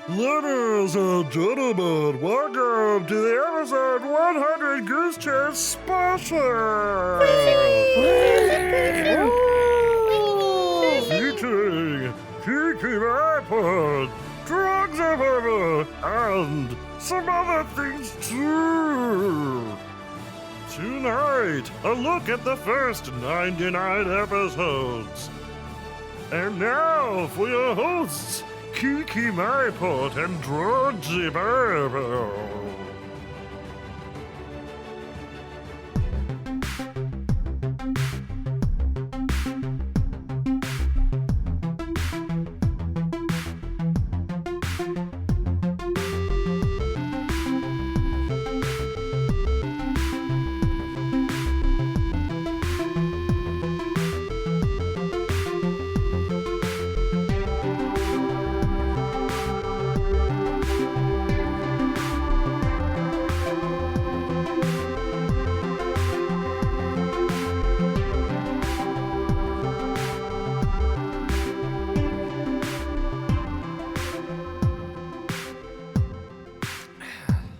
Ladies and gentlemen, welcome to the episode 100 Goose Chase Special! Featuring Kiki iPod, drugs everywhere, and some other things too! Tonight, a look at the first 99 episodes. And now, for your hosts, Kiki Mypot and Drugsy Baby.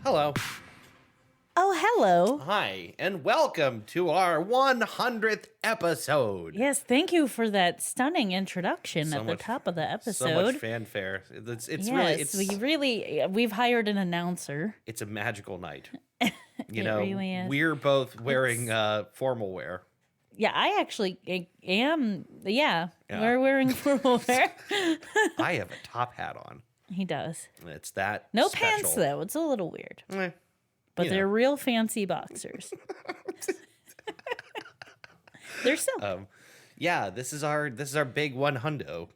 Hello. Oh, hello. Hi, and welcome to our 100th episode. Yes, thank you for that stunning introduction at the top of the episode. So much fanfare. We've hired an announcer. It's a magical night. You know, really is. We're both wearing formal wear. Yeah, I actually am. Yeah, we're wearing formal wear. I have a top hat on. He does. It's that No special. pants, though. It's a little weird. But they're know. real fancy boxers. They're silk. This is our big 100.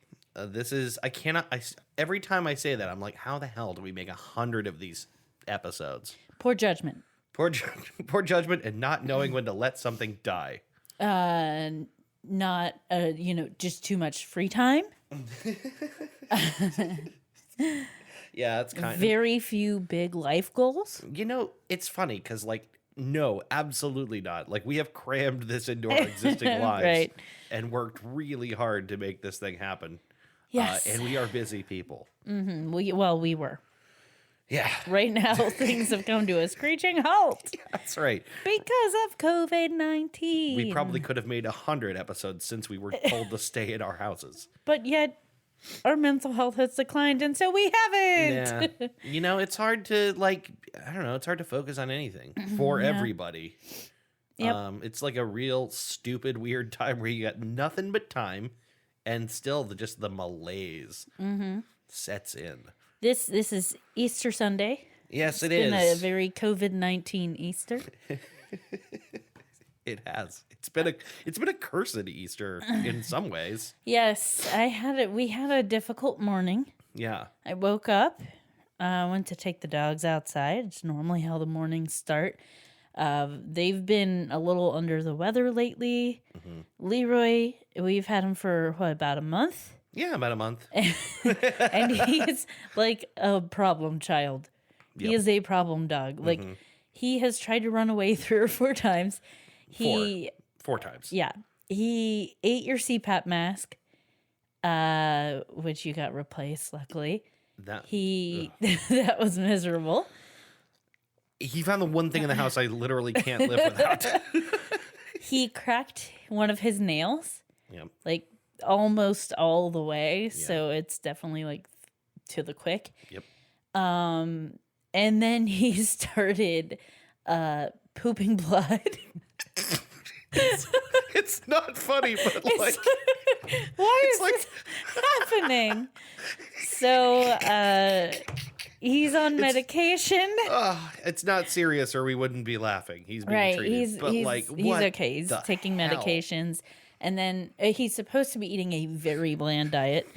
Every time I say that, I'm like, how the hell do we make 100 of these episodes? Poor judgment. Poor judgment and not knowing when to let something die. Not, just too much free time. Yeah, it's kind of... Very few big life goals. It's funny because, no, absolutely not. We have crammed this into our existing lives Right. and worked really hard to make this thing happen. Yes. And we are busy people. Mm-hmm. We were. Yeah. Right now, things have come to a screeching halt. Yeah, that's right. Because of COVID-19. We probably could have made 100 episodes since we were told to stay in our houses. But yet, our mental health has declined, and so we haven't. Yeah. It's hard to, it's hard to focus on anything for everybody. Yep. It's like a real stupid, weird time where you got nothing but time, and still just the malaise sets in. This is Easter Sunday. Yes, it's been a very COVID-19 Easter. It has. It's been a cursed Easter in some ways. Yes, we had a difficult morning. Yeah. I woke up, went to take the dogs outside. It's normally how the mornings start. They've been a little under the weather lately. Mm-hmm. Leroy, we've had him for about a month? Yeah, about a month. And he's like a problem child. Yep. He is a problem dog. He has tried to run away 3 or 4 times. Four times. Yeah. He ate your CPAP mask, which you got replaced, luckily. That was miserable. He found the one thing in the house I literally can't live without. He cracked one of his nails. Yep. Almost all the way. Yeah. So it's definitely to the quick. Yep. And then he started pooping blood. It's not funny, but why is this happening? So he's on medication. It's not serious, or we wouldn't be laughing. He's being treated. He's okay. He's taking medications, and then he's supposed to be eating a very bland diet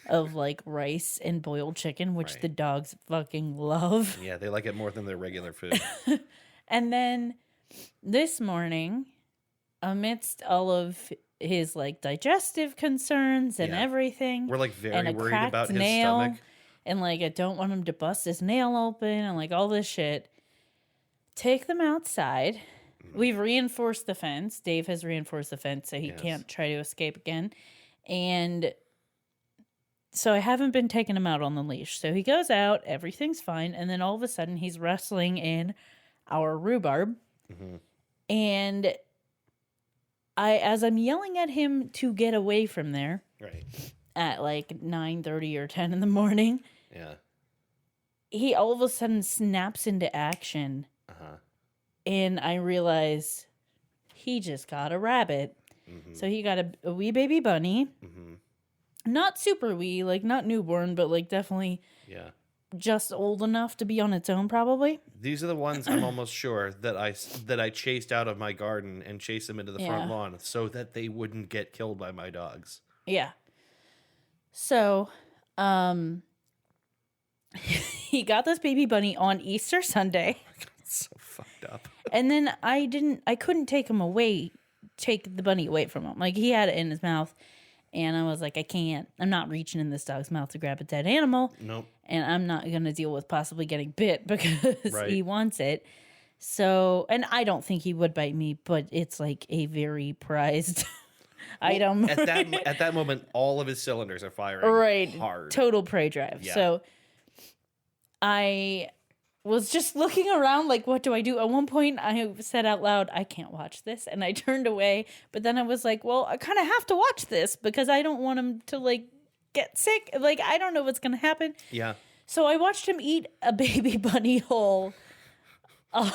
of rice and boiled chicken, which the dogs fucking love. Yeah, they like it more than their regular food. And then this morning, amidst all of his digestive concerns and everything, we're very worried about his stomach. And I don't want him to bust his nail open and all this shit. Take them outside. We've reinforced the fence. Dave has reinforced the fence so he can't try to escape again. And so I haven't been taking him out on the leash. So he goes out, everything's fine, and then all of a sudden he's wrestling in our rhubarb. And as I'm yelling at him to get away from there, Right. at like 9:30 or 10 in the morning, Yeah. he all of a sudden snaps into action. And I realize he just got a rabbit. So he got a wee baby bunny. Not super wee, like not newborn, but like definitely Yeah. just old enough to be on its own, probably. These are the ones I'm almost sure that I chased out of my garden and chased them into the front Yeah. lawn so that they wouldn't get killed by my dogs. Yeah. So, he got this baby bunny on Easter Sunday. It's so fucked up. And then I couldn't take the bunny away from him. Like he had it in his mouth. And I was like, I'm not reaching in this dog's mouth to grab a dead animal. Nope. And I'm not going to deal with possibly getting bit because Right. he wants it. So, and I don't think he would bite me, but it's like a very prized item. At that moment, all of his cylinders are firing Right. hard. Total prey drive. Yeah. So I was just looking around like, what do I do? At one point, I said out loud, I can't watch this. And I turned away. But then I was like, well, I kind of have to watch this because I don't want him to like get sick. Like, I don't know what's going to happen. Yeah. So I watched him eat a baby bunny whole on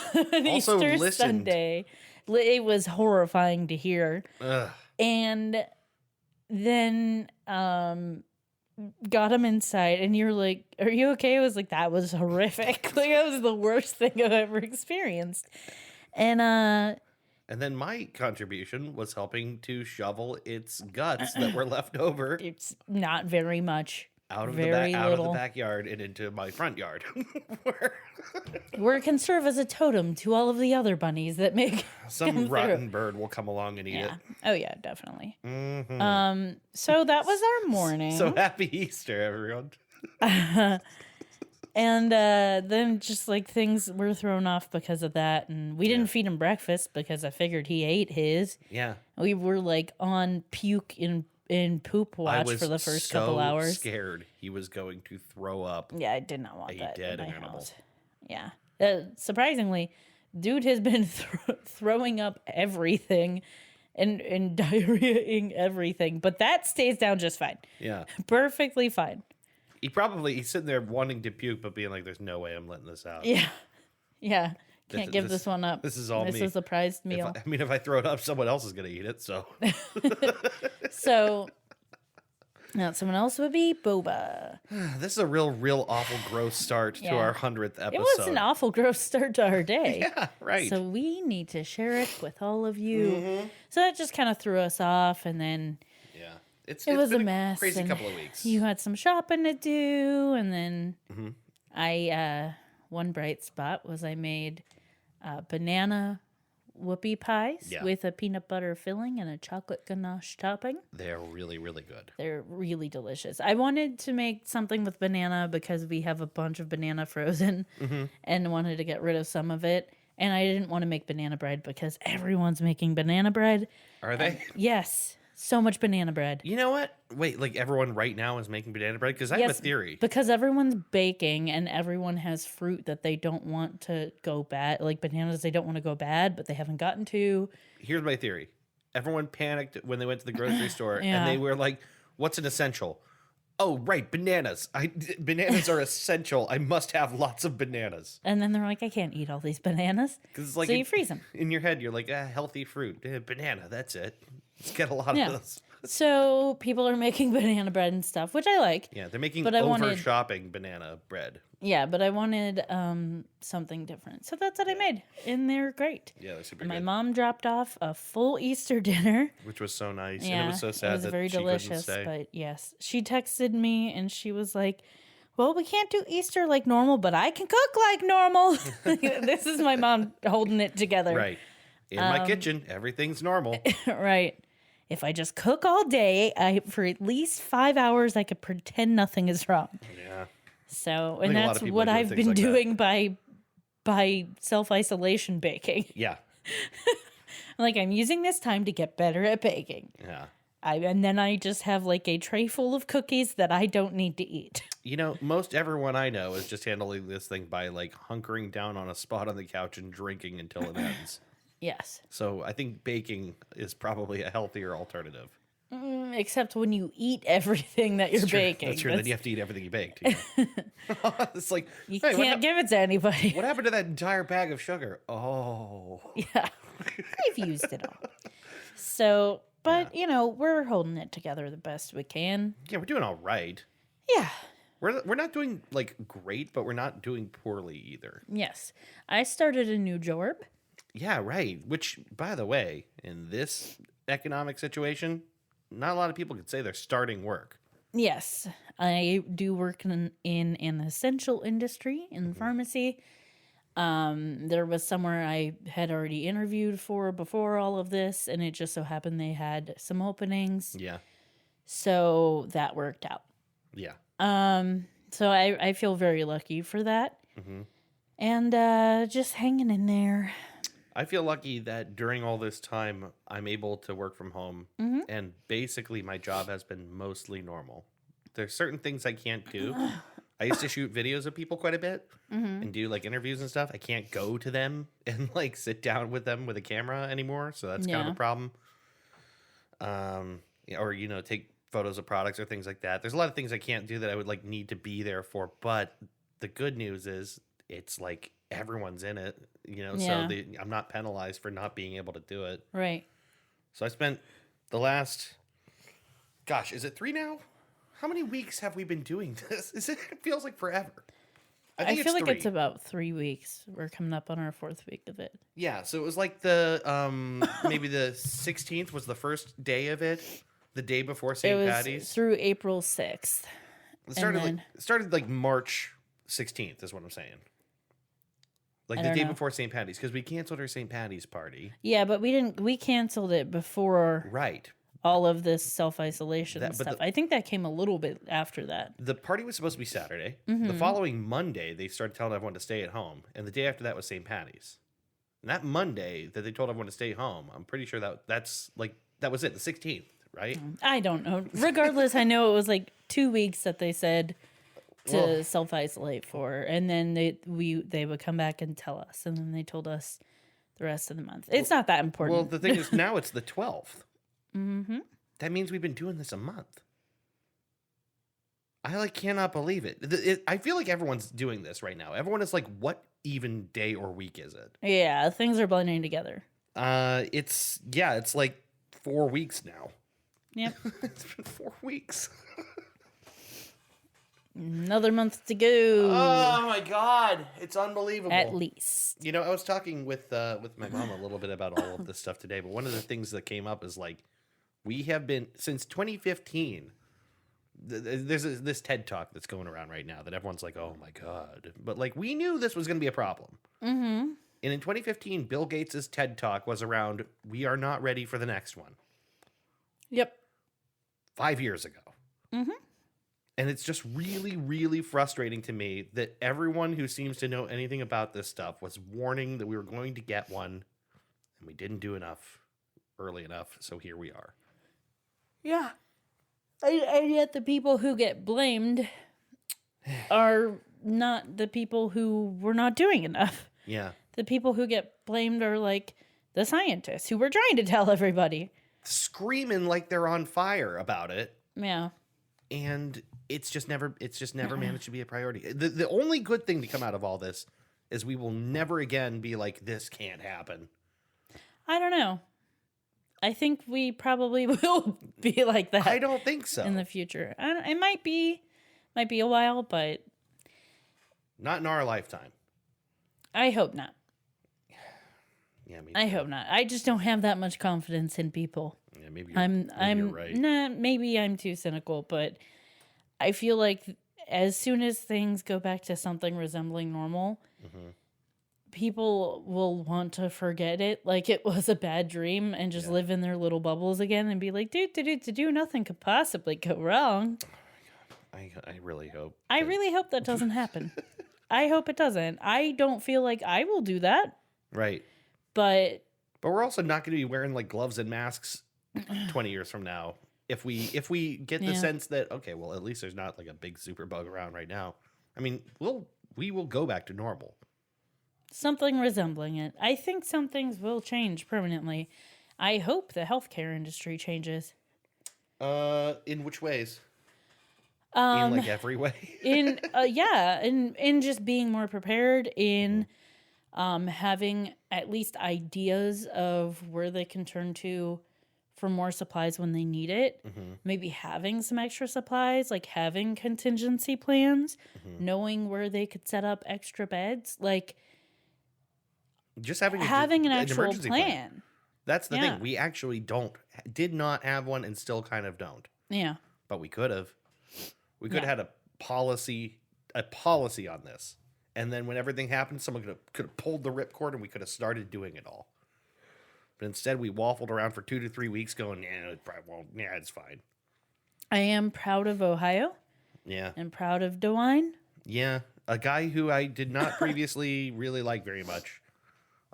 Also Easter listened. Sunday. It was horrifying to hear. Ugh. And then got him inside, and you're like, are you okay? I was like, that was horrific. Like, that was the worst thing I've ever experienced. And then my contribution was helping to shovel its guts that were left over it's not very much. out of Very the little. backyard and into my front yard. Where it can serve as a totem to all of the other bunnies that make Some come rotten through. bird will come along and eat Yeah. it. Oh yeah, definitely. So that was our morning. So happy Easter, everyone. And then just like things were thrown off because of that, and we didn't feed him breakfast because I figured he ate his. Yeah. We were like on puke in poop I watch was for the first so couple hours. scared he was going to throw up. Yeah, I did not want A that dead in my animal. house. Yeah, surprisingly, dude has been throwing up everything and diarrheaing everything, but that stays down just fine, Yeah. perfectly fine. He's sitting there wanting to puke, but being like, there's no way I'm letting this out. Yeah, yeah. This- Can't give this- this one up. this is all This me. is a prized If meal. if I throw it up, someone else is going to eat it. So So now someone else would be Boba. this is a real awful, gross start to Yeah. our 100th episode. It was an awful gross start to our day. Yeah, right. So we need to share it with all of you. So that just kind of threw us off, and then yeah. It's was been a mess. crazy and couple of weeks. You had some shopping to do, and then I one bright spot was I made banana whoopie pies Yeah. with a peanut butter filling and a chocolate ganache topping. They're really, really good. They're really delicious. I wanted to make something with banana because we have a bunch of banana frozen and wanted to get rid of some of it. And I didn't want to make banana bread because everyone's making banana bread. Are they? Yes, so much banana bread. You know what? Wait, like everyone right now is making banana bread? Because I have a theory. Because everyone's baking and everyone has fruit that they don't want to go bad. Like bananas they don't want to go bad, but they haven't gotten to. Here's my theory. Everyone panicked when they went to the grocery store Yeah. and they were like, what's an essential? Oh, right, bananas. Bananas are essential. I must have lots of bananas. And then they're like, I can't eat all these bananas. 'Cause it's like so you freeze them. In your head, you're like, healthy fruit. Banana, that's it. Let's get a lot Yeah. of those. So people are making banana bread and stuff, which I like. Yeah, they're making But I wanted- shopping banana bread. Yeah, but I wanted something different. So that's what I made. And they're great. Yeah, they're super And my good. mom dropped off a full Easter dinner. Which was so nice. Yeah, And it was so sad it was that very she delicious. couldn't stay. But yes, she texted me and she was like, well, we can't do Easter like normal, but I can cook like normal. This is my mom holding it together. Right. In my kitchen, everything's normal. Right. If I just cook all day, for at least 5 hours, I could pretend nothing is wrong. Yeah. So, think and a lot that's of people what are doing I've things been like that. doing by self-isolation baking. Yeah. Like, I'm using this time to get better at baking. Yeah. And then I just have like a tray full of cookies that I don't need to eat. You know, most everyone I know is just handling this thing by like hunkering down on a spot on the couch and drinking until it ends. Yes. So I think baking is probably a healthier alternative. Except when you eat everything that you're baking. That's true. Then you have to eat everything you baked. You know? It's like, You hey, can't give it to anybody. what happened to that entire bag of sugar? Oh. Yeah. I've used it all. So, but, you know, we're holding it together the best we can. Yeah, we're doing all right. Yeah. We're not doing, like, great, but we're not doing poorly either. Yes. I started a new job. Yeah, right. Which, by the way, in this economic situation, not a lot of people could say they're starting work. Yes. I do work in an essential industry in pharmacy. There was somewhere I had already interviewed for before all of this, and it just so happened they had some openings. Yeah. So that worked out. Yeah. So I feel very lucky for that. And just hanging in there. I feel lucky that during all this time, I'm able to work from home, and basically my job has been mostly normal. There's certain things I can't do. I used to shoot videos of people quite a bit and do like interviews and stuff. I can't go to them and like sit down with them with a camera anymore, so that's kind of a problem. Or you know, take photos of products or things like that. There's a lot of things I can't do that I would like need to be there for. But the good news is it's like everyone's in it, you know, Yeah. so I'm not penalized for not being able to do it. Right. So I spent the last, gosh, is it 3 now? How many weeks have we been doing this? It feels like forever. I feel like 3. it's about 3 weeks. We're coming up on our 4th week of it. Yeah, so it was like the maybe the 16th was the first day of it, the day before It St. was Patty's. through April 6th. It started then- it started like March 16th is what I'm saying. Like I the don't day know. before St. Patty's because we canceled our St. Patty's party. Yeah, but we canceled it before Right. all of this self-isolation But stuff. the- I think that came a little bit after that. The party was supposed to be Saturday. Mm-hmm. The following Monday, they started telling everyone to stay at home. And the day after that was St. Patty's. And that Monday that they told everyone to stay home, I'm pretty sure that was it, the 16th, right? I don't know. Regardless, I know it was like 2 weeks that they said to Well- self-isolate for, and then they would come back and tell us, and then they told us the rest of the month. It's not that important. Well, the thing is, now it's the 12th. That means we've been doing this a month. I cannot believe it. I feel like everyone's doing this right now. Everyone is like, what even day or week is it? Yeah, things are blending together. It's like 4 weeks now. Yep. It's been 4 weeks. Another month to go. Oh my god, it's unbelievable. At least. You know, I was talking with my mom a little bit about all of this stuff today, but one of the things that came up is like we have been since 2015. There's this TED Talk that's going around right now that everyone's like, "Oh my god!" But like we knew this was going to be a problem. And in 2015, Bill Gates' TED Talk was around, "We are not ready for the next one." Yep. 5 years ago. And it's just really, really frustrating to me that everyone who seems to know anything about this stuff was warning that we were going to get one, and we didn't do enough early enough, so here we are. Yeah. And yet the people who get blamed are not the people who were not doing enough. Yeah. The people who get blamed are like the scientists who were trying to tell everybody. Screaming like they're on fire about it, Yeah. and it's just never managed to be a priority. The only good thing to come out of all this is we will never again be like, this can't happen. I don't know. I think we probably will be like that I don't think so. in the future. It might be a while, but Not in our lifetime. I hope not. Yeah, me I too. hope not. I just don't have that much confidence in people. Yeah, maybe I'm you're right. Nah, maybe I'm too cynical, but I feel like as soon as things go back to something resembling normal, people will want to forget it like it was a bad dream and just live in their little bubbles again and be like, dude, nothing could possibly go wrong. I really hope. I really hope that doesn't happen. I hope it doesn't. I don't feel like I will do that, Right. but But we're also not going to be wearing like gloves and masks 20 years from now if we get the sense that, okay, well, at least there's not like a big super bug around right now. I mean, we will go back to normal. Something resembling it. I think some things will change permanently. I hope the healthcare industry changes. In which ways? In like every way. in just being more prepared, in having at least ideas of where they can turn to for more supplies when they need it. Maybe having some extra supplies, like having contingency plans, knowing where they could set up extra beds, like just having an actual emergency plan. That's the thing. We actually did not have one, and still kind of don't. Yeah. But we could have. We could have had a policy on this. And then when everything happened, someone could have pulled the ripcord and we could have started doing it all. But instead, we waffled around for 2 to 3 weeks going, yeah, it probably won't. Yeah, it's fine. I am proud of Ohio. Yeah. And proud of DeWine. Yeah. A guy who I did not previously really like very much.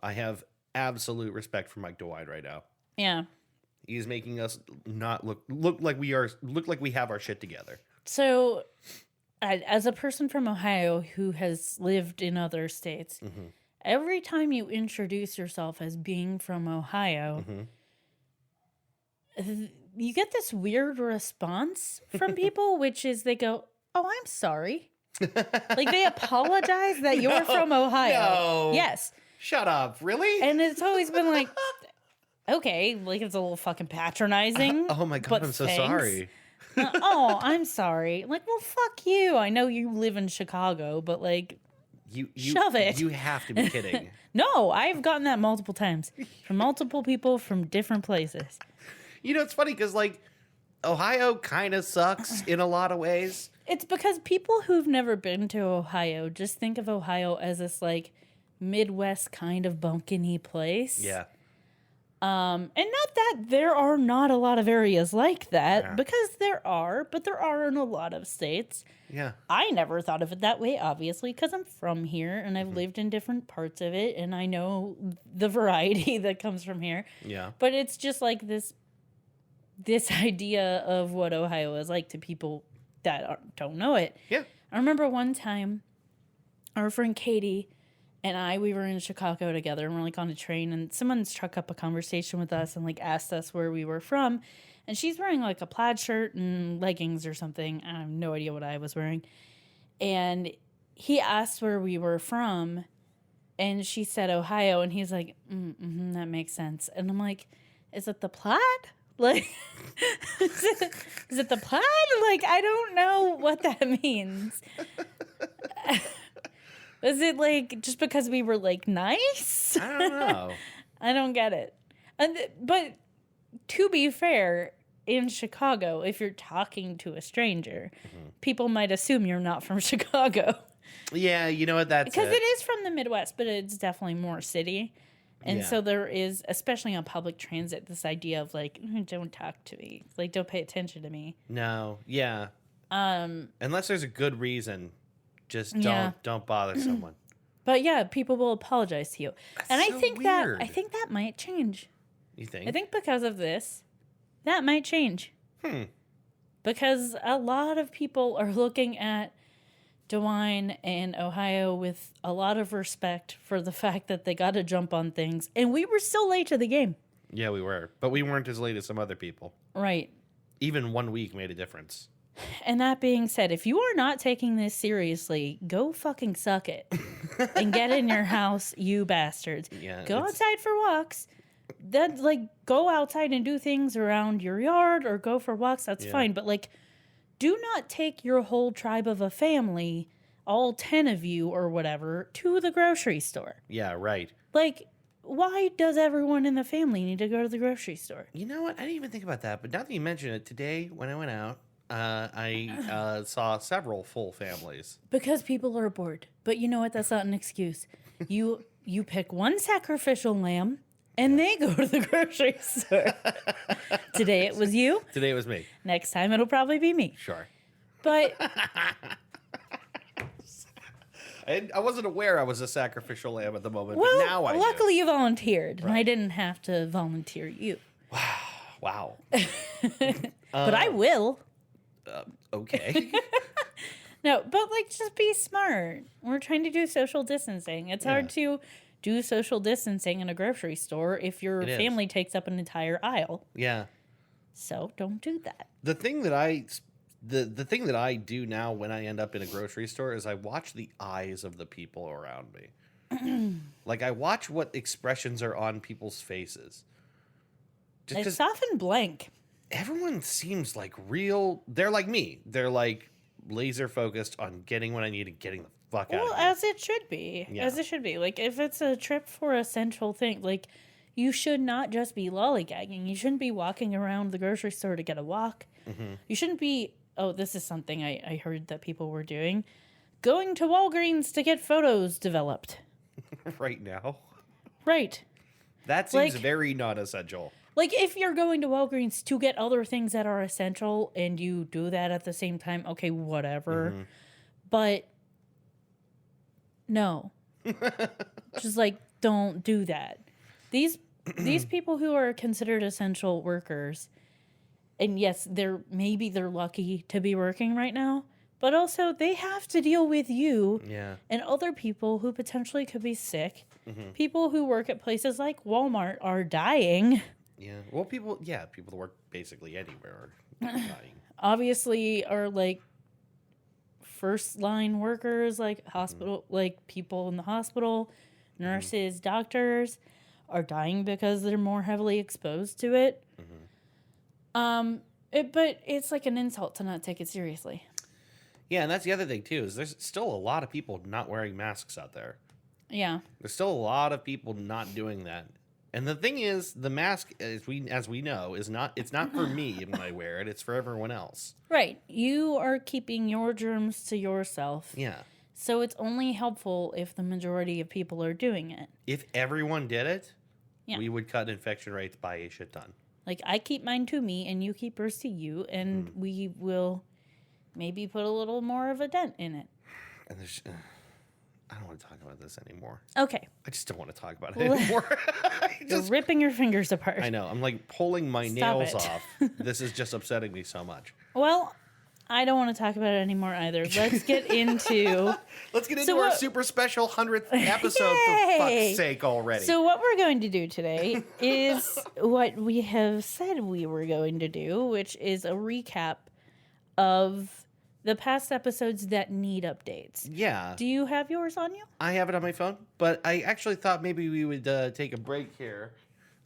I have absolute respect for Mike DeWine right now. Yeah. He's making us not look like we have our shit together. So, as a person from Ohio who has lived in other states, every time you introduce yourself as being from Ohio, you get this weird response from people, which is they go, "Oh, I'm sorry." Like they apologize that you're from Ohio. No. Yes. Shut up. Really? And it's always been like, okay, like it's a little fucking patronizing. Oh my God, I'm so sorry. Oh, I'm sorry. Like, well, fuck you. I know you live in Chicago, but like, shove it. You have to be kidding. No, I've gotten that multiple times from multiple people from different places. You know, it's funny because like Ohio kind of sucks in a lot of ways. It's because people who've never been to Ohio just think of Ohio as this like Midwest kind of bumpkin-y place. Yeah. And not that there are not a lot of areas like that, because there are, but there are in a lot of states. Yeah. I never thought of it that way, obviously, because I'm from here and I've lived in different parts of it and I know the variety that comes from here. Yeah. But it's just like this idea of what Ohio is like to people that don't know it. Yeah. I remember one time our friend Katie and we were in Chicago together, and we're like on a train, and someone struck up a conversation with us and like asked us where we were from. And she's wearing like a plaid shirt and leggings or something. I have no idea what I was wearing. And he asked where we were from, and she said Ohio, and he's like, that makes sense. And I'm like, is it the plaid? Like, is it the plaid? Like, I don't know what that means. Is it like just because we were like nice? I don't know. I don't get it. But to be fair, in Chicago, if you're talking to a stranger, people might assume you're not from Chicago. Yeah, you know what? That's because it is from the Midwest, but it's definitely more city. And so there is, especially on public transit, this idea of like, don't talk to me. Like, don't pay attention to me. No, yeah. Unless there's a good reason. Just don't bother someone. But yeah, people will apologize to you. That's and so weird. I think that might change. You think? I think because of this, that might change. Because a lot of people are looking at DeWine and Ohio with a lot of respect for the fact that they got to jump on things. And we were still late to the game. Yeah, we were. But we weren't as late as some other people. Right. Even 1 week made a difference. And that being said, if you are not taking this seriously, go fucking suck it. And get in your house, you bastards. Yeah, go outside for walks. Then, like, go outside and do things around your yard or go for walks. That's fine. But, like, do not take your whole tribe of a family, all 10 of you or whatever, to the grocery store. Yeah, right. Like, why does everyone in the family need to go to the grocery store? You know what? I didn't even think about that. But now that you mention it, today when I went out, I saw several full families. Because people are bored. But you know what? That's not an excuse. You pick one sacrificial lamb, and they go to the grocery store. Today it was you. Today it was me. Next time it'll probably be me. Sure. But I wasn't aware I was a sacrificial lamb at the moment, well, but now I luckily you volunteered, and I didn't have to volunteer you. Wow. But I will. Okay. No, but like, just be smart. We're trying to do social distancing. It's hard to do social distancing in a grocery store if your family takes up an entire aisle. Yeah. So don't do that. The thing that I do now when I end up in a grocery store is I watch the eyes of the people around me. Like, I watch what expressions are on people's faces. Just It's 'cause often blank. everyone seems like real. They're like me. They're like laser focused on getting what I need and getting the fuck out Well, of here. as it should be. Yeah. As it should be. Like, if it's a trip for a central thing, like, you should not just be lollygagging. You shouldn't be walking around the grocery store to get a walk. You shouldn't be, oh, this is something I heard that people were doing, going to Walgreens to get photos developed. Right now. Right. That seems Like- very non-essential. Like, if you're going to Walgreens to get other things that are essential and you do that at the same time, okay, whatever. But no. Just, like, don't do that. These people who are considered essential workers, and yes, maybe they're lucky to be working right now, but also they have to deal with you Yeah. and other people who potentially could be sick. People who work at places like Walmart are dying. Yeah. Well, people that work basically anywhere are dying. Obviously are like first line workers, like hospital, like people in the hospital, nurses, doctors are dying because they're more heavily exposed to it. But it's like an insult to not take it seriously. Yeah, and that's the other thing too, is there's still a lot of people not wearing masks out there. Yeah. There's still a lot of people not doing that. And the thing is, the mask, as we know, it's not for me when I wear it, it's for everyone else. Right. You are keeping your germs to yourself. Yeah. So it's only helpful if the majority of people are doing it. If everyone did it, Yeah. we would cut infection rates by a shit ton. Like, I keep mine to me and you keep yours to you, and we will maybe put a little more of a dent in it. And there's, I don't want to talk about this anymore. Okay. I just don't want to talk about it anymore. You're ripping your fingers apart. I know. I'm like pulling my Stop nails it. off. This is just upsetting me so much. Well, I don't want to talk about it anymore either. Let's get into... Let's get into So our what- super special 100th episode, for Yay! fuck's sake, already. So what we're going to do today is what we have said we were going to do, which is a recap of the past episodes that need updates. Yeah. Do you have yours on you? I have it on my phone, but I actually thought maybe we would take a break here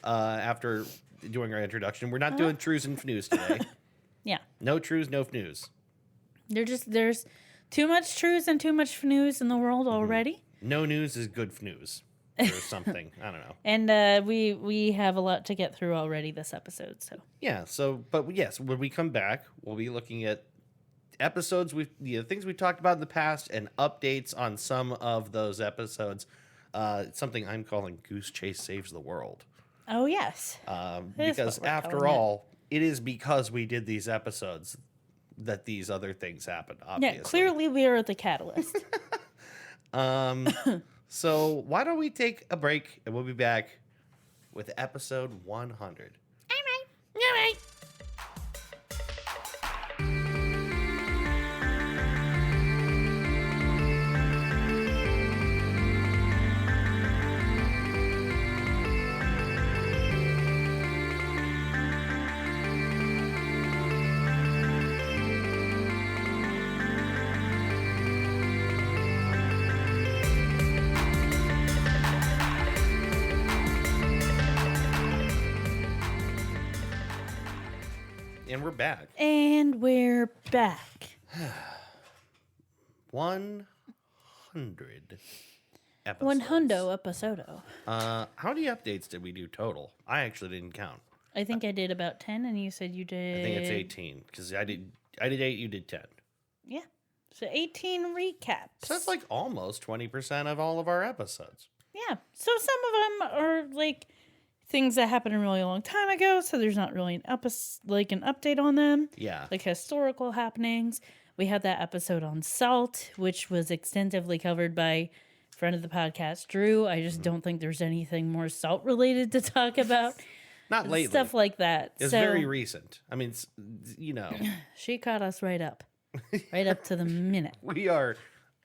after doing our introduction. We're not doing Trues and Fnews today. Yeah. No Trues, no Fnews. There's too much truths and too much news in the world already. No news is good Fnews or something. I don't know. And we have a lot to get through already this episode, so. Yeah, but yes, when we come back, we'll be looking at episodes, things we talked about in the past and updates on some of those episodes. Something I'm calling Goose Chase Saves the World. Oh, yes. Because what we're after calling it. all, it is because we did these episodes that these other things happened, obviously. Yeah, clearly we are the catalyst. So why don't we take a break and we'll be back with episode 100. All right. And we're back. And we're back. 100 episodes. One hundo episodo. How many updates did we do total? I actually didn't count. I think I did about 10, and you said you did... I think it's 18 because I did 8, you did 10. Yeah. So 18 recaps. So that's like almost 20% of all of our episodes. Yeah. So some of them are like things that happened a really long time ago, so there's not really an update on them. Yeah. Like historical happenings. We had that episode on salt, which was extensively covered by friend of the podcast, Drew. I just don't think there's anything more salt related to talk about. Not lately. Stuff like that. It's so very recent. I mean, you know, she caught us right up to the minute. we are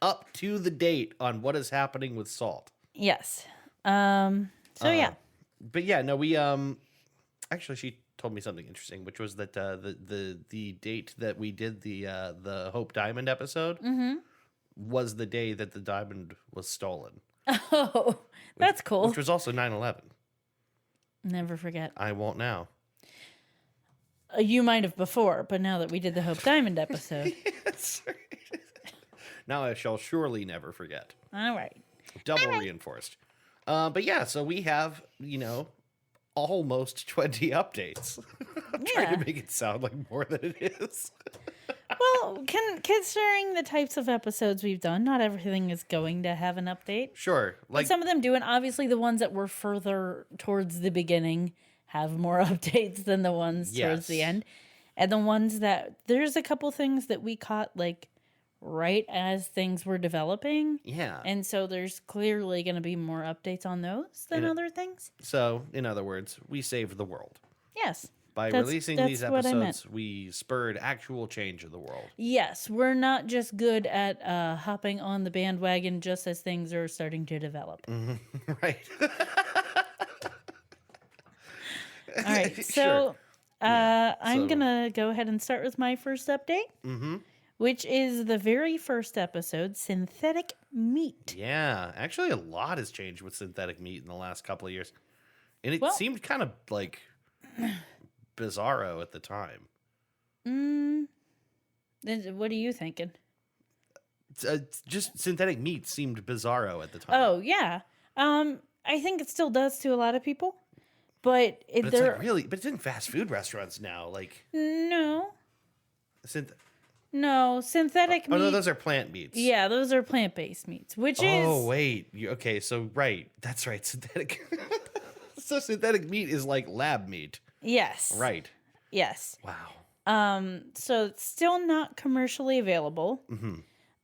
up to the date on what is happening with salt. Yes. Yeah. But yeah, no, we actually she told me something interesting, which was that the date that we did the Hope Diamond episode was the day that the diamond was stolen. Oh, that's cool. Which was also 9/11. Never forget. I won't now. You might have before, but now that we did the Hope Diamond episode. Yes. Now I shall surely never forget. All right. Double reinforced. But yeah, so we have, almost 20 updates. I'm trying to make it sound like more than it is. Well, considering the types of episodes we've done, not everything is going to have an update. Sure. But some of them do, and obviously the ones that were further towards the beginning have more updates than the ones towards the end. And the ones that, there's a couple things that we caught, like, right as things were developing. Yeah. And so there's clearly going to be more updates on those than other things. So, in other words, we saved the world. Yes. By releasing these episodes, we spurred actual change in the world. Yes, we're not just good at hopping on the bandwagon just as things are starting to develop. Mm-hmm. Right. All right, so I'm going to go ahead and start with my first update, which is the very first episode, Synthetic Meat. Yeah, actually a lot has changed with synthetic meat in the last couple of years. And it seemed kind of like bizarro at the time. What are you thinking? Just synthetic meat seemed bizarro at the time. Oh, yeah. I think it still does to a lot of people. But it's like really, but it's in fast food restaurants now. Like no, synthetic meat. Oh no, those are plant meats. Yeah, those are plant-based meats. Which is wait, okay, so right, that's right, synthetic. So synthetic meat is like lab meat. Yes. Right. Yes. Wow. So it's still not commercially available.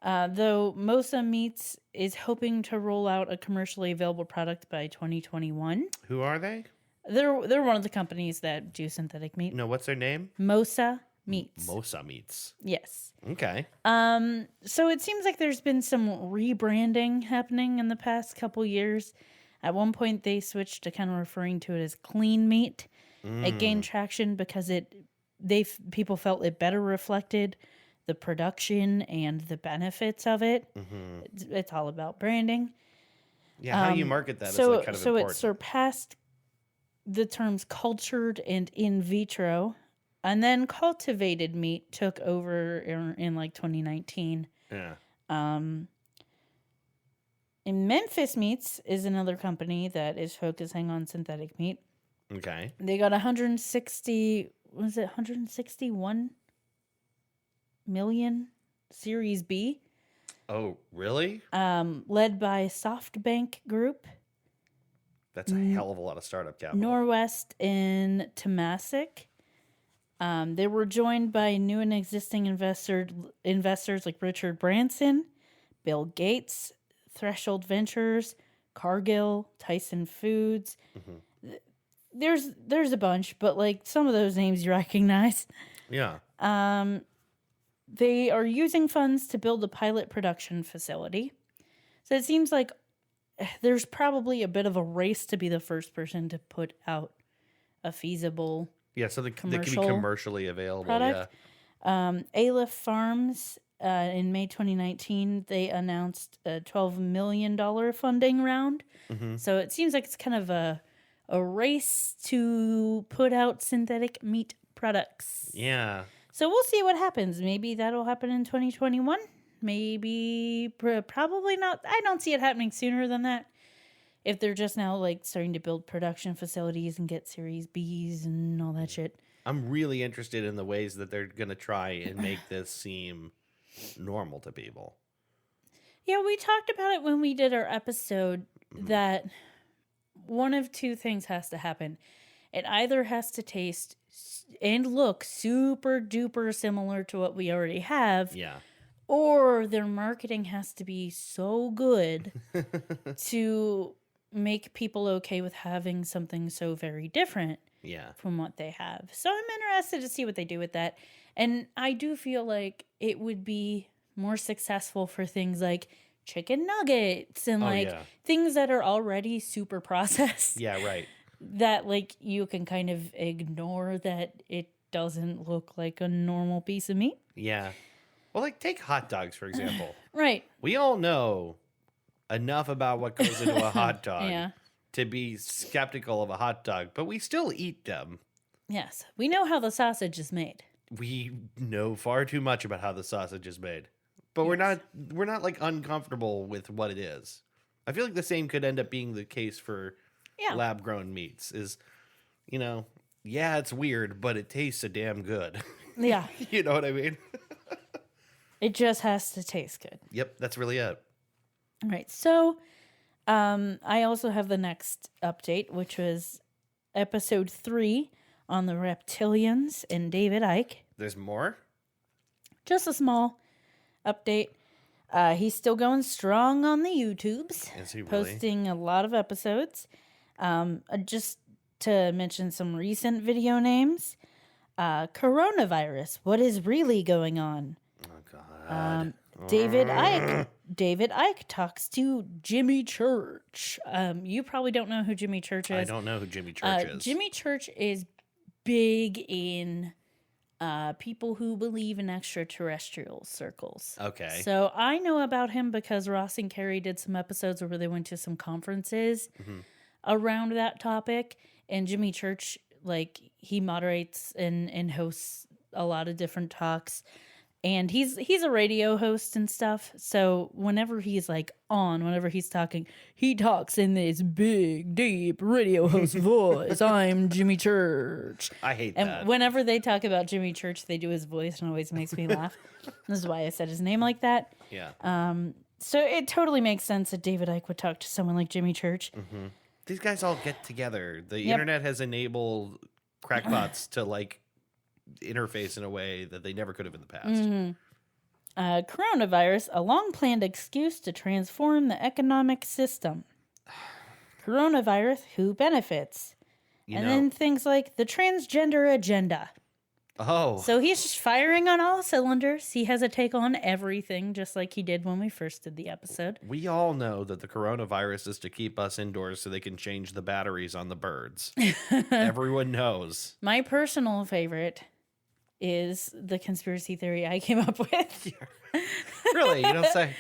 Though Mosa Meats is hoping to roll out a commercially available product by 2021. Who are they? They're one of the companies that do synthetic meat. No, what's their name? Mosa Meats. Mosa Meats. Yes. Okay. So it seems like there's been some rebranding happening in the past couple years. At one point, they switched to kind of referring to it as clean meat. It gained traction because people felt it better reflected the production and the benefits of it. It's all about branding. Yeah, how you market that is like kind of important. It surpassed the terms cultured and in vitro, and then cultivated meat took over in like 2019. Yeah. And Memphis Meats is another company that is focusing on synthetic meat. Okay. They got 161 million Series B. Oh, really? Led by SoftBank Group. That's a hell of a lot of startup capital. Norwest and Temasek. They were joined by new and existing investors like Richard Branson, Bill Gates, Threshold Ventures, Cargill, Tyson Foods. There's a bunch, but like some of those names you recognize. Yeah. They are using funds to build a pilot production facility. So it seems like there's probably a bit of a race to be the first person to put out a feasible something that can be commercially available. Product. Yeah. Aleph Farms, in May 2019, they announced a $12 million funding round. So it seems like it's kind of a race to put out synthetic meat products. Yeah. So we'll see what happens. Maybe that'll happen in 2021. Maybe, probably not. I don't see it happening sooner than that. If they're just now like starting to build production facilities and get Series Bs and all that shit. I'm really interested in the ways that they're going to try and make this seem normal to people. Yeah, we talked about it when we did our episode that one of two things has to happen. It either has to taste and look super duper similar to what we already have. Yeah. Or their marketing has to be so good to make people okay with having something so very different. Yeah. from what they have. So I'm interested to see what they do with that. And I do feel like it would be more successful for things like chicken nuggets and yeah. things that are already super processed. Yeah, right. That you can kind of ignore that it doesn't look like a normal piece of meat. Yeah. Well, take hot dogs, for example. Right. We all know enough about what goes into a hot dog Yeah. to be skeptical of a hot dog, but we still eat them. Yes. We know how the sausage is made. We know far too much about how the sausage is made. But we're not uncomfortable with what it is. I feel like the same could end up being the case for lab grown meats is, yeah, it's weird, but it tastes a damn good. Yeah. You know what I mean? It just has to taste good. Yep, that's really it. All right. So I also have the next update, which was episode 3 on the reptilians and David Icke. There's more? Just a small update. He's still going strong on the YouTubes. Is he really? Posting a lot of episodes. Just to mention some recent video names. Coronavirus. What is really going on? Oh, God. David Icke talks to Jimmy Church. You probably don't know who Jimmy Church is. I don't know who Jimmy Church is. Jimmy Church is big in people who believe in extraterrestrial circles. Okay. So I know about him because Ross and Carrie did some episodes where they went to some conferences around that topic. And Jimmy Church, he moderates and hosts a lot of different talks. And he's a radio host and stuff. So whenever he's whenever he's talking, he talks in this big, deep radio host voice. I'm Jimmy Church. I hate and that. Whenever they talk about Jimmy Church, they do his voice and it always makes me laugh. This is why I said his name like that. Yeah. So it totally makes sense that David Icke would talk to someone like Jimmy Church. Mm-hmm. These guys all get together. The internet has enabled crackpots to interface in a way that they never could have in the past. Coronavirus, a long-planned excuse to transform the economic system. Coronavirus, who benefits? Then things like the transgender agenda. Oh. So he's just firing on all cylinders. He has a take on everything, just like he did when we first did the episode. We all know that the coronavirus is to keep us indoors so they can change the batteries on the birds. Everyone knows. My personal favorite is the conspiracy theory I came up with. Really? You don't say?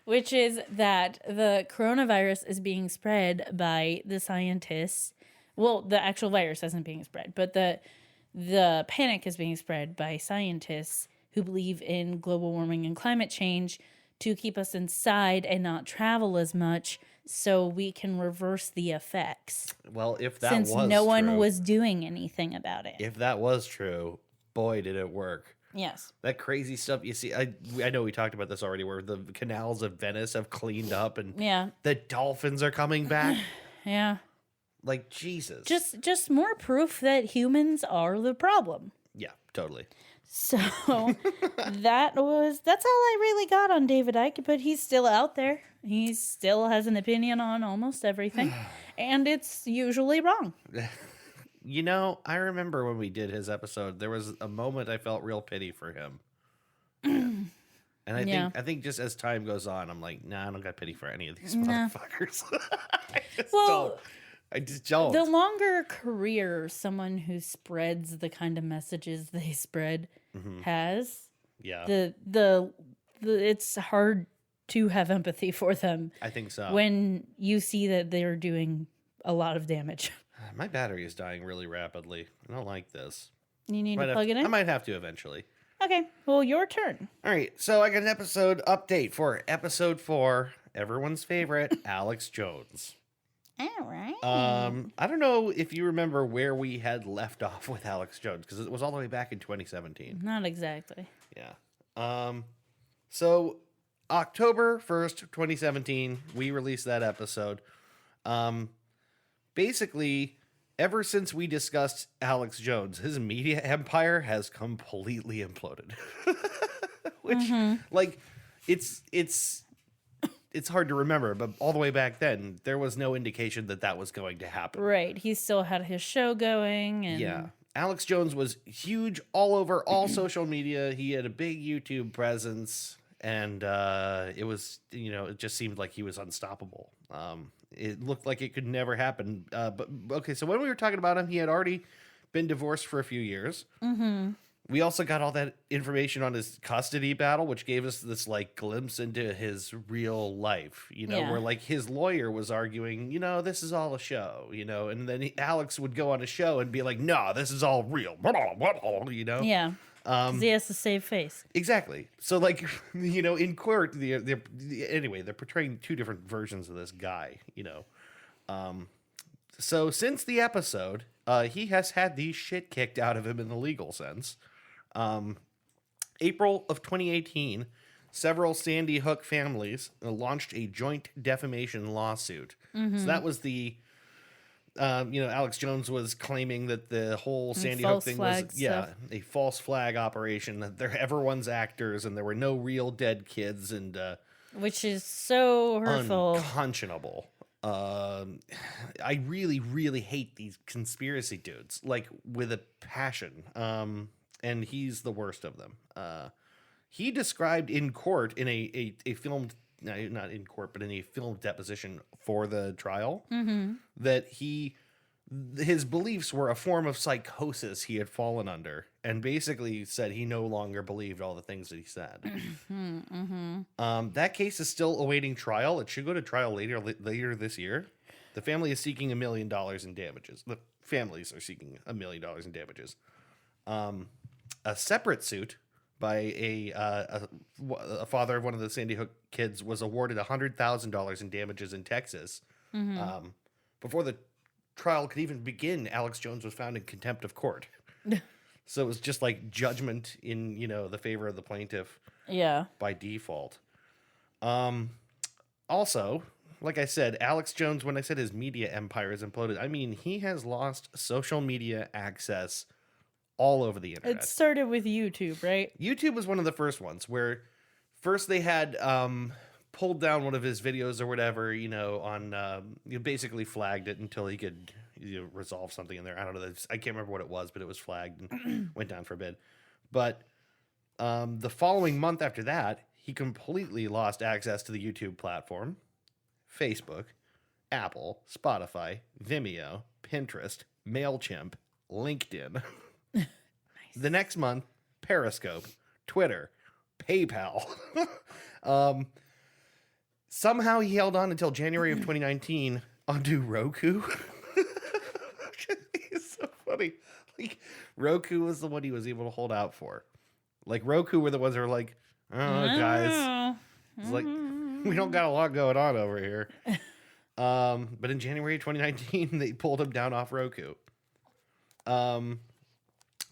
Which is that the coronavirus is being spread by the scientists. Well, the actual virus isn't being spread, but the panic is being spread by scientists who believe in global warming and climate change to keep us inside and not travel as much so we can reverse the effects. Well, if that Since was no one true, was doing anything about it. If that was true, boy, did it work. Yes. That crazy stuff you see. I know we talked about this already, where the canals of Venice have cleaned up and the dolphins are coming back. Yeah. Jesus. Just more proof that humans are the problem. Yeah, totally. So that's all I really got on David Icke, but he's still out there. He still has an opinion on almost everything, and it's usually wrong. I remember when we did his episode, there was a moment I felt real pity for him. And I think just as time goes on, I'm like, nah, I don't got pity for any of these motherfuckers. I just don't. The longer career someone who spreads the kind of messages they spread has, the it's hard to have empathy for them. I think so. When you see that they're doing a lot of damage. My battery is dying really rapidly. I don't like this. You need to plug it in? I might have to eventually. Okay, well, your turn. All right, so I got an episode update for episode 4, everyone's favorite, Alex Jones. All right. I don't know if you remember where we had left off with Alex Jones, because it was all the way back in 2017. Not exactly. Yeah. So October 1st, 2017, we released that episode. Basically, ever since we discussed Alex Jones, his media empire has completely imploded. Which, it's it's hard to remember, but all the way back then, there was no indication that that was going to happen. Right. He still had his show going. And Yeah. Alex Jones was huge all over all social media. He had a big YouTube presence, and it was, it just seemed like he was unstoppable. It looked like it could never happen. But okay, so when we were talking about him, he had already been divorced for a few years. Mm-hmm. We also got all that information on his custody battle, which gave us this like glimpse into his real life, Yeah. where like his lawyer was arguing, this is all a show, and then Alex would go on a show and be like, no, this is all real, Yeah. 'Cause he has to save face. Exactly. So like, in court, anyway, they're portraying two different versions of this guy, So since the episode, he has had the shit kicked out of him in the legal sense. April of 2018, several Sandy Hook families launched a joint defamation lawsuit. So that was the, Alex Jones was claiming that the whole Sandy Hook thing was, a false flag operation. That everyone's actors and there were no real dead kids and Which is so hurtful. unconscionable. I really, really hate these conspiracy dudes, like with a passion. And he's the worst of them. He described in court in a filmed, not in court, but in a filmed deposition for the trial, that his beliefs were a form of psychosis he had fallen under, and basically said he no longer believed all the things that he said. That case is still awaiting trial. It should go to trial later this year. The family is seeking $1 million in damages. The families are seeking $1 million in damages. A separate suit by a father of one of the Sandy Hook kids was awarded $100,000 in damages in Texas. Before the trial could even begin, Alex Jones was found in contempt of court. So it was just like judgment in, the favor of the plaintiff. Yeah. By default. Also, like I said, Alex Jones, when I said his media empire is imploded, I mean, he has lost social media access all over the internet. It started with YouTube, right? YouTube was one of the first ones where first they had pulled down one of his videos or whatever, on basically flagged it until he could resolve something in there. I don't know. I can't remember what it was, but it was flagged and went down for a bit. But the following month after that, he completely lost access to the YouTube platform, Facebook, Apple, Spotify, Vimeo, Pinterest, MailChimp, LinkedIn. Nice. The next month, Periscope, Twitter, PayPal. Somehow he held on until January of 2019 onto Roku. It's so funny. Like, Roku was the one he was able to hold out for. Like, Roku were the ones that were like, oh, guys. It's like, we don't got a lot going on over here. But in January 2019, they pulled him down off Roku.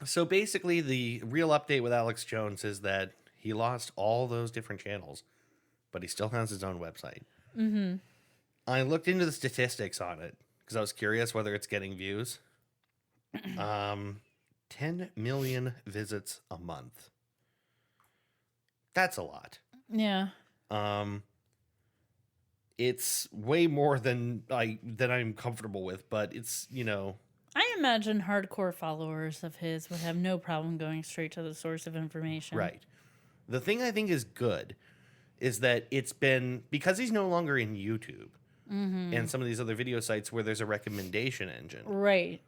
So basically, the real update with Alex Jones is that he lost all those different channels, but he still has his own website. I looked into the statistics on it because I was curious whether it's getting views. 10 million visits a month. That's a lot. Yeah. It's way more than I'm comfortable with, but it's, I imagine hardcore followers of his would have no problem going straight to the source of information. Right. The thing I think is good is that it's been, because he's no longer in YouTube and some of these other video sites where there's a recommendation engine. Right.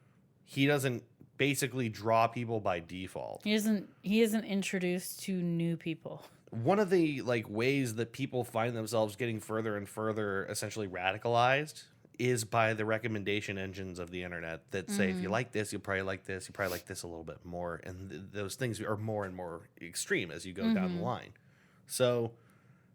He doesn't basically draw people by default. He isn't introduced to new people. One of the ways that people find themselves getting further and further essentially radicalized is by the recommendation engines of the internet that say, if you like this, you'll probably like this. You probably like this a little bit more. And those things are more and more extreme as you go down the line. So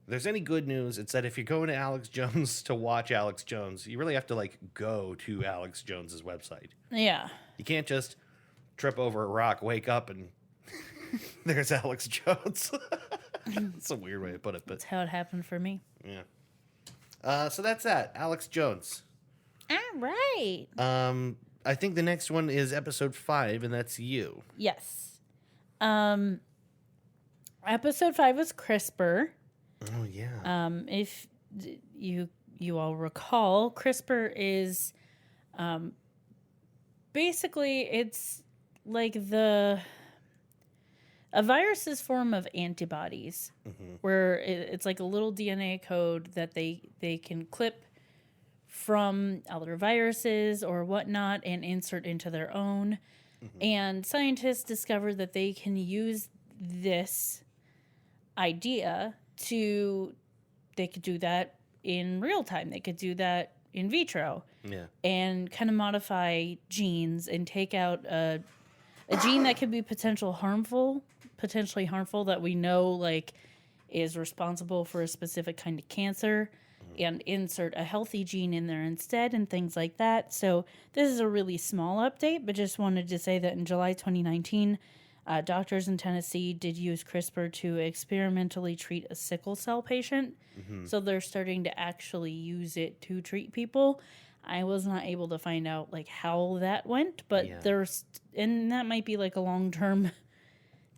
if there's any good news, it's that if you're going to Alex Jones to watch Alex Jones, you really have to go to Alex Jones's website. Yeah. You can't just trip over a rock, wake up, and there's Alex Jones. It's a weird way to put it, but That's how it happened for me. yeah. So that's that. Alex Jones. All right. I think the next one is episode 5, and that's you. Yes. Episode 5 was CRISPR. Oh yeah. If you all recall, CRISPR is basically it's like a virus's form of antibodies, where it's like a little DNA code that they can clip from other viruses or whatnot and insert into their own. And scientists discovered that they can use this idea they could do that in real time. They could do that in vitro. Yeah. And kind of modify genes and take out a gene that could be potentially harmful that we know like is responsible for a specific kind of cancer, and insert a healthy gene in there instead and things like that. So this is a really small update, but just wanted to say that in July 2019, doctors in Tennessee did use CRISPR to experimentally treat a sickle cell patient. So they're starting to actually use it to treat people. I was not able to find out like how that went, but and that might be like a long-term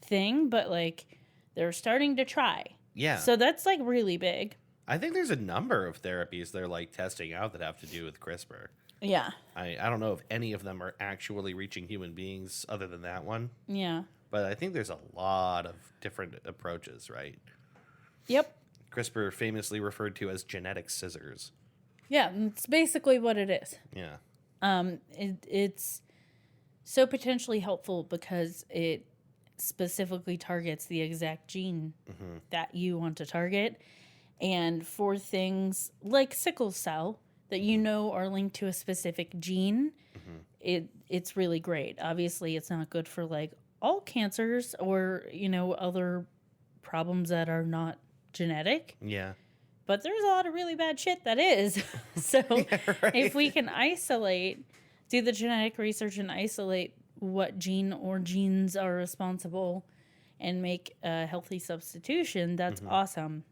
thing, but like they're starting to try. Yeah. So that's like really big. I think there's a number of therapies they're like testing out that have to do with CRISPR. Yeah. I don't know if any of them are actually reaching human beings other than that one. Yeah. But I think there's a lot of different approaches, right? Yep. CRISPR famously referred to as genetic scissors. Yeah, it's basically what it is. Yeah. It's so potentially helpful because it specifically targets the exact gene that you want to target. And for things like sickle cell that you know are linked to a specific gene, it's really great. Obviously, it's not good for like all cancers or, other problems that are not genetic. Yeah. But there's a lot of really bad shit that is. So if we can do the genetic research and isolate what gene or genes are responsible and make a healthy substitution, that's awesome.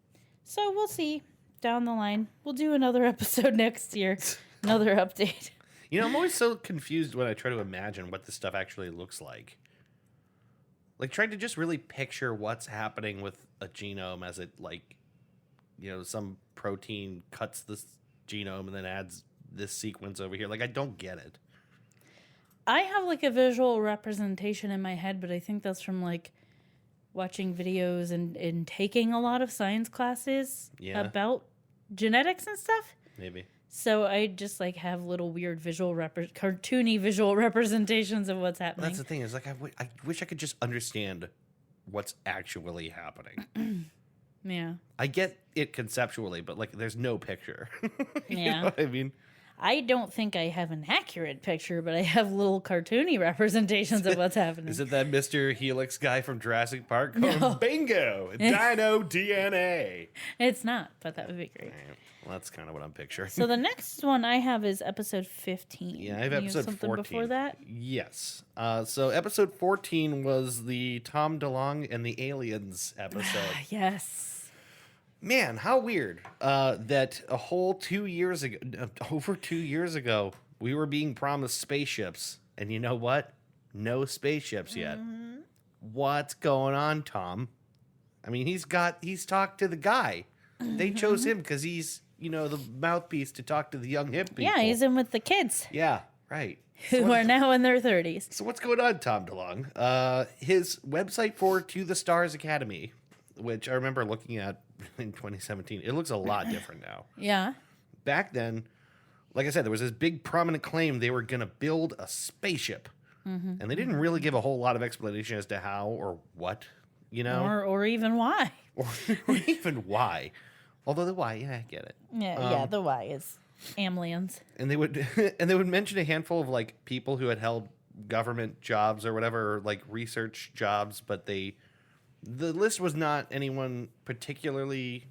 So we'll see down the line. We'll do another episode next year, another update. I'm always so confused when I try to imagine what this stuff actually looks like. Like trying to just really picture what's happening with a genome as it some protein cuts this genome and then adds this sequence over here. Like, I don't get it. I have like a visual representation in my head, but I think that's from like watching videos and taking a lot of science classes about genetics and stuff. Maybe. So I just like have little weird cartoony visual representations of what's happening. That's the thing is like, I wish I could just understand what's actually happening. Yeah. I get it conceptually, but like there's no picture. You Yeah. know what I mean? I don't think I have an accurate picture, but I have little cartoony representations of what's happening. Is it that Mr. Helix guy from Jurassic Park going, bingo, dino DNA? It's not, but that would be great. Well, that's kind of what I'm picturing. So the next one I have is episode 15. Yeah, I have You episode something 14. before that? Yes. So episode 14 was the Tom DeLonge and the Aliens episode. Yes. Man, how weird that a whole 2 years ago, over 2 years ago, we were being promised spaceships. And you know what? No spaceships yet. What's going on, Tom? I mean, he's talked to the guy. They chose him because he's, the mouthpiece to talk to the young hip people. Yeah, he's in with the kids Yeah, right. who are now in their 30s. So what's going on, Tom DeLonge? His website for To the Stars Academy, which I remember looking at in 2017, it looks a lot different now. Yeah. Back then, like I said, there was this big prominent claim they were going to build a spaceship. And they didn't really give a whole lot of explanation as to how or what, Or even why. or even why. Although the why, yeah, I get it. Yeah, the why is aliens. And they would mention a handful of like people who had held government jobs or whatever, or like research jobs, but the list was not anyone particularly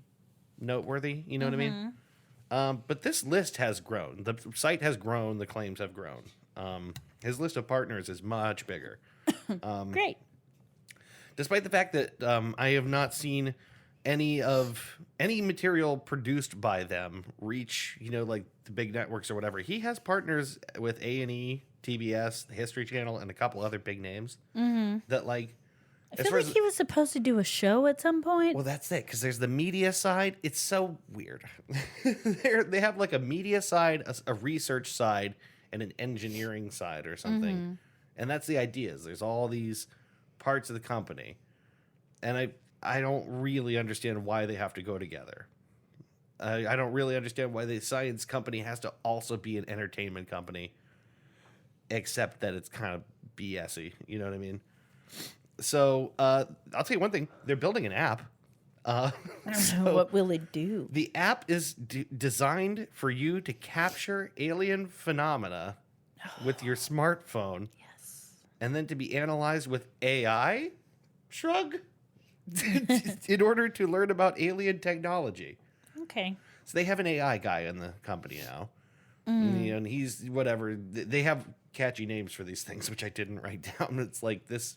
noteworthy. You know what I mean? But this list has grown. The site has grown. The claims have grown. His list of partners is much bigger. Great. Despite the fact that I have not seen any material produced by them reach, like the big networks or whatever. He has partners with A&E, TBS, the History Channel, and a couple other big names that like I feel like he was supposed to do a show at some point. Well, that's it, because there's the media side. It's so weird. They have like a media side, a research side, and an engineering side or something. And that's the idea. Is there's all these parts of the company. And I don't really understand why they have to go together. I don't really understand why the science company has to also be an entertainment company, except that it's kind of BS-y. You know what I mean? So I'll tell you one thing. They're building an app. What will it do? The app is designed for you to capture alien phenomena with your smartphone. Yes. And then to be analyzed with AI? Shrug. In order to learn about alien technology. Okay. So they have an AI guy in the company now. And he's whatever. They have catchy names for these things, which I didn't write down. It's like this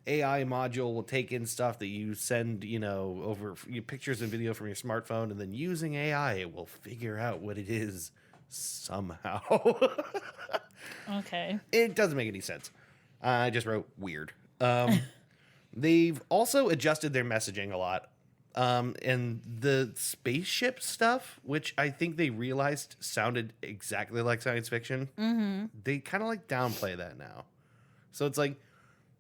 AI module will take in stuff that you send, over pictures and video from your smartphone, and then using AI, it will figure out what it is somehow. Okay. It doesn't make any sense. I just wrote weird. They've also adjusted their messaging a lot. And the spaceship stuff, which I think they realized sounded exactly like science fiction, they kind of like downplay that now. So it's like,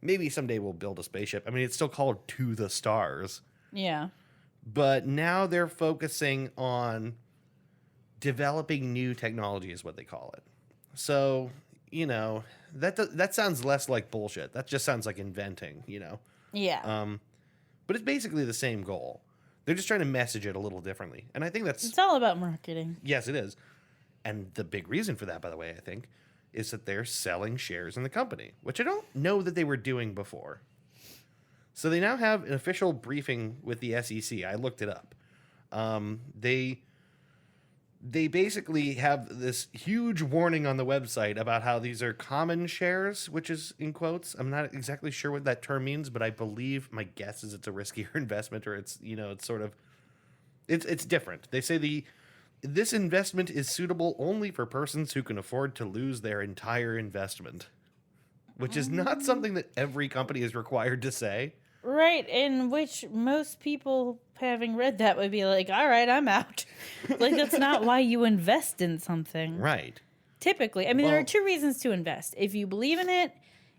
maybe someday we'll build a spaceship. I mean, it's still called To the Stars. Yeah. But now they're focusing on developing new technology is what they call it. So, that sounds less like bullshit. That just sounds like inventing, Yeah. But it's basically the same goal. They're just trying to message it a little differently. And I think It's all about marketing. yes, it is. And the big reason for that, by the way, I think, is that they're selling shares in the company, which I don't know that they were doing before. So they now have an official briefing with the SEC. I looked it up. They basically have this huge warning on the website about how these are common shares, which is in quotes. I'm not exactly sure what that term means, but I believe my guess is it's a riskier investment, or it's sort of it's different. They say this investment is suitable only for persons who can afford to lose their entire investment, which is not something that every company is required to say. Right, in which most people, having read that, would be like, all right, I'm out. Like, that's not why you invest in something. Right. Typically. I mean, there are two reasons to invest. If you believe in it,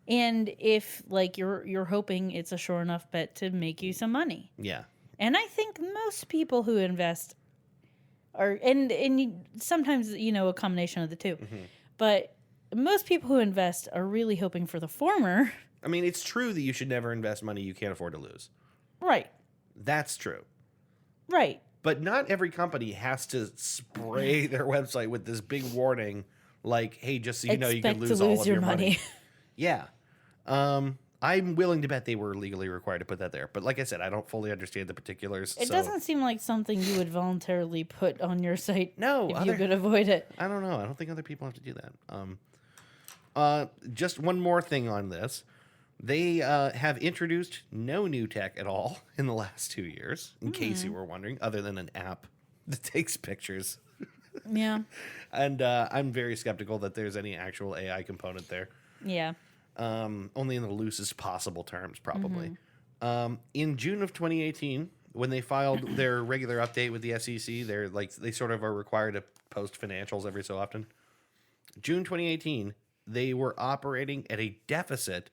and if, like, you're hoping it's a sure enough bet to make you some money. Yeah. And I think most people who invest are, and sometimes, a combination of the two. But most people who invest are really hoping for the former. I mean, it's true that you should never invest money you can't afford to lose. Right. That's true. Right. But not every company has to spray their website with this big warning, like, hey, just so you know, you can lose all of your money. Yeah. I'm willing to bet they were legally required to put that there. But like I said, I don't fully understand the particulars. It doesn't seem like something you would voluntarily put on your site if you could avoid it. I don't know. I don't think other people have to do that. Just one more thing on this. They have introduced no new tech at all in the last 2 years, in case you were wondering, other than an app that takes pictures. Yeah. And I'm very skeptical that there's any actual AI component there. Yeah. Only in the loosest possible terms, probably. In June of 2018, when they filed their regular update with the SEC, they sort of are required to post financials every so often. June 2018, they were operating at a deficit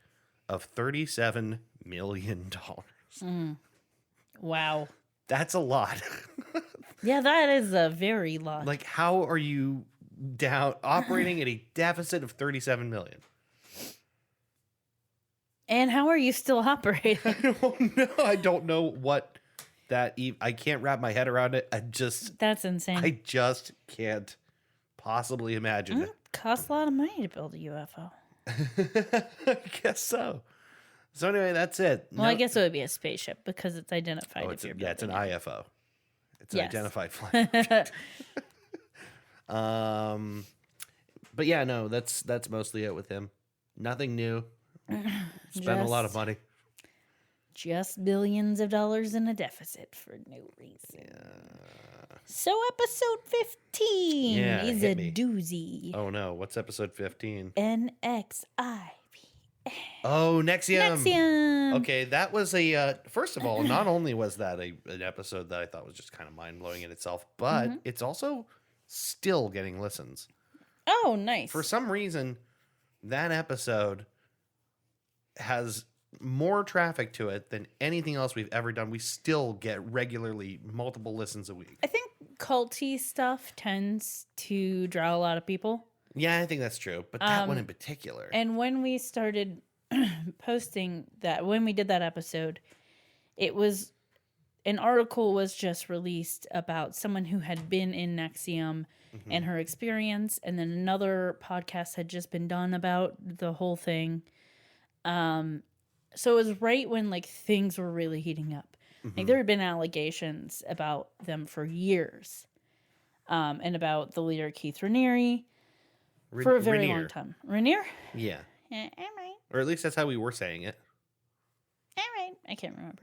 of $37 million. Wow. That's a lot. Yeah, that is a very lot. Like, how are you operating at a deficit of $37 million? And how are you still operating? I don't know what that. I can't wrap my head around it. That's insane. I just can't possibly imagine it. Costs a lot of money to build a UFO. I guess so. So anyway, that's it. Well, I guess it would be a spaceship because it's identified. Oh, if you're it's an building it. IFO. It's an Yes. identified flying object. But yeah, no, that's mostly it with him. Nothing new. Spent a lot of money. Just billions of dollars in a deficit for no reason. So episode 15 Yeah, is hit a me. doozy. Oh no, what's episode 15? NXIV. Oh, Nexium. Nexium. Okay, that was a first of all, not only was that an episode that I thought was just kind of mind-blowing in itself, but it's also still getting listens. Oh, nice. For some reason, that episode has more traffic to it than anything else we've ever done. We still get regularly multiple listens a week. I think culty stuff tends to draw a lot of people. Yeah, I think that's true. But that one in particular. And when we started posting that, when we did that episode, it was an article was just released about someone who had been in Nexium and her experience. And then another podcast had just been done about the whole thing. So it was right when like things were really heating up. Like there had been allegations about them for years, and about the leader Keith Raniere for a very long time. Raniere? Yeah. Yeah, all right. Or at least that's how we were saying it. All right. I can't remember.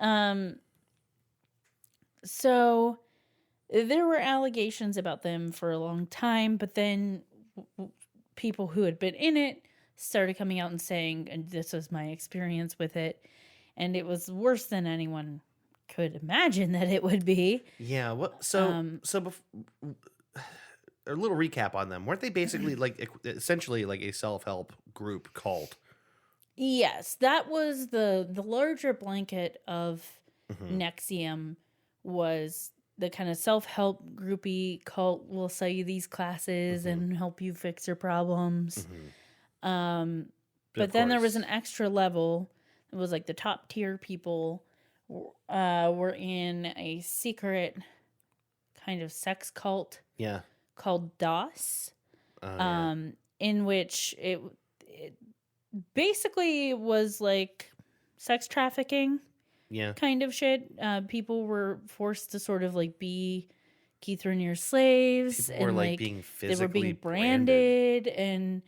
All right. So there were allegations about them for a long time, but then people who had been in it started coming out and saying, and this was my experience with it, and it was worse than anyone could imagine that it would be. Yeah. What? So a little recap on them. Weren't they basically like essentially like a self-help group cult? Yes, that was the larger blanket of Nexium was the kind of self-help groupie cult. Will sell you these classes and help you fix your problems. But then there was an extra level. It was like the top tier people were in a secret kind of sex cult. Yeah. Called DOS. Yeah. In which it basically was like sex trafficking. Yeah. Kind of shit. People were forced to sort of like be Keith Raniere's slaves. People were and like being physically they were being branded. And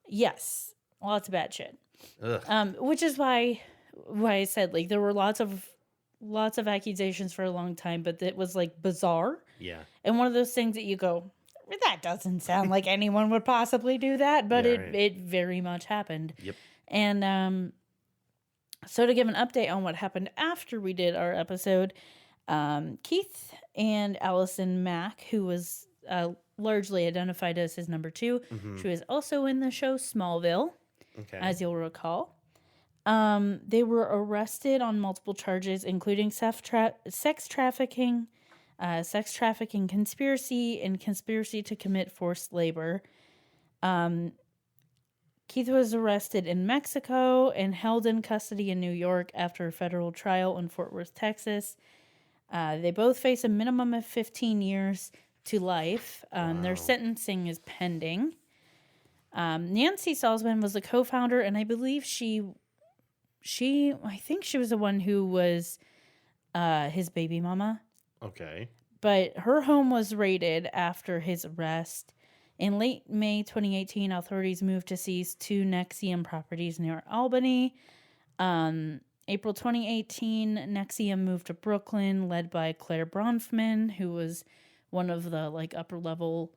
yes, lots of bad shit. Ugh. Which is why I said like there were lots of accusations for a long time, but it was like bizarre. Yeah. And one of those things that you go, that doesn't sound like anyone would possibly do that, but it very much happened. Yep. And so to give an update on what happened after we did our episode, Keith and Allison Mack, who was largely identified as his number 2, she was also in the show Smallville, as you'll recall. They were arrested on multiple charges, including sex trafficking, conspiracy, and conspiracy to commit forced labor. Keith was arrested in Mexico and held in custody in New York after a federal trial in Fort Worth, Texas. They both face a minimum of 15 years to life. Their sentencing is pending. Nancy Salzman was the co-founder, and I believe I think she was the one who was his baby mama. Okay. But her home was raided after his arrest. In late May 2018, authorities moved to seize 2 Nexium properties near Albany. April 2018, Nexium moved to Brooklyn, led by Claire Bronfman, who was one of the like upper level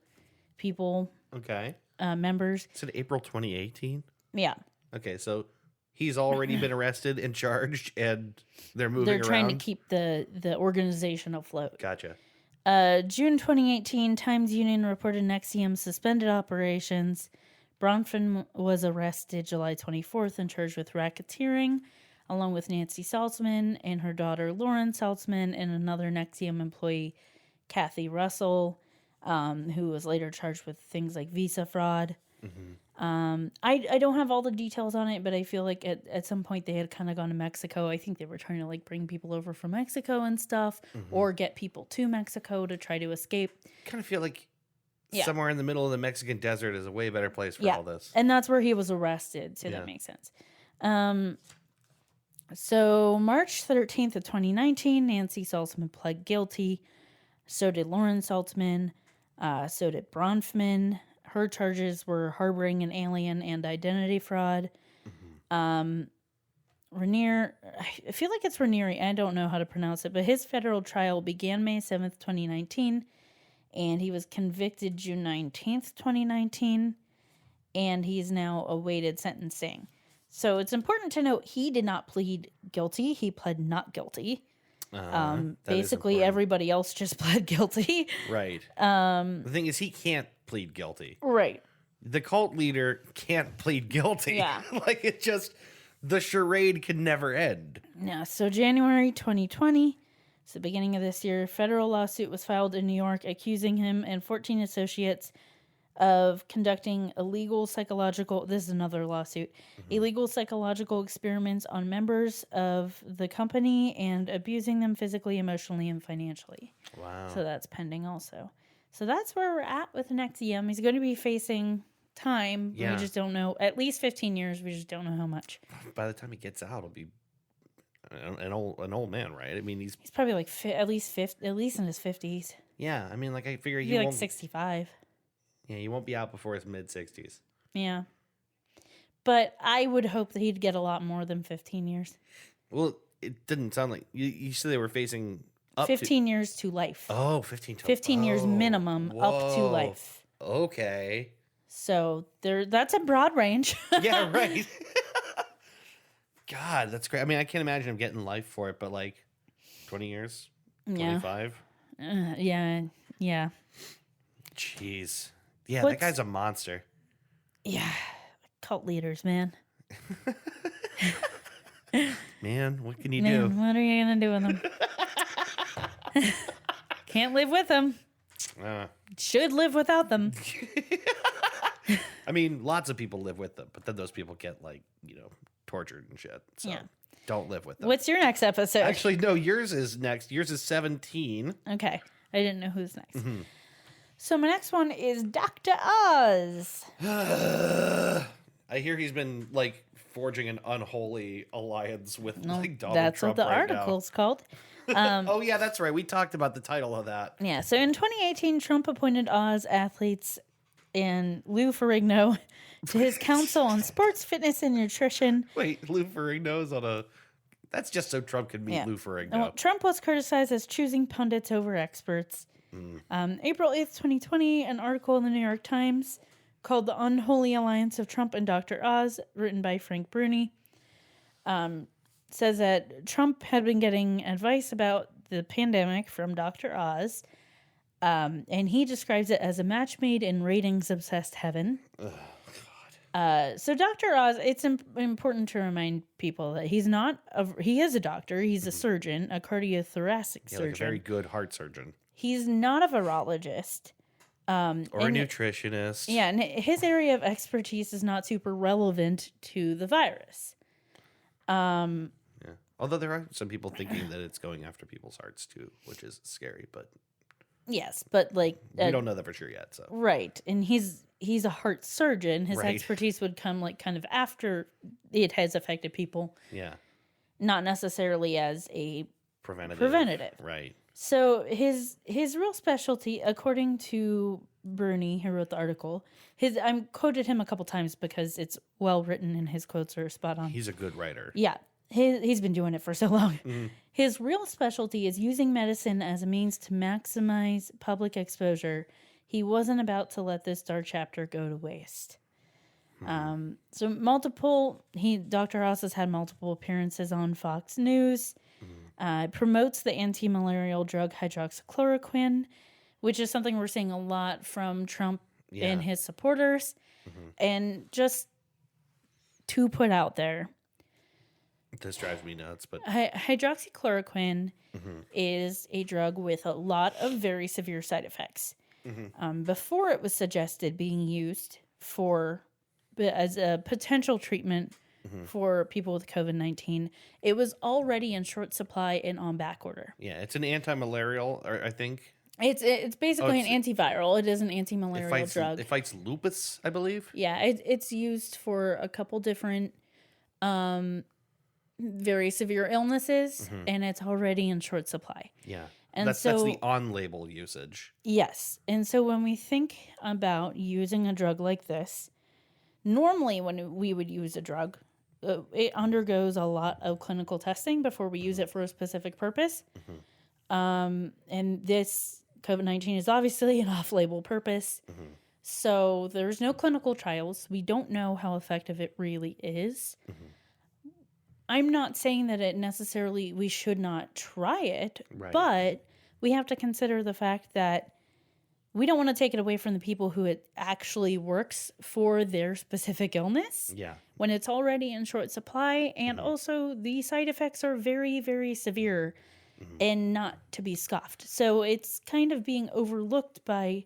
people. Okay. Members. Is it April 2018? Yeah. Okay, so he's already been arrested and charged, and they're moving around. They're trying to keep the organization afloat. Gotcha. June 2018, Times Union reported Nexium suspended operations. Bronfman was arrested July 24th and charged with racketeering, along with Nancy Salzman and her daughter Lauren Salzman and another Nexium employee, Kathy Russell, who was later charged with things like visa fraud. I don't have all the details on it, but I feel like at some point they had kind of gone to Mexico. I think they were trying to like bring people over from Mexico and stuff, or get people to Mexico to try to escape. Kind of feel like somewhere in the middle of the Mexican desert is a way better place for all this. And that's where he was arrested, so that makes sense. So March 13th of 2019, Nancy Salzman pled guilty. So did Lauren Salzman. So did Bronfman. Her charges were harboring an alien and identity fraud. Raniere, I feel like it's Raniere. I don't know how to pronounce it, but his federal trial began May 7th, 2019, and he was convicted June 19th, 2019, and he's now awaited sentencing. So it's important to note he did not plead guilty. He pled not guilty. That is Basically, important. everybody else just pled guilty. Right. The thing is, he can't plead guilty. Right. The cult leader can't plead guilty. Yeah. Like, it just, the charade can never end. Yeah. So January 2020, it's the beginning of this year, a federal lawsuit was filed in New York accusing him and 14 associates of conducting illegal psychological, this is another lawsuit, illegal psychological experiments on members of the company and abusing them physically, emotionally, and financially. Wow. So that's pending also. So that's where we're at with Nexium. He's going to be facing time. Yeah. We just don't know. At least 15 years. We just don't know how much. By the time he gets out, he'll be an old man, right? I mean, he's Probably like at least in his 50s. yeah. I mean, like, I figure He'd he be like won't. 65. Yeah, he won't be out before his mid-60s. Yeah. But I would hope that he'd get a lot more than 15 years. Well, it didn't sound like you said they were facing up 15 years to life. to 15 15 years oh, minimum up to whoa. life. Okay. So that's a broad range. Yeah, right. God, that's great. I mean, I can't imagine him getting life for it, but like 20 years, Yeah. 25. Yeah. Jeez. Yeah, What's- that guy's a monster. Yeah. Cult leaders, man. Man, what can you Man, do? what are you going to do with them? Can't live with them. Should live without them. I mean, lots of people live with them, but then those people get like, tortured and shit. So Yeah. don't live with them. What's your next episode? Actually, no, yours is next. Yours is 17. Okay. I didn't know who's next. So my next one is Dr. Oz. I hear he's been like forging an unholy alliance with like Donald That's Trump what the right article's called. Oh yeah, that's right. We talked about the title of that. Yeah, so in 2018, Trump appointed Oz athletes and Lou Ferrigno to his council on sports, fitness, and nutrition. Wait, Lou Ferrigno's on a. That's just so Trump can meet Yeah. Lou Ferrigno. Well, Trump was criticized as choosing pundits over experts. April 8th, 2020, an article in the New York Times called The Unholy Alliance of Trump and Dr. Oz, written by Frank Bruni, says that Trump had been getting advice about the pandemic from Dr. Oz, and he describes it as a match made in ratings-obsessed heaven. So Dr. Oz, it's important to remind people that he is a doctor. He's a surgeon, a cardiothoracic Yeah, surgeon. like a very good heart surgeon He's not a virologist. or a nutritionist. Yeah, and his area of expertise is not super relevant to the virus. Yeah. Although there are some people thinking that it's going after people's hearts too, which is scary, but Yes, but like we don't know that for sure yet. So right, and he's a heart surgeon. His Right. expertise would come like kind of after it has affected people, yeah, not necessarily as a preventative. Right. So his real specialty, according to Bernie, who wrote the article, I'm quoted him a couple times because it's well written and his quotes are spot on. He's a good writer. Yeah, he's been doing it for so long. His real specialty is using medicine as a means to maximize public exposure. He wasn't about to let this dark chapter go to waste. So Dr. Oz has had multiple appearances on Fox News. Promotes the anti-malarial drug hydroxychloroquine, which is something we're seeing a lot from Trump and his supporters. And just to put out there, This drives me nuts, but hydroxychloroquine is a drug with a lot of very severe side effects. Before it was suggested being used as a potential treatment for people with COVID-19, it was already in short supply and on back order. yeah, it's an anti-malarial, I think. It's basically an antiviral. It is an anti-malarial drug. It fights lupus, I believe. Yeah, it's used for a couple different very severe illnesses, and it's already in short supply. Yeah, And that's the on-label usage. Yes. And so when we think about using a drug like this, normally when we would use a drug, it undergoes a lot of clinical testing before we use it for a specific purpose. And this COVID-19 is obviously an off-label purpose. So there's no clinical trials. We don't know how effective it really is. I'm not saying that it necessarily we should not try it, Right. but we have to consider the fact that we don't want to take it away from the people who it actually works for their specific illness Yeah. when it's already in short supply. And also, the side effects are very, very severe and not to be scoffed. So it's kind of being overlooked by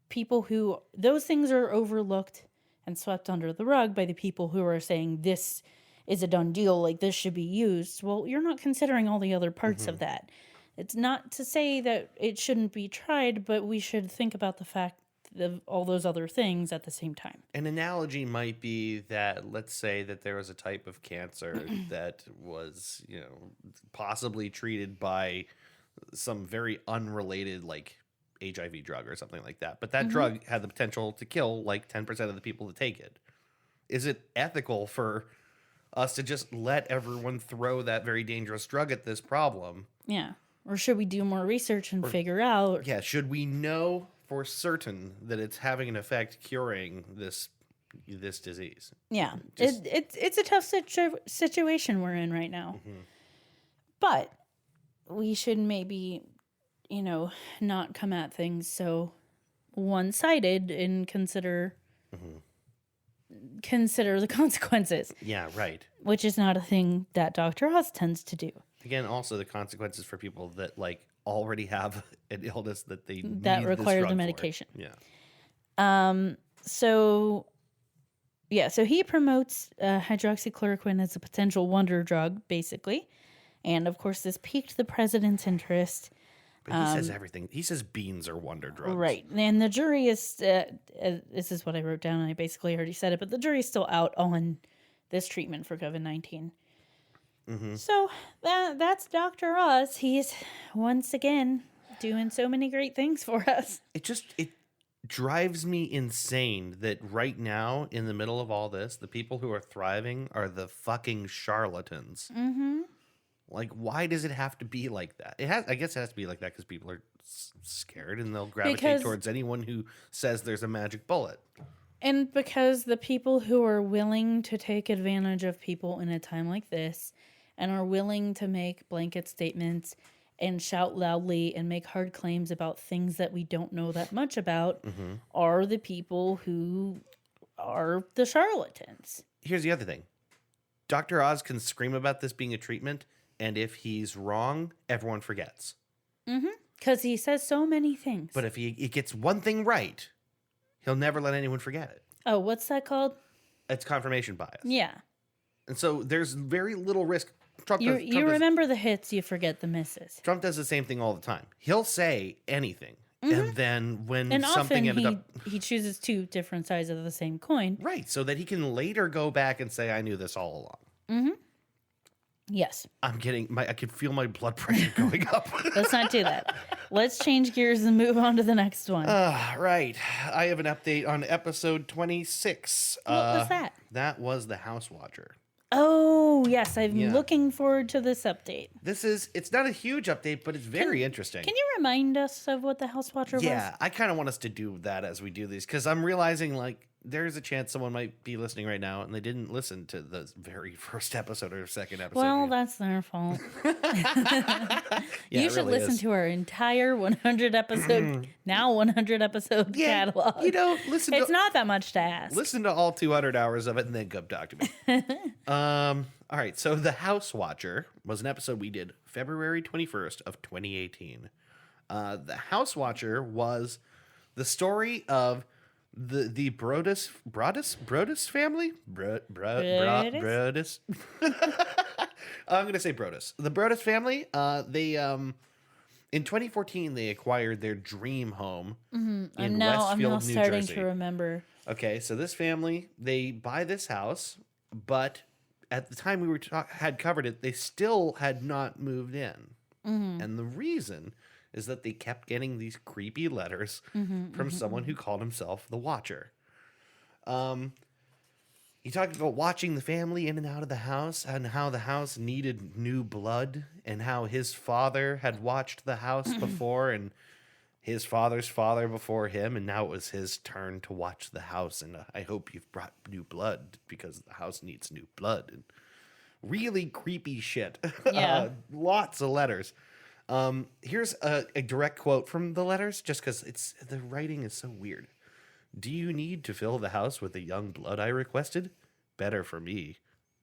people who, those things are overlooked and swept under the rug by the people who are saying this is a done deal, like this should be used. Well, you're not considering all the other parts of that. It's not to say that it shouldn't be tried, but we should think about the fact of all those other things at the same time. An analogy might be that, let's say that there was a type of cancer that was, possibly treated by some very unrelated, like HIV drug or something like that. But that drug had the potential to kill like 10% of the people that take it. Is it ethical for us to just let everyone throw that very dangerous drug at this problem? Yeah. Or should we do more research and figure out? Yeah, should we know for certain that it's having an effect curing this disease? Yeah. Just- It's a tough situation we're in right now. But we should maybe, not come at things so one-sided and consider the consequences, Yeah, right. which is not a thing that Dr. Oz tends to do. Again, also the consequences for people that like already have an illness that they That need require this the drug medication. For. Yeah. So he promotes hydroxychloroquine as a potential wonder drug, basically. And of course, this piqued the president's interest. But he says everything. He says beans are wonder drugs. Right. And the jury is, this is what I wrote down, and I basically already said it, but the jury's still out on this treatment for COVID-19. So that's Dr. Oz. He's, once again, doing so many great things for us. It drives me insane that right now, in the middle of all this, the people who are thriving are the fucking charlatans. Like, why does it have to be like that? I guess it has to be like that because people are scared and they'll gravitate towards anyone who says there's a magic bullet. And because the people who are willing to take advantage of people in a time like this and are willing to make blanket statements and shout loudly and make hard claims about things that we don't know that much about are the people who are the charlatans. Here's the other thing. Dr. Oz can scream about this being a treatment, and if he's wrong, everyone forgets. Because he says so many things. But if he gets one thing right, he'll never let anyone forget it. Oh, what's that called? It's confirmation bias. Yeah. And so there's very little risk. Trump remember the hits, you forget the misses. Trump does the same thing all the time. He'll say anything. And then when And something often ended up... he chooses two different sides of the same coin. Right, so that he can later go back and say, I knew this all along. Yes. I can feel my blood pressure going up. Let's not do that. Let's change gears and move on to the next one. Right. I have an update on episode 26. What was that? That was the House Watcher. Oh, yes. I'm Yeah. looking forward to this update. It's not a huge update, but it's very interesting. Can you remind us of what the House Watcher was? Yeah, I kind of want us to do that as we do these because I'm realizing like there's a chance someone might be listening right now and they didn't listen to the very first episode or second episode. Well, that's their fault. Yeah, You it should really listen is. to our entire 100 episode, now 100 episode Yeah, catalog. listen. It's not that much to ask. Listen to all 200 hours of it and then come talk to me. All right. So the House Watcher was an episode we did February 21st of 2018. The House Watcher was the story of the Brodus family. Brodus. I'm gonna say Brodus. The Brodus family. They in 2014 they acquired their dream home in I'm now Westfield, New starting Jersey. to remember. Okay, so this family, they buy this house, but at the time we had covered it, they still had not moved in. And the reason is that they kept getting these creepy letters from someone who called himself the Watcher. He talked about watching the family in and out of the house and how the house needed new blood and how his father had watched the house before and his father's father before him, and now it was his turn to watch the house. And I hope you've brought new blood because the house needs new blood. And really creepy shit. Yeah. Lots of letters. Here's a direct quote from the letters, just because the writing is so weird. Do you need to fill the house with the young blood I requested? Better for me.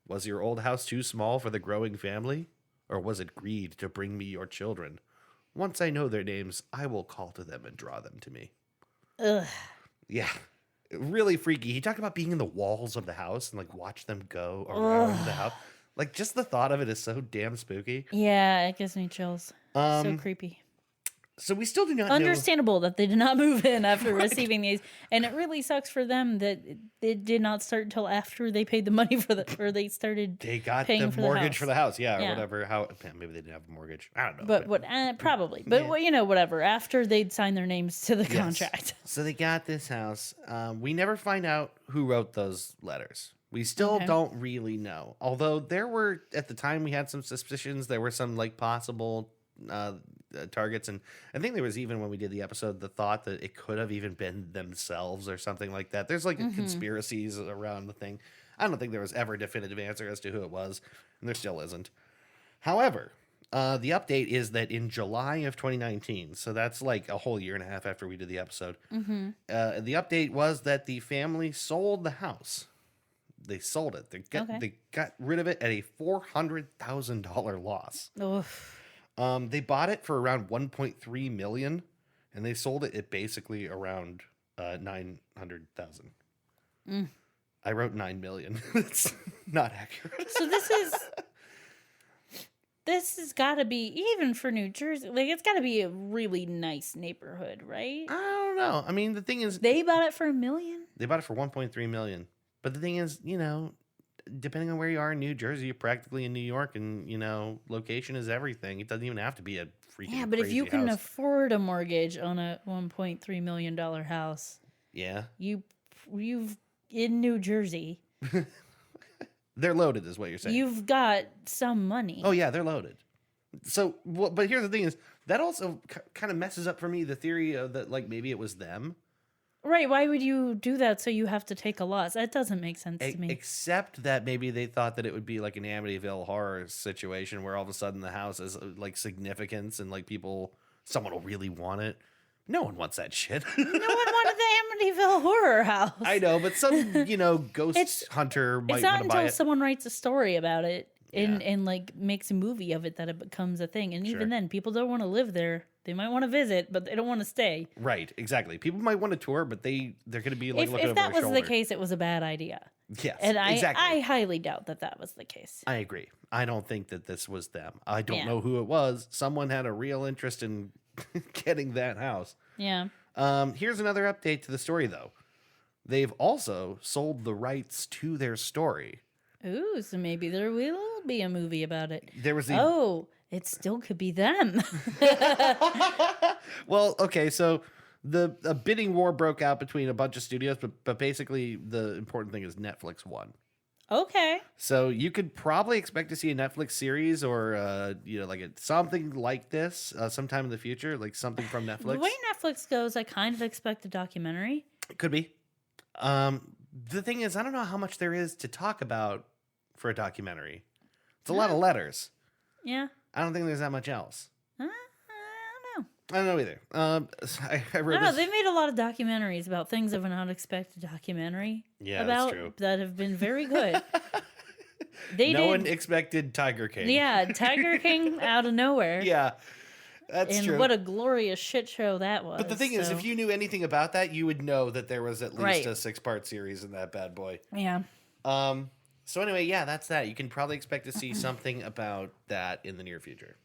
Was your old house too small for the growing family? Or was it greed to bring me your children? Once I know their names, I will call to them and draw them to me. Ugh. Yeah. Really freaky. He talked about being in the walls of the house and like watch them go around the house. Like just the thought of it is so damn spooky. Yeah, it gives me chills. So creepy. So we still do not know. Understandable that they did not move in after receiving these, and it really sucks for them that it did not start until after they paid the money or they started. They got paying the for mortgage the for the house, or Yeah. whatever. How maybe they didn't have a mortgage. I don't know. But what? Probably. But whatever. After they'd signed their names to the Yes. contract. So they got this house. We never find out who wrote those letters. We still don't really know. Although there were at the time we had some suspicions. There were some like possible targets, and I think there was even when we did the episode the thought that it could have even been themselves or something like that. There's like conspiracies around the thing. I don't think there was ever a definitive answer as to who it was, and there still isn't. However, the update is that in July of 2019, so that's like a whole year and a half after we did the episode, the update was that the family sold the house. They sold it. They got rid of it at a $400,000 loss. Oof. They bought it for around $1.3 million, and they sold it at basically around $900,000. I wrote $9 million. It's not accurate. So this has got to be, even for New Jersey, like it's got to be a really nice neighborhood, right? I don't know. I mean, the thing is, They bought it for $1 million. they bought it for $1.3 million. But the thing is, depending on where you are in New Jersey, you're practically in New York, and location is everything. It doesn't even have to be a freaking But if crazy you can house. afford a mortgage on a $1.3 million house, Yeah, you've in New Jersey, they're loaded, is what you're saying. you've got some money. Oh yeah, they're loaded. So, but here's the thing: is that also kind of messes up for me the theory of that, like maybe it was them. Right, why would you do that so you have to take a loss? That doesn't make sense to me. Except that maybe they thought that it would be like an Amityville horror situation where all of a sudden the house is like significance and like someone will really want it. No one wants that shit. No one wanted the Amityville horror house. I know, but some, ghost hunter might It's not want to buy until it. someone writes a story about it and like makes a movie of it that it becomes a thing. And even then, people don't want to live there. They might want to visit, but they don't want to stay. Right, exactly. People might want to tour, but they're going to be like looking If over that their was shoulder. the case, it was a bad idea. Yes, And exactly. I highly doubt that was the case. I agree. I don't think that this was them. I don't Yeah. know who it was. Someone had a real interest in getting that house. Yeah. Here's another update to the story, though. They've also sold the rights to their story. Ooh, so maybe there will be a movie about it. There was It still could be them. Well, okay, so a bidding war broke out between a bunch of studios, but basically the important thing is Netflix won. Okay. So you could probably expect to see a Netflix series or something like this sometime in the future, like something from Netflix. The way Netflix goes, I kind of expect a documentary. It could be. The thing is, I don't know how much there is to talk about for a documentary. It's a lot of letters. Yeah. I don't think there's that much else. I don't know. I don't know either. I wrote I don't know. this. They've made a lot of documentaries about things of an unexpected documentary. Yeah, about that's true. that have been very good. No one expected Tiger King. Yeah, Tiger King out of nowhere. Yeah, that's and true. what a glorious shit show that was. But the thing is, if you knew anything about that, you would know that there was at least Right. a 6-part series in that bad boy. Yeah. So anyway, yeah, that's that. You can probably expect to see something about that in the near future.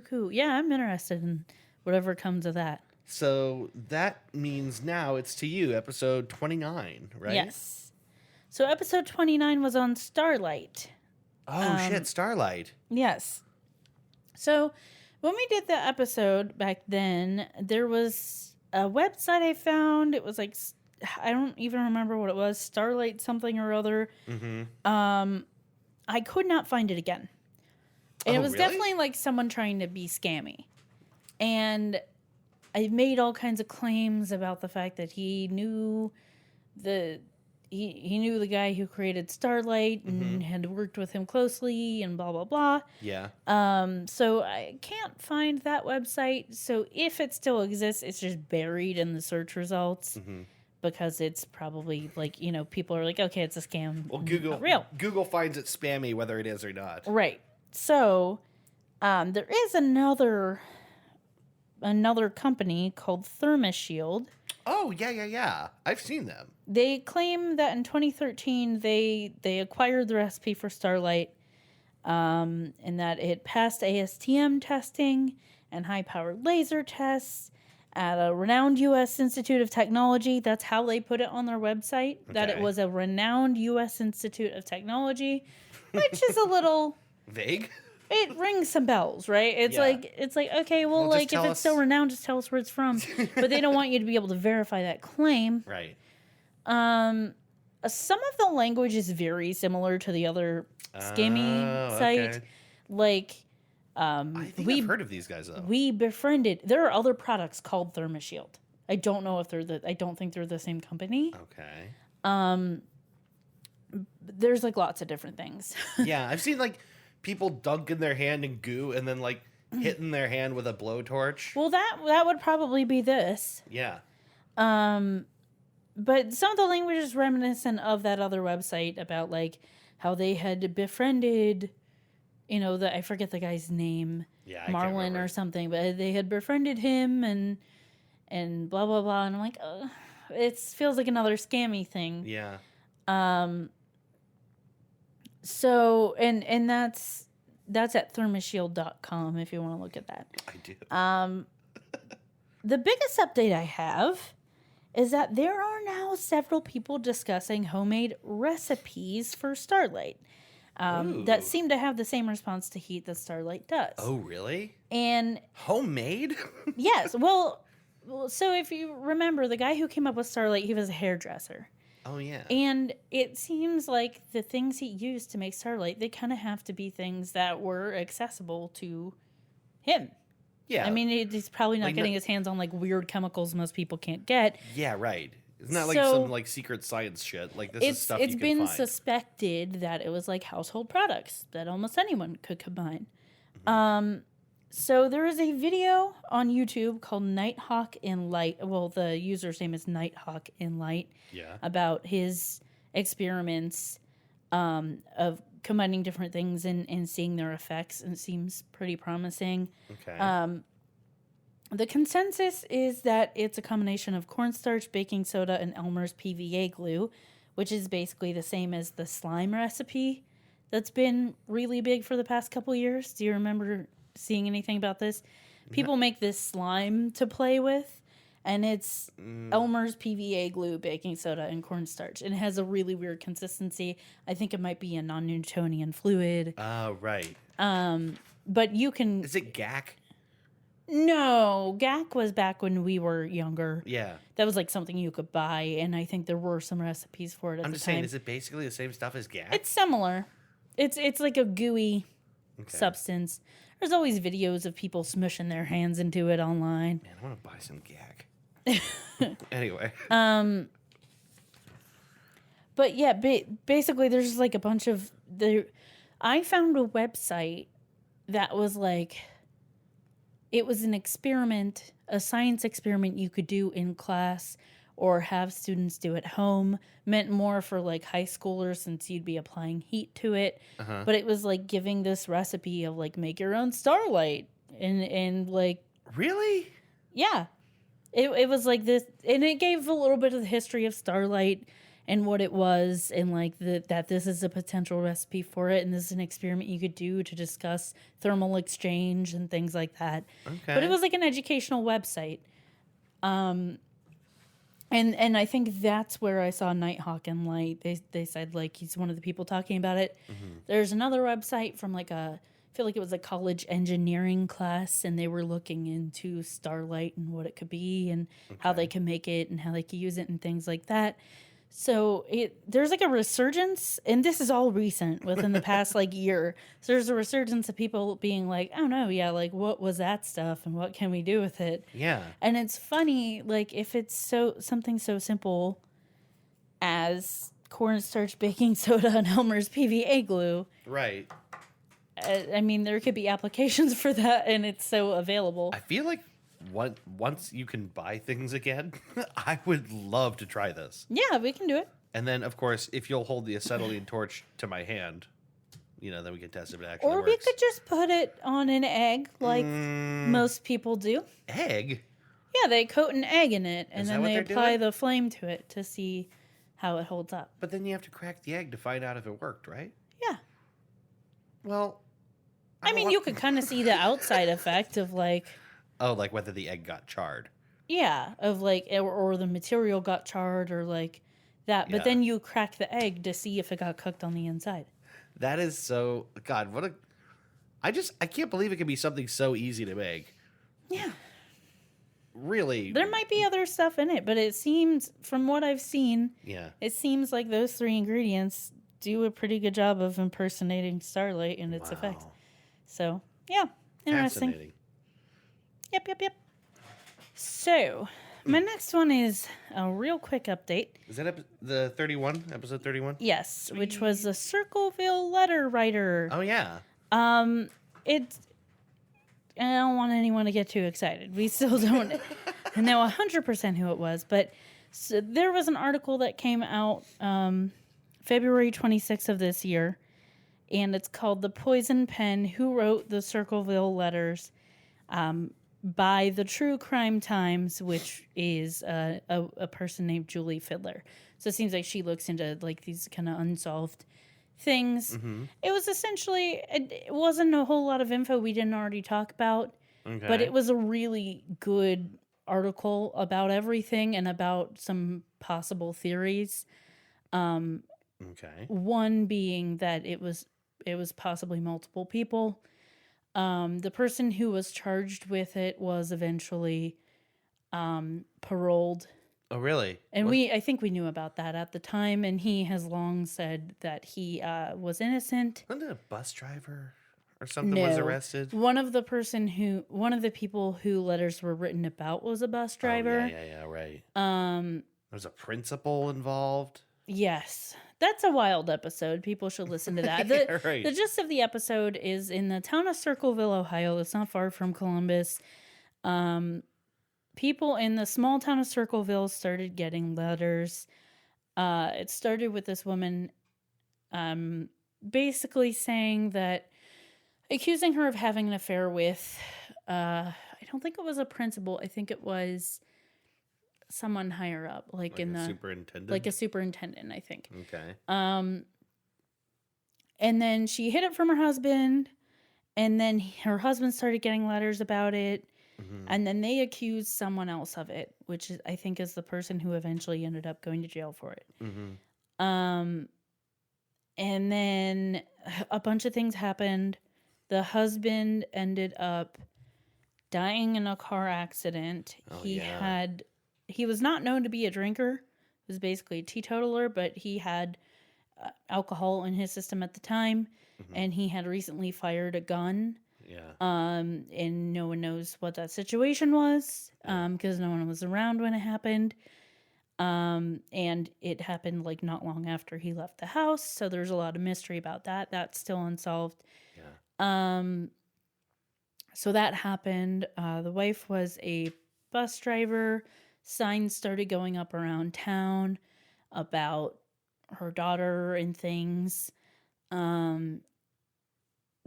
Cool. Yeah, I'm interested in whatever comes of that. So that means now it's to you, episode 29, right? Yes. So episode 29 was on Starlight. Oh, shit, Starlight. Yes. So when we did the episode back then, there was a website I found. It was like, I don't even remember what it was, Starlight something or other. Mm-hmm. I could not find it again. And it was really? definitely like someone trying to be scammy. And I made all kinds of claims about the fact that he knew he knew the guy who created Starlight and had worked with him closely and blah blah blah. Yeah. So I can't find that website. So if it still exists, it's just buried in the search results because it's probably like, you know, people are like, okay, it's a scam. Well, Not real. Google finds it spammy whether it is or not. Right. So there is another company called ThermoShield. Oh, yeah. I've seen them. They claim that in 2013 they acquired the recipe for Starlight, and that it passed ASTM testing and high-powered laser tests at a renowned U.S. Institute of Technology. That's how they put it on their website, that it Okay. was a renowned U.S. Institute of Technology, which is a little... Vague? It rings some bells, right? It's Yeah. like okay, well, Well, just like if tell it's us- so renowned, just tell us where it's from. But they don't want you to be able to verify that claim. Right. Some of the language is very similar to the other scammy Oh, site. okay. Like, I think I've heard of these guys, though. we befriended. There are other products called ThermoShield. I don't know if I don't think they're the same company. Okay. There's like lots of different things. Yeah, I've seen, like, people dunking their hand in goo and then, like, hitting their hand with a blowtorch. Well, that would probably be this. Yeah. But some of the language is reminiscent of that other website about like how they had befriended, you know, I forget the guy's name, Yeah, I can't Marlin remember. or something, but they had befriended him and blah blah blah, and I'm like, it feels like another scammy thing. Yeah. So and that's at thermoshield.com if you want to look at that. I do. The biggest update I have is that there are now several people discussing homemade recipes for Starlight that Ooh. seem to have the same response to heat that Starlight does. Oh, really? And Homemade? yes, well, so if you remember, the guy who came up with Starlight, he was a hairdresser. Oh, yeah. And it seems like the things he used to make Starlight, they kind of have to be things that were accessible to him. Yeah. I mean, he's probably not Like getting his hands on like weird chemicals most people can't get. Yeah, right. It's not like So- some, like, secret science shit. Like, this is stuff It's you been can find. suspected that it was like household products that almost anyone could combine. Mm-hmm. So there is a video on YouTube called Nighthawk in Light. Well, the user's name is Nighthawk in Light. Yeah. About his experiments of combining different things and seeing their effects, and it seems pretty promising. Okay. The consensus is that it's a combination of cornstarch, baking soda, and Elmer's PVA glue, which is basically the same as the slime recipe that's been really big for the past couple years. Do you remember seeing anything about this? People make this slime to play with, and it's Elmer's PVA glue, baking soda, and cornstarch. And it has a really weird consistency. I think it might be a non-Newtonian fluid. Oh, right. But you can... Is it gack? No, GAC was back when we were younger. Yeah. That was like something you could buy, and I think there were some recipes for it at I'm the just time. saying, is it basically the same stuff as gack? It's similar. It's like a gooey substance. There's always videos of people smushing their hands into it online. Man, I want to buy some gack. Anyway. But yeah, basically there's like a bunch of I found a website that was like, it was an experiment, a science experiment you could do in class or have students do at home, meant more for like high schoolers since you'd be applying heat to it. But it was like giving this recipe of like make your own Starlight and like, Really? yeah, it was like this, and it gave a little bit of the history of Starlight and what it was, and like that this is a potential recipe for it, and this is an experiment you could do to discuss thermal exchange and things like that. Okay. But it was like an educational website. And I think that's where I saw Nighthawk and Light. They said like he's one of the people talking about it. There's another website from like I feel like it was a college engineering class, and they were looking into Starlight and what it could be and how they can make it and how they could use it and things like that. So there's like a resurgence, and this is all recent within the past like year. So there's a resurgence of people being like, oh no, yeah, like what was that stuff and what can we do with it? Yeah. And it's funny, like if it's something so simple as cornstarch, baking soda, and Elmer's PVA glue. Right. I mean, there could be applications for that, and it's so available. I feel like once you can buy things again, I would love to try this. Yeah, we can do it. And then, of course, if you'll hold the acetylene torch to my hand, then we can test if it actually Or works. we could just put it on an egg like most people do. Egg? Yeah, they coat an egg in it, and Is that then what they they're apply doing? the flame to it to see how it holds up. But then you have to crack the egg to find out if it worked, right? Yeah. Well, I mean, you could kind of see the outside effect of like... Oh, like whether the egg got charred. Yeah, of like, or the material got charred or like that. But Yeah. then you crack the egg to see if it got cooked on the inside. That is so... God, what a... I can't believe it can be something so easy to make. Yeah. Really. There might be other stuff in it, but it seems, from what I've seen, Yeah. it seems like those 3 ingredients do a pretty good job of impersonating Starlight and its effects. Wow. So, yeah, interesting. Fascinating. Yep. So, my next one is a real quick update. Is that the 31? Episode 31? Yes, which was the Circleville letter writer. Oh, yeah. It's... I don't want anyone to get too excited. We still don't know 100% who it was, but so there was an article that came out February 26th of this year, and it's called "The Poison Pen: Who Wrote the Circleville Letters," by the True Crime Times, which is a person named Julie Fiddler. So it seems like she looks into like these kind of unsolved things. Mm-hmm. It was essentially, it wasn't a whole lot of info we didn't already talk about, Okay. but it was a really good article about everything and about some possible theories. Okay. One being that it was possibly multiple people. The person who was charged with it was eventually paroled. Oh, really? And I think we knew about that at the time, and he has long said that he was innocent. Wasn't it a bus driver or something was arrested? One of the people who letters were written about was a bus driver. Oh, yeah, right. There's a principal involved. Yes. That's a wild episode. People should listen to that. Yeah, right. The gist of the episode is in the town of Circleville, Ohio. It's not far from Columbus. People in the small town of Circleville started getting letters. It started with this woman basically saying that, accusing her of having an affair with, I don't think it was a principal. I think it was someone higher up, like in the superintendent. like a superintendent, I think. Okay. And then she hid it from her husband, and then her husband started getting letters about it. Mm-hmm. And then they accused someone else of it, which I think is the person who eventually ended up going to jail for it. Mm-hmm. And then a bunch of things happened. The husband ended up dying in a car accident. Oh, He yeah. he was not known to be a drinker. He was basically a teetotaler, but he had alcohol in his system at the time, Mm-hmm. and he had recently fired a gun. Yeah. And no one knows what that situation was, because no one was around when it happened. And it happened like not long after he left the house, so there's a lot of mystery about that. That's still unsolved. Yeah. So that happened. The wife was a bus driver. Signs started going up around town about her daughter and things.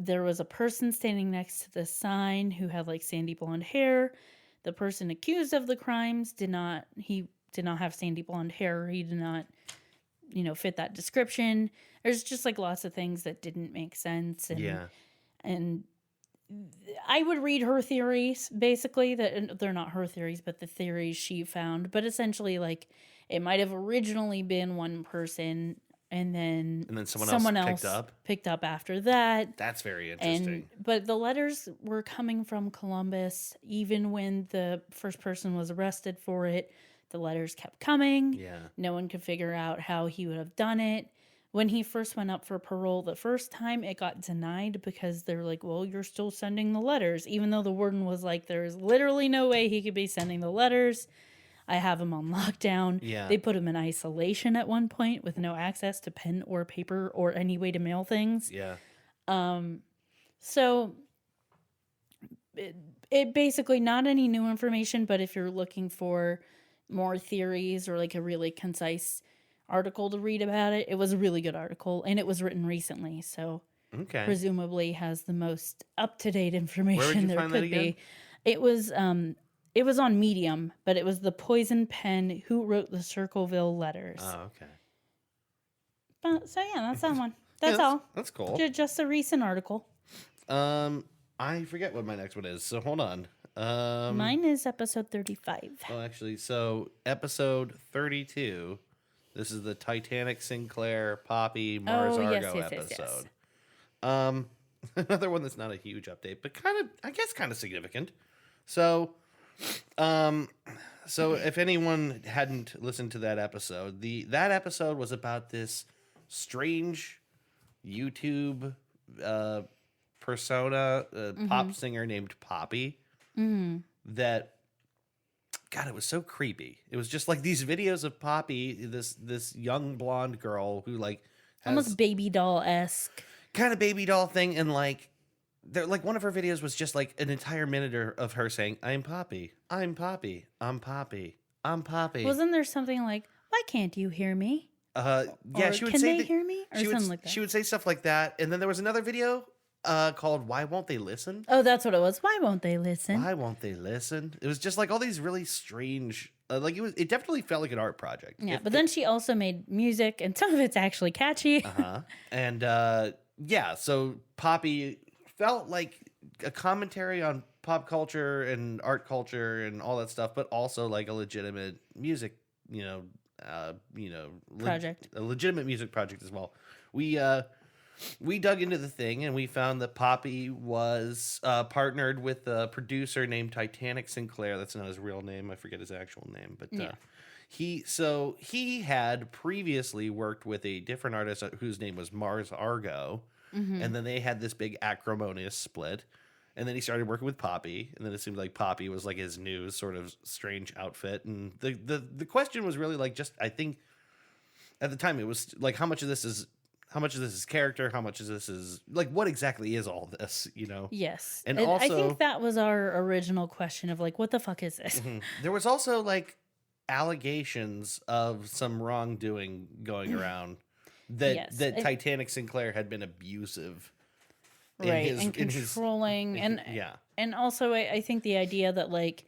There was a person standing next to the sign who had like sandy blonde hair. The person accused of the crimes did not have sandy blonde hair. He did not, fit that description. There's just like lots of things that didn't make sense. And, Yeah. And I would read her theories, basically, that they're not her theories, but the theories she found. But essentially, like, it might have originally been one person, and then someone else picked up after that. That's very interesting. But the letters were coming from Columbus, even when the first person was arrested for it. The letters kept coming. Yeah. No one could figure out how he would have done it. When he first went up for parole the first time, it got denied because they're like, well, you're still sending the letters. Even though the warden was like, there's literally no way he could be sending the letters. I have him on lockdown. Yeah. They put him in isolation at one point with no access to pen or paper or any way to mail things. Yeah. So it basically not any new information, but if you're looking for more theories or like a really concise article to read about it, it was a really good article, and it was written recently, so Okay. presumably has the most up-to-date information Where would you there find that could again? be. It was on Medium, but it was the Poison Pen Who Wrote the Circleville Letters. Oh, okay. So yeah, that's that one. That's Yeah, all. That's cool. Just a recent article. I forget what my next one is, so hold on. Mine is episode 35. Oh, actually, so episode 32. This is the Titanic Sinclair Poppy Mars Oh, yes, Argo yes, yes, episode. yes. Another one that's not a huge update, but I guess kind of significant. So if anyone hadn't listened to that episode, that episode was about this strange YouTube persona, pop singer named Poppy, that, God, it was so creepy. It was just like these videos of Poppy, this young blonde girl who like has Almost baby doll-esque. kind of baby doll thing, and like one of her videos was just like an entire minute of her saying, "I'm Poppy, I'm Poppy, I'm Poppy, I'm Poppy." Wasn't there something like, why can't you hear me? Yeah, Or she would can say they hear me? Or something like that. She would say stuff like that, and then there was another video called "Why Won't They Listen?" Oh, that's what it was. Why won't they listen? Why won't they listen? It was just like all these really strange, like it definitely felt like an art project. Yeah, but then she also made music, and some of it's actually catchy. And yeah, so Poppy felt like a commentary on pop culture and art culture and all that stuff, but also like a legitimate music, Project. a legitimate music project as well. We dug into the thing, and we found that Poppy was partnered with a producer named Titanic Sinclair. That's not his real name. I forget his actual name, but Yeah. he had previously worked with a different artist whose name was Mars Argo, and then they had this big acrimonious split. And then he started working with Poppy, and then it seemed like Poppy was like his new sort of strange outfit. And the question was really like, just, I think at the time it was like, how much of this is character, how much of this is like, what exactly is all this, Yes. And I also, think that was our original question of like, what the fuck is this? there was also like allegations of some wrongdoing going around that Yes. Titanic Sinclair had been abusive. Right. And controlling. Yeah. And also, I think the idea that, like,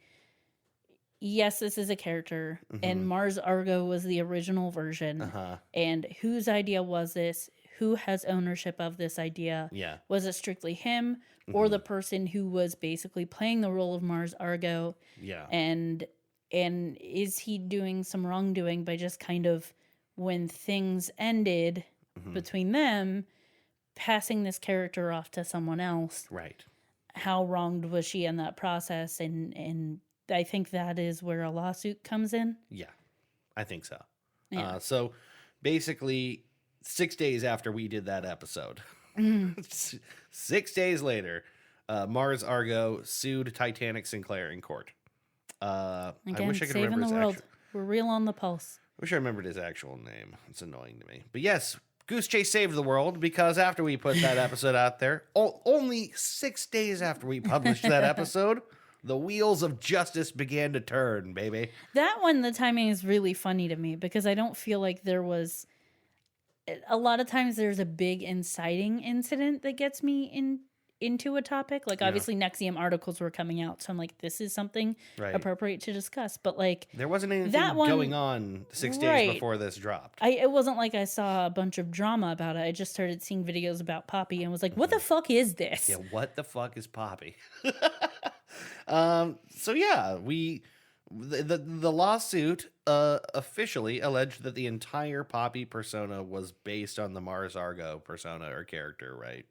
yes, this is a character, and Mars Argo was the original version. And whose idea was this? Who has ownership of this idea? Yeah. Was it strictly him or the person who was basically playing the role of Mars Argo? Yeah. And is he doing some wrongdoing by just kind of, when things ended between them, passing this character off to someone else? Right. How wronged was she in that process? And I think that is where a lawsuit comes in. Yeah, I think so. Yeah. So basically, 6 days after we did that episode, 6 days later, Mars Argo sued Titanic Sinclair in court. I Again, wish I could saving remember the his world. actual, We're real on the pulse. wish I remembered his actual name. It's annoying to me. But yes, Goose Chase saved the world, because after we put that episode out there, only 6 days after we published that episode, the wheels of justice began to turn, baby. That one, the timing is really funny to me because I don't feel like there was. A lot of times there's a big inciting incident that gets me into a topic. Like, obviously, NXIVM articles were coming out, so I'm like, this is something Right. appropriate to discuss. But, like, There wasn't anything that one- going on 6 days Right. before this dropped. it wasn't like I saw a bunch of drama about it. I just started seeing videos about Poppy and was like, what the fuck is this? Yeah, what the fuck is Poppy? So yeah, the lawsuit officially alleged that the entire Poppy persona was based on the Mars Argo persona or character, right?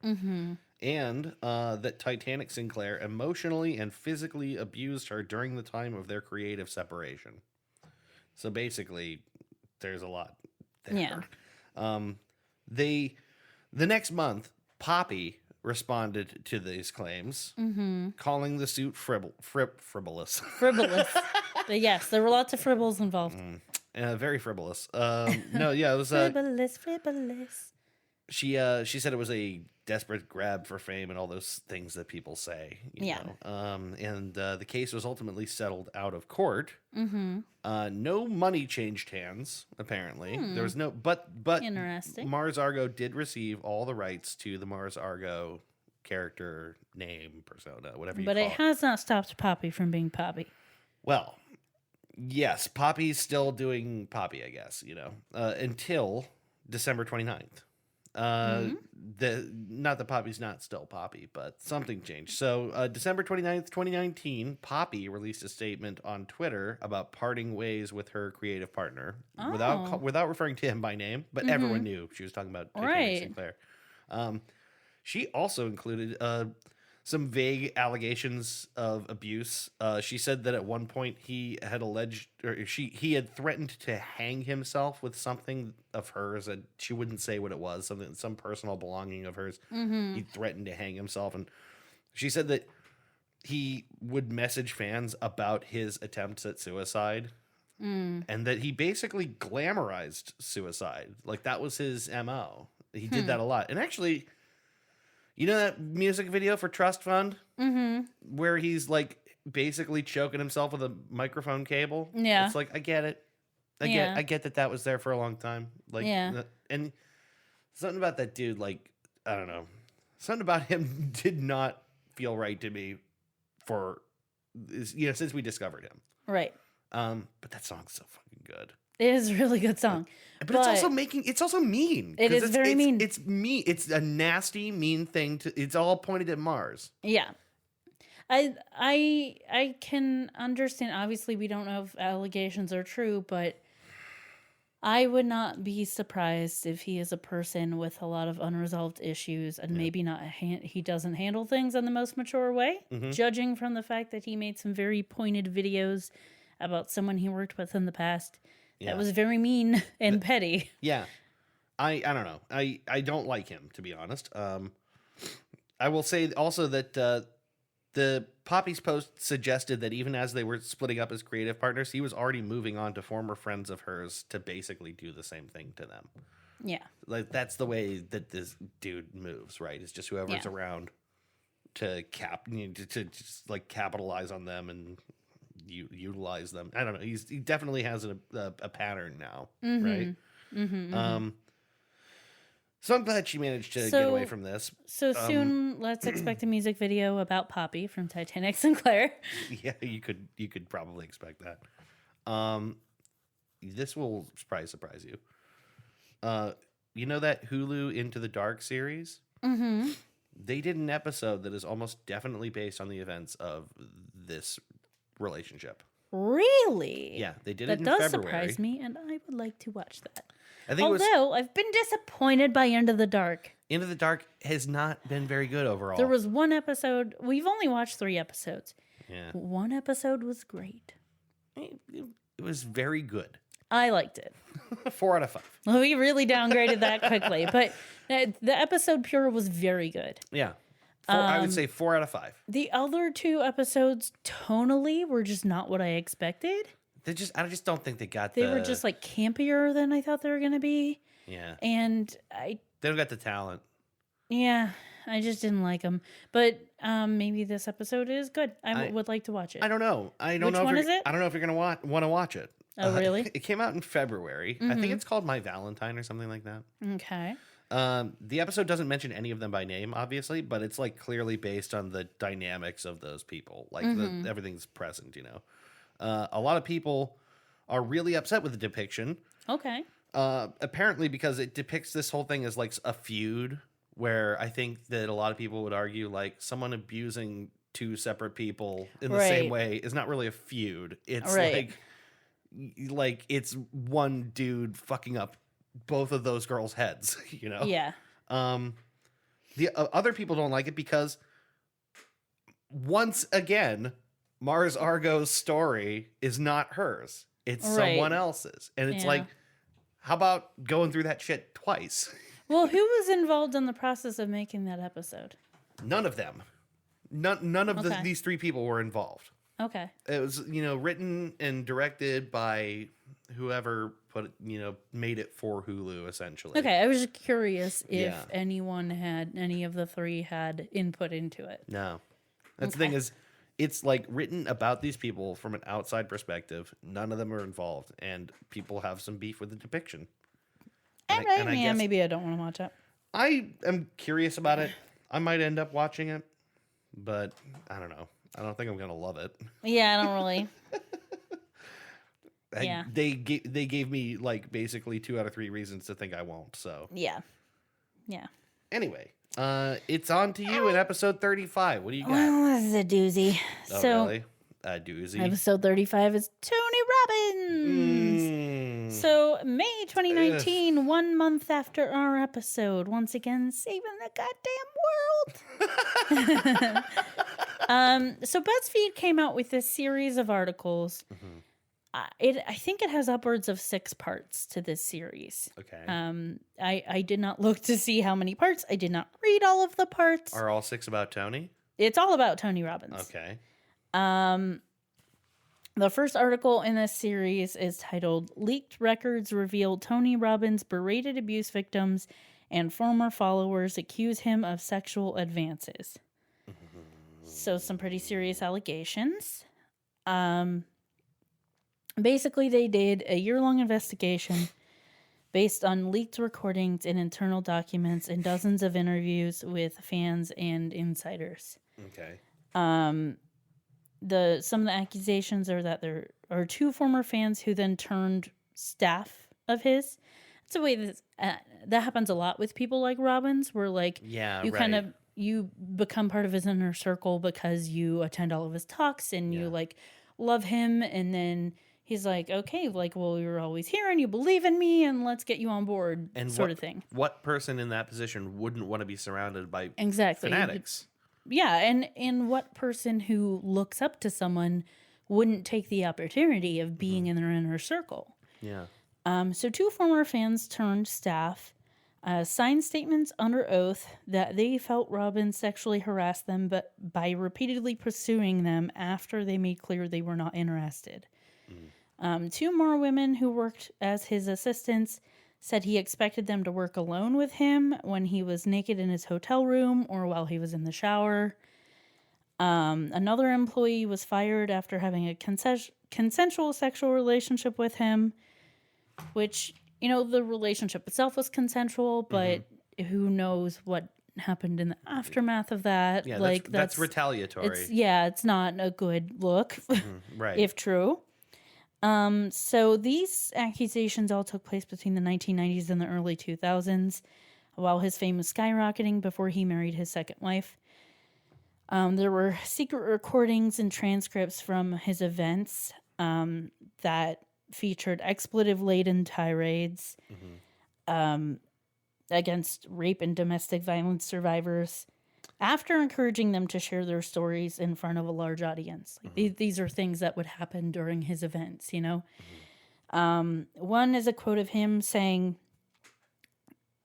And that Titanic Sinclair emotionally and physically abused her during the time of their creative separation. So basically, there's a lot there. Yeah. The next month, Poppy responded to these claims, calling the suit frivolous. Frivolous. But yes, there were lots of fribbles involved. Very frivolous. No, yeah, it was. Frivolous. She said it was a desperate grab for fame and all those things that people say. You know? And the case was ultimately settled out of court. No money changed hands. Apparently, there was no. But Interesting. Mars Argo did receive all the rights to the Mars Argo character, name, persona, whatever you But call it has not stopped Poppy from being Poppy. Well, yes, Poppy's still doing Poppy, I guess, you know, until December 29th. Not that Poppy's not still Poppy, but something changed. So December 29th, 2019, Poppy released a statement on Twitter about parting ways with her creative partner without referring to him by name, but everyone knew she was talking about Titanic Sinclair. She also included some vague allegations of abuse. She said that at one point he had he had threatened to hang himself with something of hers, and she wouldn't say what it was, some personal belonging of hers. He threatened to hang himself, and she said that he would message fans about his attempts at suicide, and that he basically glamorized suicide. Like, that was his MO. He did that a lot. And actually, you know that music video for Trust Fund? Where he's like basically choking himself with a microphone cable? Yeah. It's like, I get it. I get that was there for a long time. Like, and something about that dude, like, I don't know. Something about him did not feel right to me since we discovered him. Right. But that song's so fucking good. It is a really good song. But it's also mean. It is very mean. It's mean. It's a nasty, mean thing it's all pointed at Mars. Yeah. I can understand. Obviously, we don't know if allegations are true, but I would not be surprised if he is a person with a lot of unresolved issues and maybe he doesn't handle things in the most mature way, judging from the fact that he made some very pointed videos about someone he worked with in the past. That was very mean and petty. Yeah. I don't know. I don't like him, to be honest. I will say also that the Poppy's post suggested that even as they were splitting up as creative partners, he was already moving on to former friends of hers to basically do the same thing to them. Yeah. Like, that's the way that this dude moves, right? It's just whoever's around to just like capitalize on them and utilize them. I don't know. He definitely has a pattern now, right? So I'm glad she managed to get away from this. So soon, let's expect a music video about Poppy from Titanic Sinclair. Yeah, you could probably expect that. This will surprise you. You know that Hulu Into the Dark series? They did an episode that is almost definitely based on the events of this relationship. Really? Yeah, they did it in That does February. surprise me, and I would like to watch that. I think I've been disappointed by Into the Dark. Into the Dark has not been very good overall. There was one episode. We've only watched 3 episodes. Yeah. One episode was great. It was very good. I liked it. 4 out of 5. Well, we really downgraded that quickly, but the episode pure was very good. Yeah. I would say 4 out of 5. The other 2 episodes tonally were just not what I expected. I just don't think they got They were just like campier than I thought they were going to be. Yeah. And they don't got the talent. Yeah, I just didn't like them. But maybe this episode is good. I would like to watch it. I don't know. Which one is it? I don't know if you're going to want to watch it. Oh, really? It came out in February. I think it's called My Valentine or something like that. Okay. The episode doesn't mention any of them by name, obviously, but it's like clearly based on the dynamics of those people. Like everything's present, you know. A lot of people are really upset with the depiction. Okay. Apparently because it depicts this whole thing as like a feud, where I think that a lot of people would argue like someone abusing 2 separate people in the same way is not really a feud. It's like it's one dude fucking up both of those girls' heads, you know? Yeah. The other people don't like it because once again, Mars Argo's story is not hers. It's Right. someone else's. And it's Yeah. like, how about going through that shit twice? Well, who was involved in the process of making that episode? None of them. None of Okay. these three people were involved. Okay. It was, written and directed by whoever made it for Hulu, essentially. Okay, I was just curious if Yeah. any of the three had input into it. No. That's the thing is, it's like written about these people from an outside perspective. None of them are involved, and people have some beef with the depiction. And I guess maybe I don't want to watch it. I am curious about it. I might end up watching it, but I don't know. I don't think I'm gonna love it. Yeah, I don't really. Yeah. They gave me like basically 2 out of 3 reasons to think I won't. So Yeah. anyway, it's on to you in episode 35. What do you got? Well, this is a doozy. Oh, so, really? A doozy. episode 35 is Tony Robbins. So, May 2019, 1 month after our episode, once again saving the goddamn world. So BuzzFeed came out with this series of articles. I think it has upwards of 6 parts to this series. Okay. I did not look to see how many parts. I did not read all of the parts. Are all 6 about Tony? It's all about Tony Robbins. Okay. The first article in this series is titled "Leaked Records Reveal Tony Robbins Berated Abuse Victims and Former Followers Accuse Him of Sexual Advances." So some pretty serious allegations. Basically, they did a year-long investigation based on leaked recordings and internal documents and dozens of interviews with fans and insiders. Okay. Some of the accusations are that there are 2 former fans who then turned staff of his. It's a way that happens a lot with people like Robbins, where like Yeah, you right. kind of you become part of his inner circle because you attend all of his talks and you Yeah. like love him, and then he's like, okay, like, well, we were always here and you believe in me and let's get you on board, And sort of thing. What person in that position wouldn't want to be surrounded by Exactly. fanatics? Yeah, and what person who looks up to someone wouldn't take the opportunity of being in their inner circle? Yeah. So 2 former fans turned staff signed statements under oath that they felt Robbins sexually harassed them, but by repeatedly pursuing them after they made clear they were not interested. 2 more women who worked as his assistants said he expected them to work alone with him when he was naked in his hotel room or while he was in the shower. Another employee was fired after having a consensual sexual relationship with him, which, the relationship itself was consensual, but who knows what happened in the aftermath of that. Yeah, like that's retaliatory. It's not a good look, Right. if true. So these accusations all took place between the 1990s and the early 2000s, while his fame was skyrocketing before he married his second wife. There were secret recordings and transcripts from his events that featured expletive-laden tirades against rape and domestic violence survivors, after encouraging them to share their stories in front of a large audience. Like, these are things that would happen during his events, One is a quote of him saying,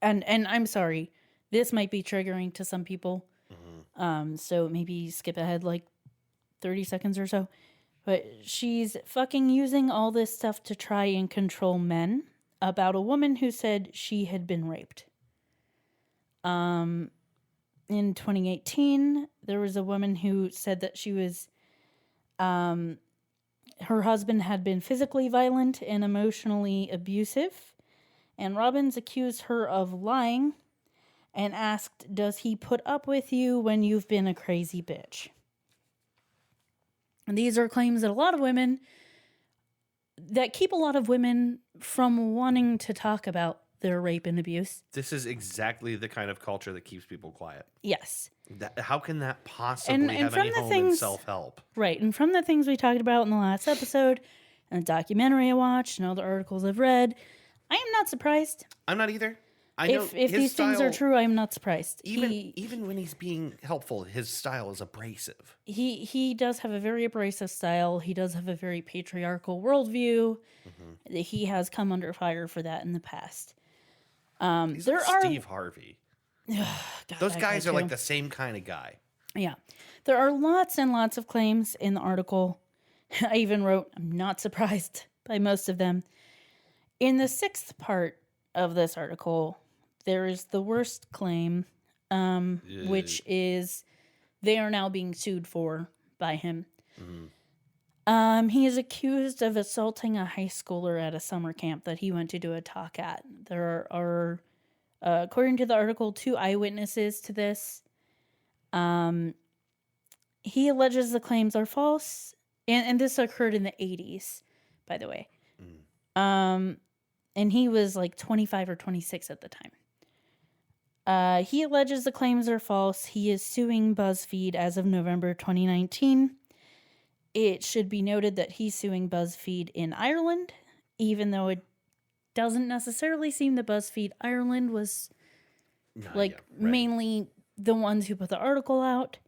and I'm sorry, this might be triggering to some people, so maybe skip ahead like 30 seconds or so. But she's fucking using all this stuff to try and control men, about a woman who said she had been raped. In 2018, there was a woman who said that she was, her husband had been physically violent and emotionally abusive, and Robbins accused her of lying and asked, "Does he put up with you when you've been a crazy bitch?" And these are claims that keep a lot of women from wanting to talk about their rape and abuse. This is exactly the kind of culture that keeps people quiet. Yes. How can that possibly have from any the home in things- self-help? Right. And from the things we talked about in the last episode, and the documentary I watched, and all the articles I've read, I am not surprised. I'm not either. I know If his these things are style- true, I'm not surprised. Even when he's being helpful, his style is abrasive. He does have a very abrasive style. He does have a very patriarchal worldview. He has come under fire for that in the past. He's There like are Steve Harvey. God, Those that guys guy are like too. the same kind of guy. Yeah. There are lots and lots of claims in the article. I even wrote, I'm not surprised by most of them. In the 6th part of this article, there is the worst claim, which is they are now being sued for by him. He is accused of assaulting a high schooler at a summer camp that he went to do a talk at. There are according to the article, 2 eyewitnesses to this. He alleges the claims are false, and this occurred in the 80s, by the way. And he was like 25 or 26 at the time. He alleges the claims are false. He is suing BuzzFeed as of November 2019. It should be noted that he's suing BuzzFeed in Ireland, even though it doesn't necessarily seem that BuzzFeed Ireland was mainly the ones who put the article out.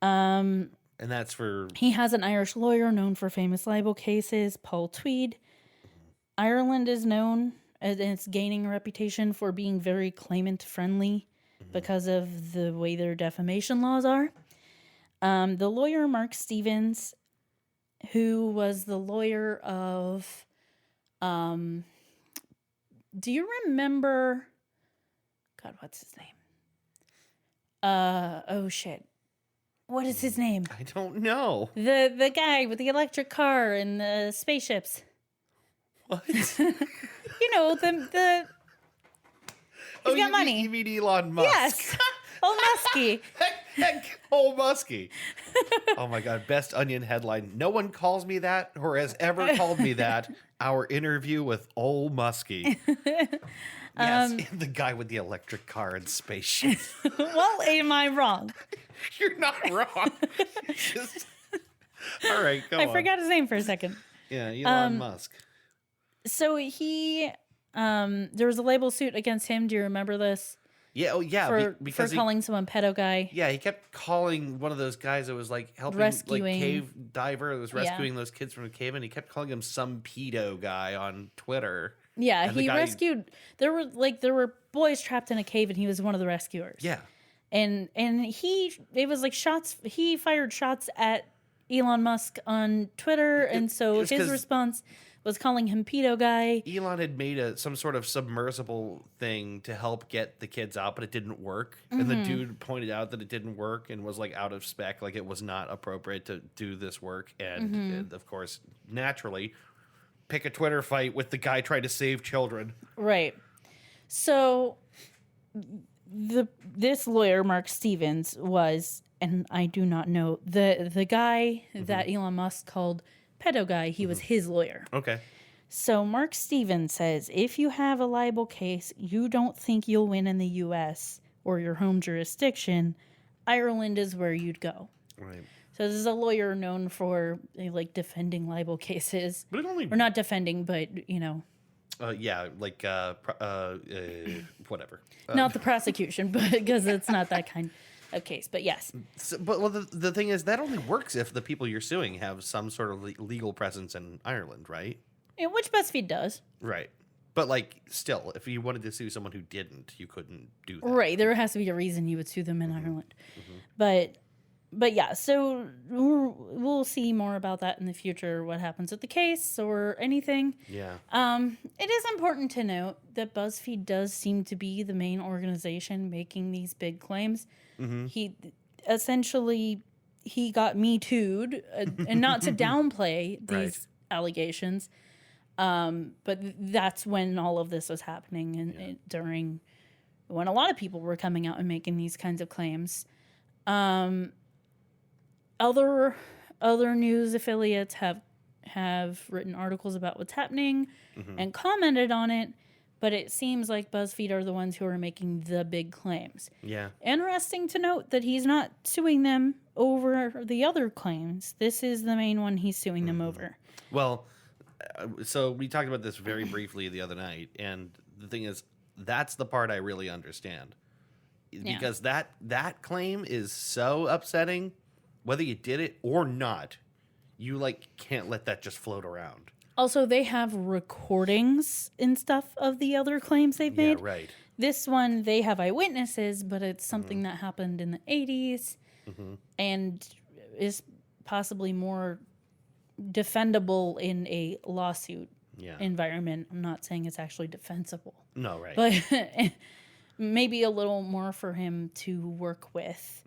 And that's for He has an Irish lawyer known for famous libel cases, Paul Tweed. Ireland is known, and it's gaining a reputation for being very claimant-friendly because of the way their defamation laws are. The lawyer, Mark Stevens, who was the lawyer of... do you remember... God, what's his name? Oh, shit. What is his name? I don't know. The guy with the electric car and the spaceships. What? You know, the he's got money. You mean Elon Musk? Yes. Old Muskie. Heck, old Muskie. Oh my God, best Onion headline. No one calls me that or has ever called me that. Our interview with old Muskie. Yes, the guy with the electric car and spaceship. Well, am I wrong? You're not wrong. All right, go on. I forgot his name for a second. Yeah, Elon Musk. So he, there was a label suit against him. Do you remember this? Yeah, oh yeah, For because calling someone pedo guy. yeah, he kept calling one of those guys that was like helping, like cave diver that was rescuing those kids from a cave, and he kept calling him some pedo guy on Twitter. Yeah, And the he guy- rescued. There were boys trapped in a cave, and he was one of the rescuers. Yeah, and it was like shots. He fired shots at Elon Musk on Twitter, and so was his 'cause- response was calling him pedo guy. Elon had made some sort of submersible thing to help get the kids out, but it didn't work. And the dude pointed out that it didn't work and was like out of spec, like it was not appropriate to do this work. And of course, naturally, pick a Twitter fight with the guy trying to save children. Right. So this lawyer, Mark Stevens, was, and I do not know, the guy that Elon Musk called pedo guy, he was his lawyer. Okay. So Mark Stevens says, if you have a libel case, you don't think you'll win in the U.S. or your home jurisdiction, Ireland is where you'd go. Right. So this is a lawyer known for like defending libel cases. But it only Or not defending, but, yeah, like whatever. not the prosecution, but because it's not that kind of case. But yes. But the thing is, that only works if the people you're suing have some sort of legal presence in Ireland, right? Which BuzzFeed does. Right. But like, still, if you wanted to sue someone who didn't, you couldn't do that. Right. There has to be a reason you would sue them in Ireland. But yeah, so we'll see more about that in the future, what happens with the case or anything. Yeah. It is important to note that BuzzFeed does seem to be the main organization making these big claims. He essentially got Me Too'd, and not to downplay these allegations, but that's when all of this was happening, and during when a lot of people were coming out and making these kinds of claims. Other news affiliates have written articles about what's happening and commented on it, but it seems like BuzzFeed are the ones who are making the big claims. Yeah. Interesting to note that he's not suing them over the other claims. This is the main one he's suing them over. Well, so we talked about this very briefly the other night, and the thing is, That's the part I really understand. Yeah. Because that claim is so upsetting, whether you did it or not. You like can't let that just float around. Also, they have recordings and stuff of the other claims they've made. Yeah, right. This one, they have eyewitnesses, but it's something that happened in the 80s and is possibly more defendable in a lawsuit environment. I'm not saying it's actually defensible. No, right. But maybe a little more for him to work with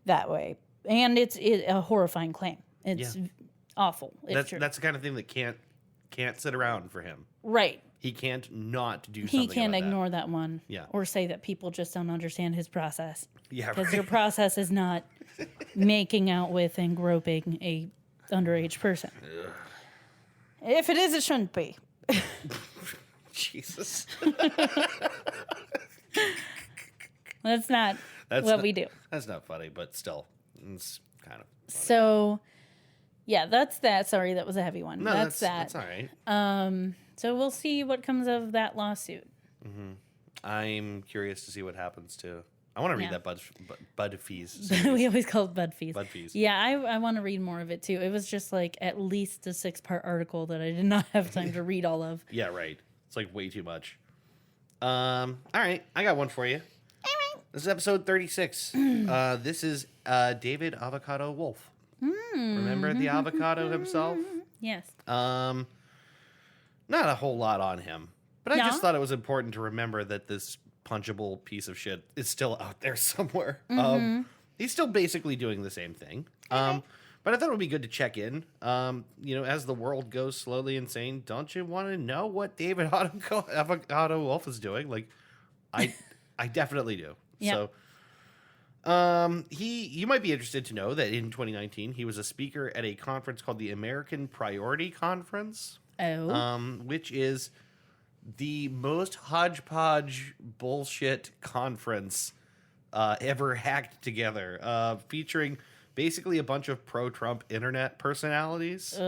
that way. And it's a horrifying claim. It's awful. That's the kind of thing that can't sit around for him. Right. He can't not do something. He can't about ignore that one. Yeah. Or say that people just don't understand his process. Yeah, Because right. your process is not making out with and groping a underage person. If it is, it shouldn't be. Jesus. That's not what we do. That's not funny, but still, it's kind of funny. So, yeah, that's that. Sorry, that was a heavy one. No, that's that. That's all right. So we'll see what comes of that lawsuit. I'm curious to see what happens too. I want to read Yeah. that Bud Fees. We always call it Bud Fees. Bud Fees. Yeah, I want to read more of it too. It was just like at least a 6-part article that I did not have time to read all of. Yeah, right. It's like way too much. All right, I got one for you. This is episode 36. This is David Avocado Wolf. Remember the avocado himself? Yes. Not a whole lot on him, but I No? just thought it was important to remember that this punchable piece of shit is still out there somewhere. He's still basically doing the same thing. But I thought it would be good to check in. As the world goes slowly insane, don't you want to know what David Avocado Wolf is doing? Like, I definitely do. Yeah. So, you might be interested to know that in 2019 he was a speaker at a conference called the American Priority Conference. Oh. Which is the most hodgepodge bullshit conference ever hacked together, featuring basically a bunch of pro-Trump internet personalities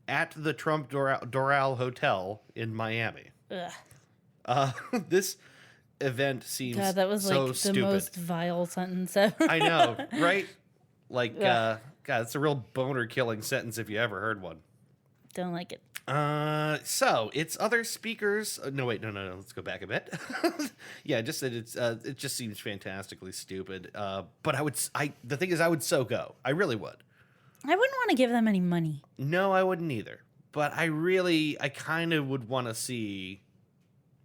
at the Trump Doral Hotel in Miami. This event seems God, that was so like stupid. the most vile sentence ever. I know, right? Like, God, it's a real boner-killing sentence if you ever heard one. Don't like it. So it's other speakers. No, let's go back a bit. Yeah, just that it just seems fantastically stupid. But the thing is, I would so go. I really would. I wouldn't want to give them any money. No, I wouldn't either. But I kind of would want to see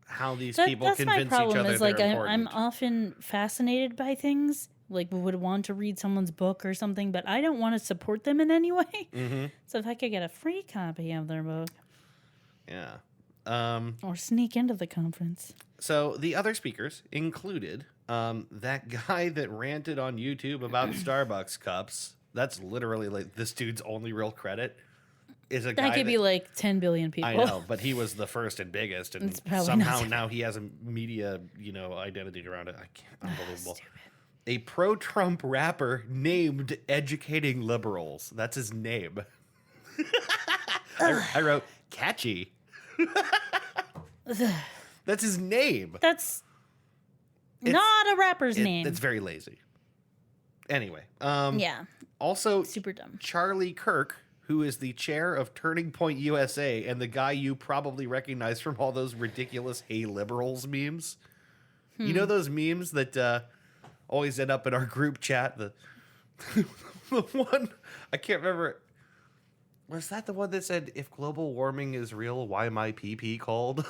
how these people That's convince my problem. each other Is they're like I'm important. often fascinated by things. Like would want to read someone's book or something, but I don't want to support them in any way. So if I could get a free copy of their book, Yeah. or sneak into the conference. So the other speakers included that guy that ranted on YouTube about Starbucks cups. That's literally like this dude's only real credit. Is a guy That could be like 10 billion people. I know, but he was the first and biggest, and It's probably somehow not. now he has a media, identity around it. I can't, unbelievable. A pro-Trump rapper named Educating Liberals. That's his name. I wrote catchy. That's his name. That's not a rapper's name. It's very lazy. Anyway, Yeah, also super dumb. Charlie Kirk, who is the chair of Turning Point USA and the guy you probably recognize from all those ridiculous "Hey Liberals" memes. You know those memes that always end up in our group chat? The one, I can't remember. Was that the one that said, "If global warming is real, why my PP called"?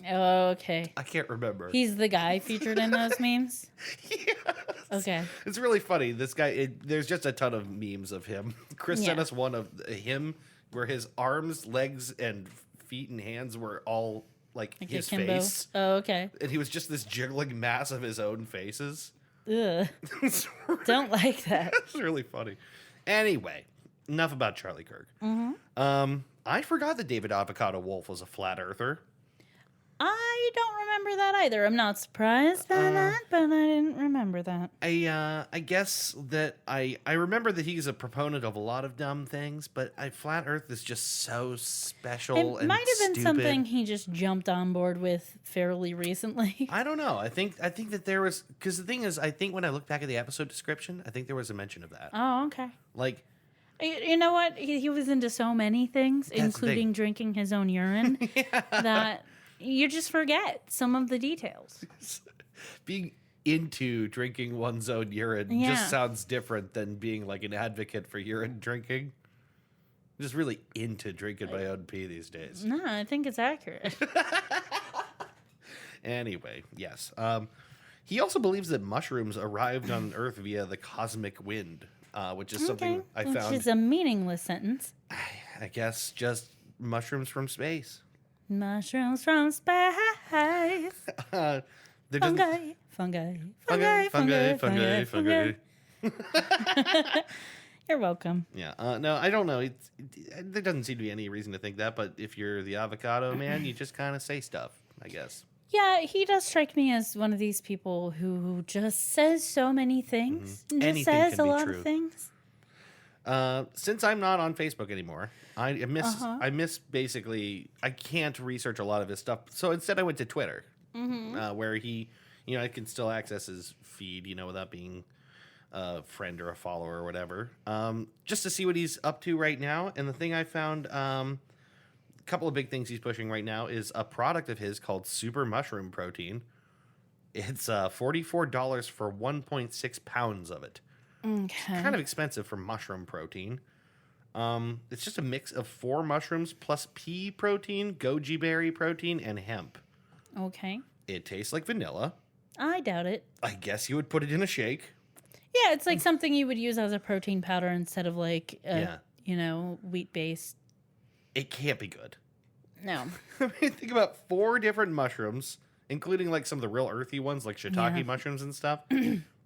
Oh, okay. I can't remember. He's the guy featured in those memes? Yes. Okay. It's really funny. This guy, there's just a ton of memes of him. Chris sent Yeah. us one of him where his arms, legs, and feet and hands were all like his akimbo. face. Oh, okay. And he was just this jiggling mass of his own faces. Ugh. Don't like that. It's really funny. Anyway, enough about Charlie Kirk. I forgot that David Avocado Wolf was a flat earther. I don't remember that either. I'm not surprised by that, but I didn't remember that. I guess that I remember that he's a proponent of a lot of dumb things, but flat Earth is just so special It and might have been stupid. something he just jumped on board with fairly recently. I don't know. I think that there was, because the thing is, I think when I look back at the episode description, I think there was a mention of that. Oh, okay. Like, You know what? He was into so many things, including drinking his own urine, that you just forget some of the details. being into drinking one's own urine just sounds different than being like an advocate for urine drinking. I'm just really into drinking my own pee these days. No, I think it's accurate. Anyway, yes. He also believes that mushrooms arrived on Earth via the cosmic wind, which is something I found. Which is a meaningless sentence. I guess just mushrooms from space. Mushrooms from space. Fungi. You're welcome. Yeah. No, I don't know. There doesn't seem to be any reason to think that, but if you're the avocado man, you just kind of say stuff, I guess. Yeah, he does strike me as one of these people who just says so many things. And just Anything says can a be lot true. of things. Since I'm not on Facebook anymore, I miss basically, I can't research a lot of his stuff. So instead I went to Twitter, where he, I can still access his feed, without being a friend or a follower or whatever, just to see what he's up to right now. And the thing I found, a couple of big things he's pushing right now is a product of his called Super Mushroom Protein. It's $44 for 1.6 pounds of it. Okay. Kind of expensive for mushroom protein. It's just a mix of 4 mushrooms plus pea protein, goji berry protein, and hemp. Okay. It tastes like vanilla. I doubt it. I guess you would put it in a shake. Yeah, it's like something you would use as a protein powder instead of like, Yeah. wheat-based. It can't be good. No. I mean, think about 4 different mushrooms, including like some of the real earthy ones like shiitake mushrooms and stuff,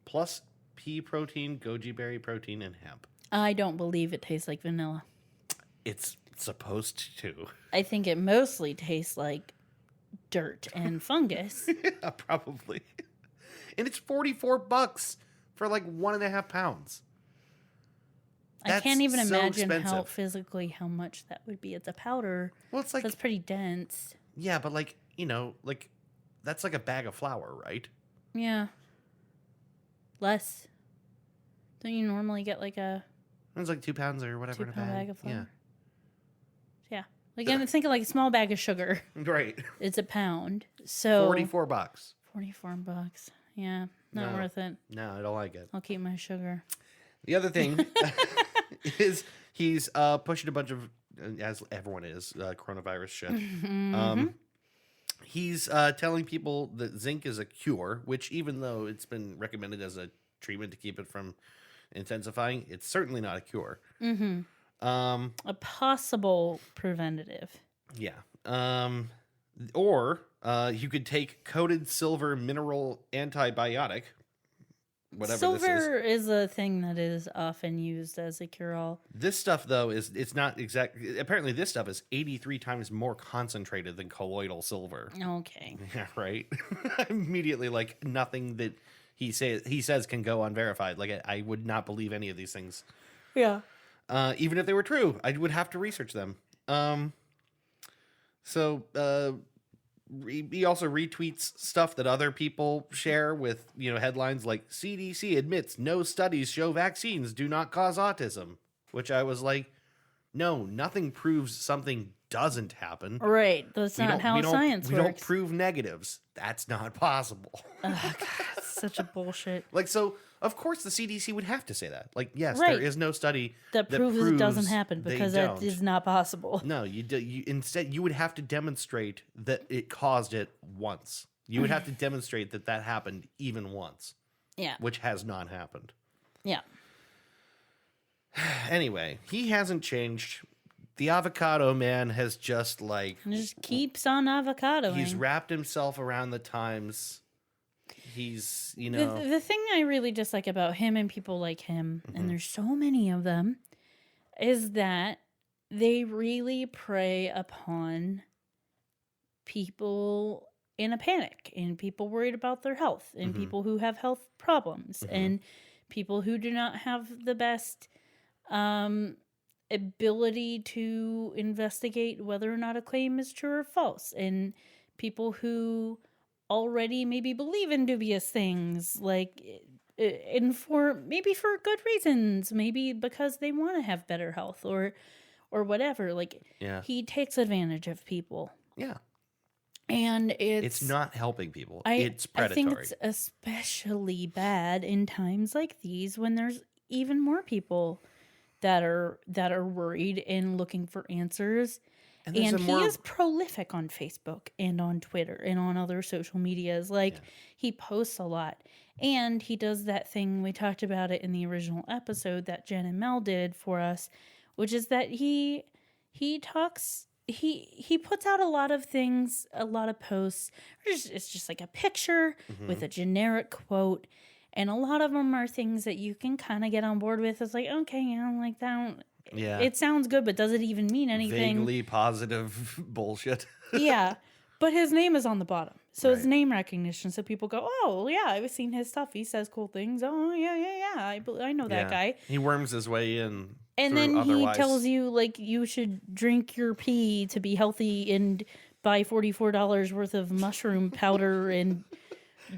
plus pea protein, goji berry protein, and hemp. I don't believe it tastes like vanilla. It's supposed to. I think it mostly tastes like dirt and fungus. Yeah, probably. And it's $44 for like 1.5 pounds. I can't even so imagine expensive. how much that would be. It's a powder. Well, it's like, That's pretty dense. yeah, but like, that's like a bag of flour, right? Yeah. Less. Don't you normally get like a It's like 2 pounds or whatever in a 2-pound bag. bag of flour? Yeah. Like I'm thinking like a small bag of sugar. Yeah, right. It's a pound. So $44. $44. Yeah. Not No. worth it. No, I don't like it. I'll keep my sugar. The other thing is he's pushing a bunch of, as everyone is, coronavirus shit. He's telling people that zinc is a cure, which even though it's been recommended as a treatment to keep it from intensifying, it's certainly not a cure. A possible preventative. Yeah. Or you could take coated silver mineral antibiotic, whatever this is. Silver is a thing that is often used as a cure-all. This stuff, though, it's not exactly. Apparently, this stuff is 83 times more concentrated than colloidal silver. Okay. Yeah, right. Immediately, like nothing that he says can go unverified. Like I would not believe any of these things. Yeah. Even if they were true, I would have to research them. He also retweets stuff that other people share with, headlines like CDC admits no studies show vaccines do not cause autism, which I was like, no, nothing proves something doesn't happen. Right. That's not how science we works. don't prove negatives. That's not possible. God, it's such a bullshit. Like, so of course the CDC would have to say that. Like, yes, Right. there is no study That proves it doesn't happen they because that don't. is not possible. No, instead you would have to demonstrate that it caused it once. You would have to demonstrate that happened even once, Yeah. which has not happened. Yeah. Anyway, he hasn't changed. The avocado man has just It just keeps on avocadoing. he's wrapped himself around the times. He's, The thing I really dislike about him and people like him, and there's so many of them, is that they really prey upon people in a panic, and people worried about their health, and people who have health problems, and people who do not have the best ability to investigate whether or not a claim is true or false, and people who already maybe believe in dubious things, like and for maybe for good reasons, maybe because they want to have better health or whatever. Like, he takes advantage of people. Yeah. And it's not helping people. It's predatory. I think it's especially bad in times like these when there's even more people that are worried and looking for answers. And he is prolific on Facebook and on Twitter and on other social medias. Like, he posts a lot. And he does that thing, we talked about it in the original episode that Jen and Mel did for us, which is that he talks... He puts out a lot of things, a lot of posts. It's just like a picture with a generic quote. And a lot of them are things that you can kind of get on board with. It's like, okay, yeah, like that. Yeah. It sounds good, but does it even mean anything? Vaguely positive bullshit. Yeah. But his name is on the bottom. So it's name recognition. So people go, oh, yeah, I've seen his stuff. He says cool things. Oh, yeah. I know that guy. He worms his way in. And then he tells you, like, you should drink your pee to be healthy and buy $44 worth of mushroom powder and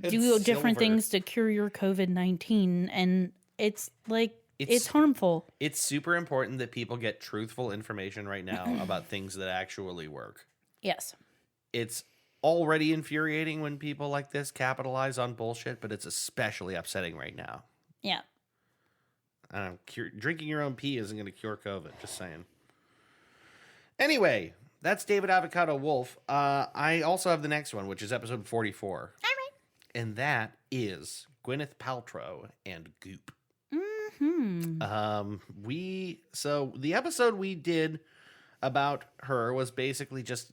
do different things to cure your COVID-19. And it's, like, it's harmful. It's super important that people get truthful information right now about things that actually work. Yes. It's already infuriating when people like this capitalize on bullshit, but it's especially upsetting right now. Yeah. Drinking your own pee isn't going to cure COVID. Just saying. Anyway, that's David Avocado Wolf. I also have the next one, which is episode 44. All right. And that is Gwyneth Paltrow and Goop. So the episode we did about her was basically just,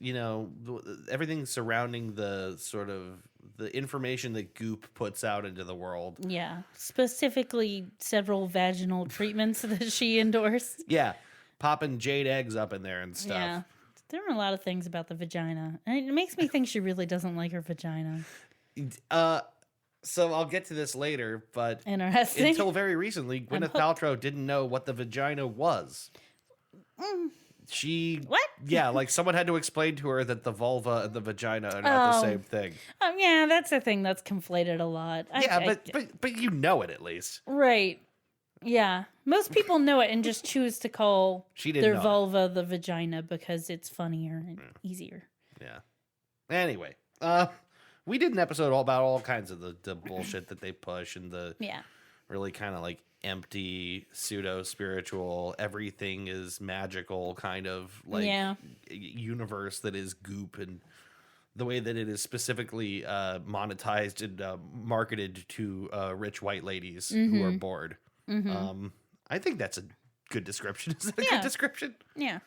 everything surrounding the sort of the information that Goop puts out into the world. Yeah. Specifically several vaginal treatments that she endorsed. Yeah. Popping jade eggs up in there and stuff. Yeah. There are a lot of things about the vagina. And it makes me think she really doesn't like her vagina. So I'll get to this later, but interesting. Until very recently, Gwyneth Paltrow didn't know what the vagina was. What? Yeah, like someone had to explain to her that the vulva and the vagina are not the same thing. Yeah, that's a thing that's conflated a lot. But you know it at least. Right. Yeah. Most people know it and just choose to call their vulva the vagina because it's funnier and easier. Yeah. Anyway, we did an episode all about all kinds of the bullshit that they push and the really kind of like empty, pseudo-spiritual, everything is magical kind of like universe that is Goop, and the way that it is specifically monetized and marketed to rich white ladies who are bored. I think that's a good description. Is that a good description? Yeah.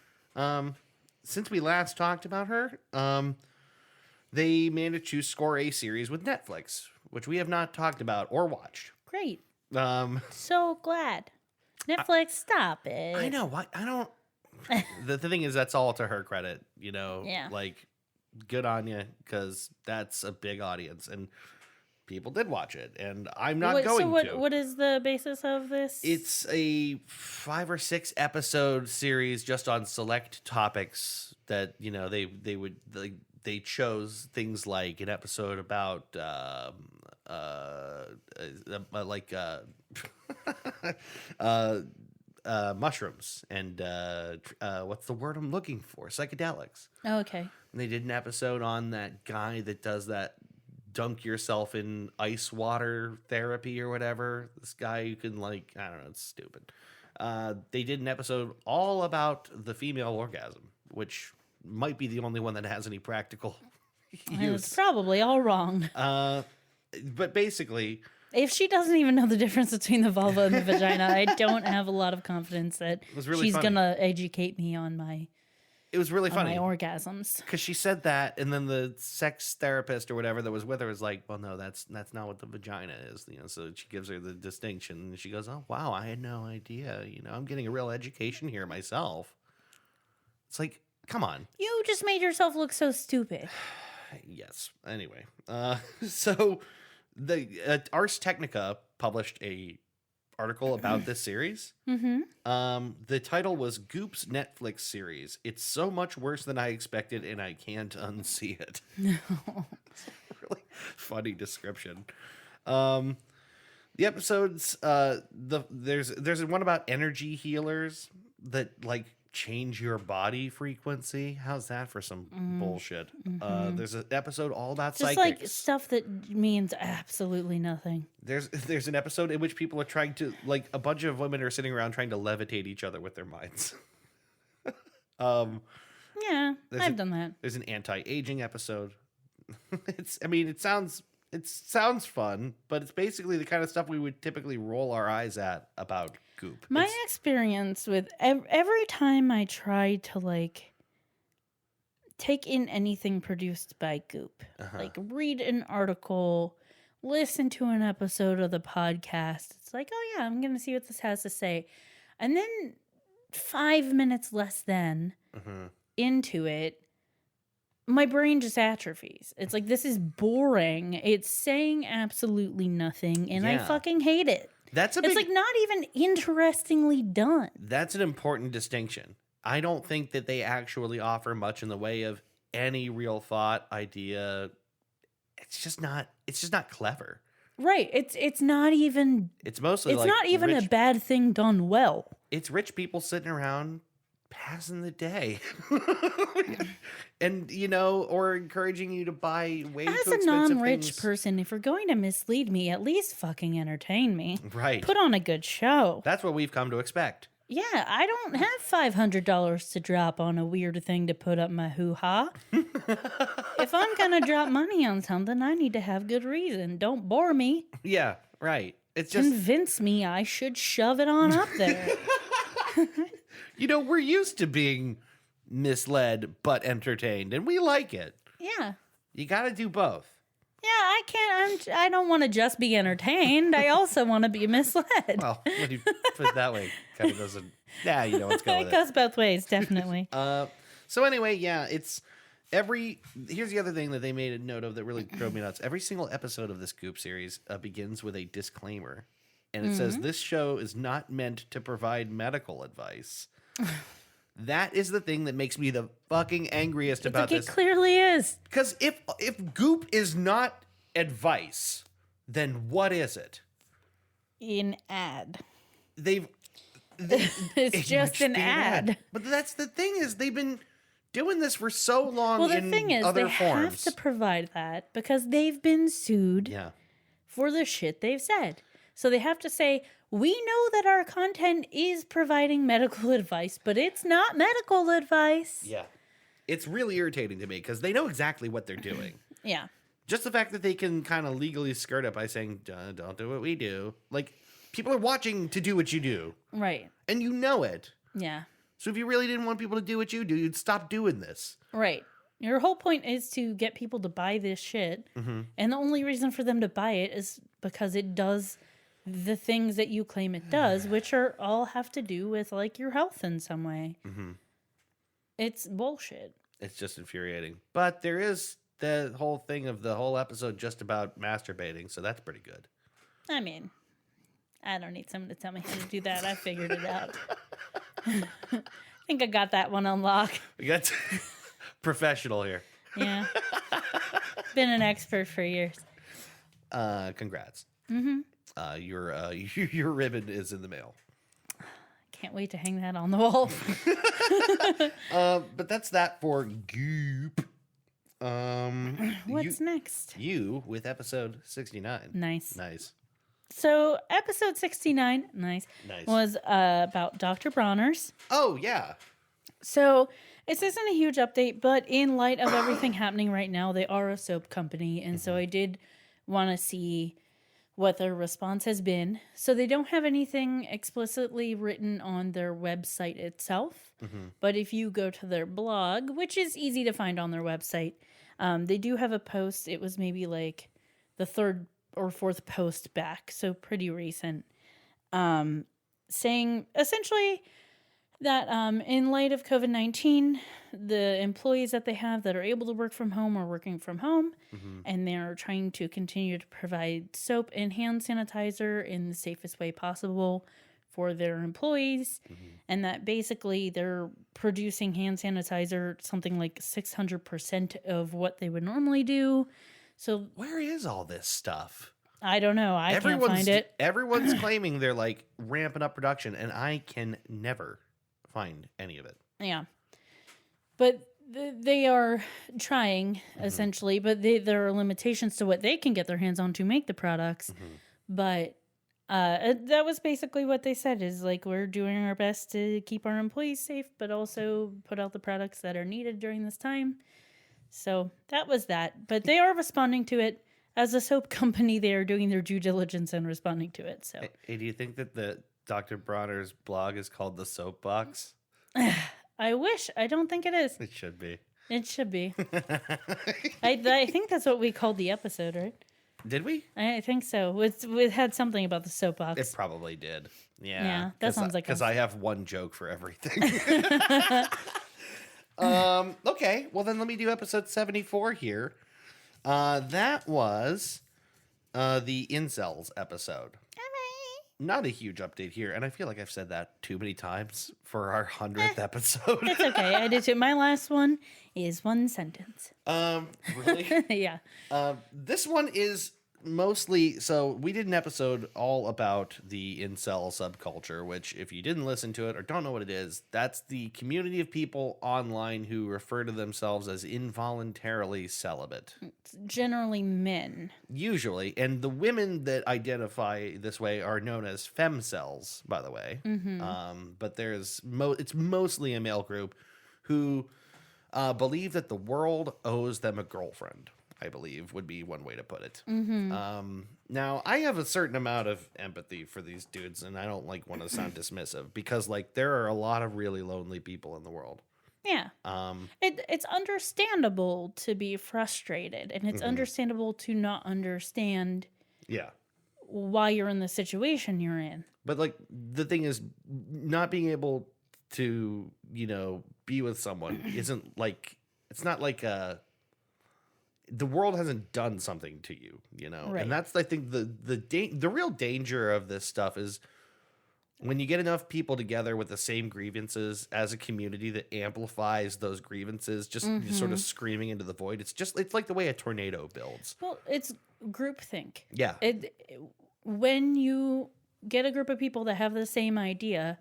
Since we last talked about her, they managed to score a series with Netflix, which we have not talked about or watched. Great. So glad. Netflix, stop it. I know. Why? I don't. The thing is, that's all to her credit. Yeah. Like, good on you, because that's a big audience, and people did watch it, and I'm not going to. What is the basis of this? It's a 5 or 6 episode series just on select topics that they chose things like an episode about mushrooms and what's the word I'm looking for? Psychedelics. Oh, okay. And they did an episode on that guy that does that dunk yourself in ice water therapy or whatever. This guy you can I don't know, it's stupid. They did an episode all about the female orgasm, which might be the only one that has any practical use. It's probably all wrong. But basically, if she doesn't even know the difference between the vulva and the vagina, I don't have a lot of confidence that she's going to educate me on my It was really funny. My orgasms. Because she said that, and then the sex therapist or whatever that was with her was like, well, no, that's not what the vagina is. So she gives her the distinction, and she goes, oh, wow, I had no idea. I'm getting a real education here myself. It's like, Come on. You just made yourself look so stupid. Yes. Anyway, so the Ars Technica published a article about this series. The title was Goop's Netflix series. It's so much worse than I expected, and I can't unsee it. Really funny description. The episodes, there's one about energy healers that like change your body frequency. How's that for some bullshit? There's an episode all about Just psychics. like stuff that means absolutely nothing. There's an episode in which people are trying to, like, a bunch of women are sitting around trying to levitate each other with their minds. Yeah, I've done that. There's an anti-aging episode. It sounds fun, but it's basically the kind of stuff we would typically roll our eyes at about Goop. My experience with every time I try to like take in anything produced by Goop, like read an article, listen to an episode of the podcast, it's like, oh yeah, I'm gonna see what this has to say, and then 5 minutes less than into it, my brain just atrophies. It's like, this is boring. It's saying absolutely nothing, and I fucking hate it. It's like not even interestingly done. That's an important distinction. I don't think that they actually offer much in the way of any real thought, idea. It's just not clever. Right. It's not even. It's mostly. It's like not even a bad thing done well. It's rich people sitting around passing the day, and or encouraging you to buy way too expensive As a non-rich things. person, if you're going to mislead me, at least fucking entertain me. Right. Put on a good show. That's what we've come to expect. Yeah, I don't have $500 to drop on a weird thing to put up my hoo-ha. If I'm going to drop money on something, I need to have good reason. Don't bore me. Yeah, right. It's just Convince me I should shove it on up there. we're used to being misled but entertained, and we like it. Yeah. You got to do both. Yeah, I don't want to just be entertained. I also want to be misled. Well, when you put it that way, kind of doesn't. Yeah, you know what's going It with goes both ways, definitely. So anyway, yeah, it's here's the other thing that they made a note of that really drove me nuts. Every single episode of this Goop series begins with a disclaimer, and it says this show is not meant to provide medical advice. That is the thing that makes me the fucking angriest about this. It clearly is. Because if Goop is not advice, then what is it? An ad. It's It's just an ad. But that's the thing, is they've been doing this for so long. Well, the in thing is, other they forms. have to provide that because they've been sued for the shit they've said. So they have to say, we know that our content is providing medical advice, but it's not medical advice. Yeah. It's really irritating to me because they know exactly what they're doing. Yeah. Just the fact that they can kind of legally skirt it by saying, don't do what we do. Like, people are watching to do what you do. Right. And you know it. Yeah. So if you really didn't want people to do what you do, you'd stop doing this. Right. Your whole point is to get people to buy this shit. And the only reason for them to buy it is because it does the things that you claim it does, which are all have to do with like your health in some way. It's bullshit. It's just infuriating. But there is the whole thing of the whole episode just about masturbating, so that's pretty good. I mean, I don't need someone to tell me how to do that. I figured it out. I think I got that one on lock. We got professional here. Yeah. Been an expert for years. Congrats. Your ribbon is in the mail. Can't wait to hang that on the wall. But that's that for Goop. What's next? You with episode 69. Nice. So episode 69, was about Dr. Bronner's. Oh, yeah. So this isn't a huge update, but in light of everything happening right now, they are a soap company. And so I did want to see what their response has been. So they don't have anything explicitly written on their website itself. But if you go to their blog, which is easy to find on their website, they do have a post. It was maybe like the third or fourth post back, so pretty recent, saying essentially that in light of COVID-19, the employees that they have that are able to work from home are working from home, and they're trying to continue to provide soap and hand sanitizer in the safest way possible for their employees, and that basically they're producing hand sanitizer something like 600% of what they would normally do. So Where is all this stuff? I don't know. I can't find it. Everyone's claiming they're like ramping up production, and I can never find any of it. Yeah. But they are trying, essentially, but there are limitations to what they can get their hands on to make the products. But that was basically what they said, is like, we're doing our best to keep our employees safe, but also put out the products that are needed during this time. So that was that. But they are responding to it. As a soap company, they are doing their due diligence and responding to it. So, Hey, do you think that the Dr. Bronner's blog is called The Soapbox? I wish. I don't think it is. It should be. It should be. I think that's what we called the episode, right? Did we? I think so. It had something about the soapbox. It probably did. Yeah. Yeah, that sounds like because I have one joke for everything. Okay. Well, then let me do episode 74 here. That was the incels episode. Not a huge update here, and I feel like I've said that too many times for our 100th episode. It's okay. I did too. My last one is one sentence. Really? Yeah. This one is mostly, so we did an episode all about the incel subculture, which if you didn't listen to it or don't know what it is, that's the community of people online who refer to themselves as involuntarily celibate. It's generally men. Usually, and the women that identify this way are known as femcels, by the way. But there's it's mostly a male group who believe that the world owes them a girlfriend, I believe would be one way to put it. Now, I have a certain amount of empathy for these dudes, and I don't want to sound dismissive, because there are a lot of really lonely people in the world. Yeah. It's understandable to be frustrated, and it's understandable to not understand why you're in the situation you're in. But the thing is, not being able to, be with someone isn't it's not the world hasn't done something to you, Right. And that's, I think, the real danger of this stuff is when you get enough people together with the same grievances as a community that amplifies those grievances, just sort of screaming into the void. It's like the way a tornado builds. Well, it's groupthink. Yeah. When you get a group of people that have the same idea,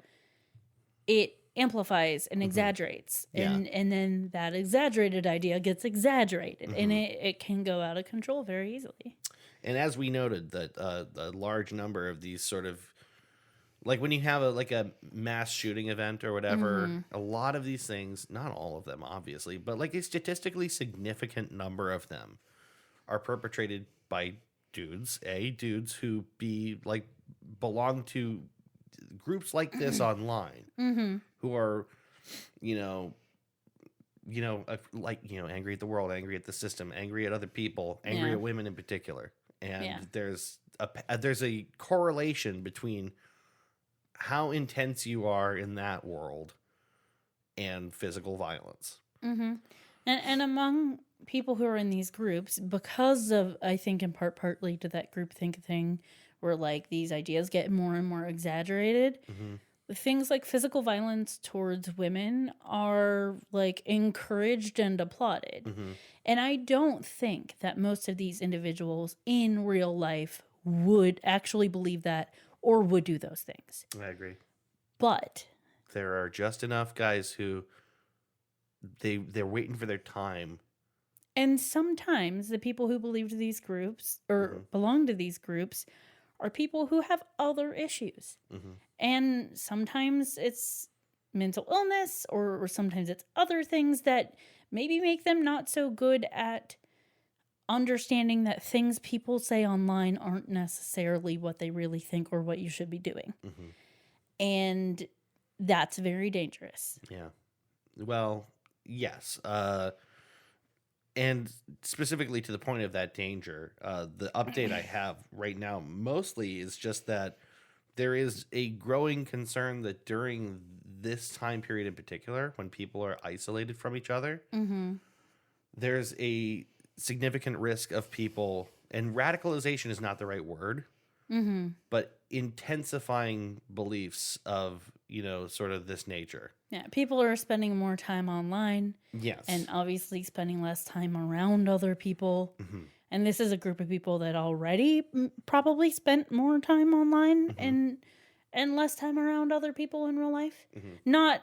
it amplifies and exaggerates, and then that exaggerated idea gets exaggerated, and it can go out of control very easily. And as we noted, that a large number of these sort of, when you have a mass shooting event or whatever, a lot of these things, not all of them obviously, but a statistically significant number of them are perpetrated by dudes who belong to groups like this online, who are, angry at the world, angry at the system, angry at other people, angry at women in particular. And there's a correlation between how intense you are in that world and physical violence. And among people who are in these groups, because of, I think in partly to that groupthink thing, where these ideas get more and more exaggerated, things like physical violence towards women are encouraged and applauded. And I don't think that most of these individuals in real life would actually believe that or would do those things. I agree. But there are just enough guys who they're waiting for their time. And sometimes the people who believe to these groups or belong to these groups are people who have other issues. And sometimes it's mental illness, or sometimes it's other things that maybe make them not so good at understanding that things people say online aren't necessarily what they really think or what you should be doing. And that's very dangerous. Yeah. Well, yes. And specifically to the point of that danger, the update I have right now mostly is just that there is a growing concern that during this time period in particular, when people are isolated from each other, there's a significant risk of people, and radicalization is not the right word, but intensifying beliefs of, sort of this nature. Yeah, people are spending more time online. Yes. And obviously spending less time around other people. And this is a group of people that already probably spent more time online and less time around other people in real life. Not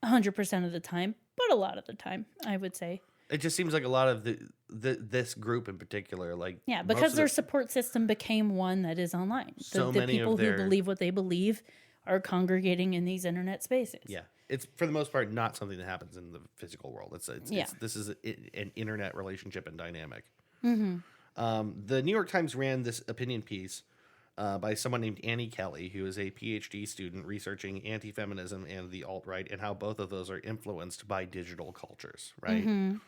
100% of the time, but a lot of the time, I would say. It just seems like a lot of this group in particular, like because their support system became one that is online. The people who believe what they believe are congregating in these internet spaces. Yeah, it's for the most part not something that happens in the physical world. This is an internet relationship and dynamic. The New York Times ran this opinion piece by someone named Annie Kelly, who is a PhD student researching anti-feminism and the alt-right and how both of those are influenced by digital cultures. Right.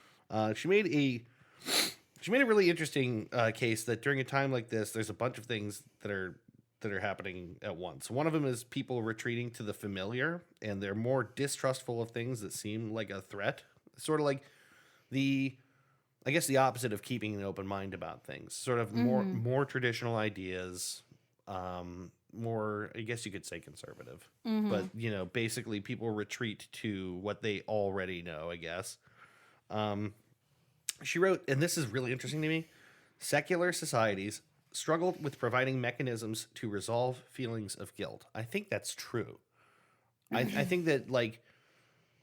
She made a really interesting case that during a time like this, there's a bunch of things that are happening at once. One of them is people retreating to the familiar, and they're more distrustful of things that seem like a threat. Sort of like the opposite of keeping an open mind about things. Sort of more traditional ideas, more, I guess you could say, conservative. But, basically people retreat to what they already know, I guess. She wrote, and this is really interesting to me, secular societies struggled with providing mechanisms to resolve feelings of guilt. I think that's true. I think that, like,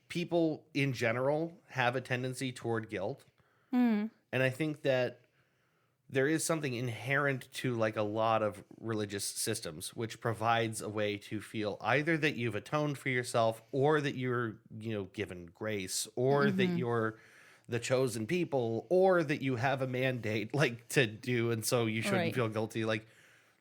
people in general have a tendency toward guilt. And I think that there is something inherent to, like, a lot of religious systems, which provides a way to feel either that you've atoned for yourself, or that you're, given grace, or that you're the chosen people, or that you have a mandate, like, to do, and so you shouldn't feel guilty. Like,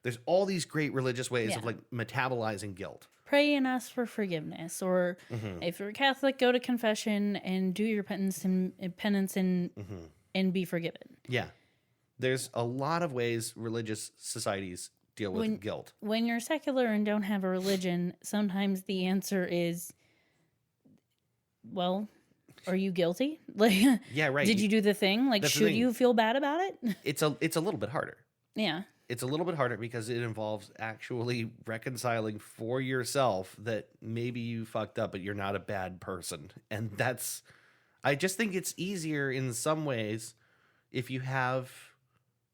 there's all these great religious ways of, like, metabolizing guilt. Pray and ask for forgiveness, or if you're a Catholic, go to confession and do your penance and be forgiven. Yeah. There's a lot of ways religious societies deal with guilt. When you're secular and don't have a religion, sometimes the answer is, well, are you guilty? Like, yeah, right. Did you do the thing? Like, should you feel bad about it? It's a little bit harder. Yeah. It's a little bit harder because it involves actually reconciling for yourself that maybe you fucked up, but you're not a bad person. And I just think it's easier in some ways if you have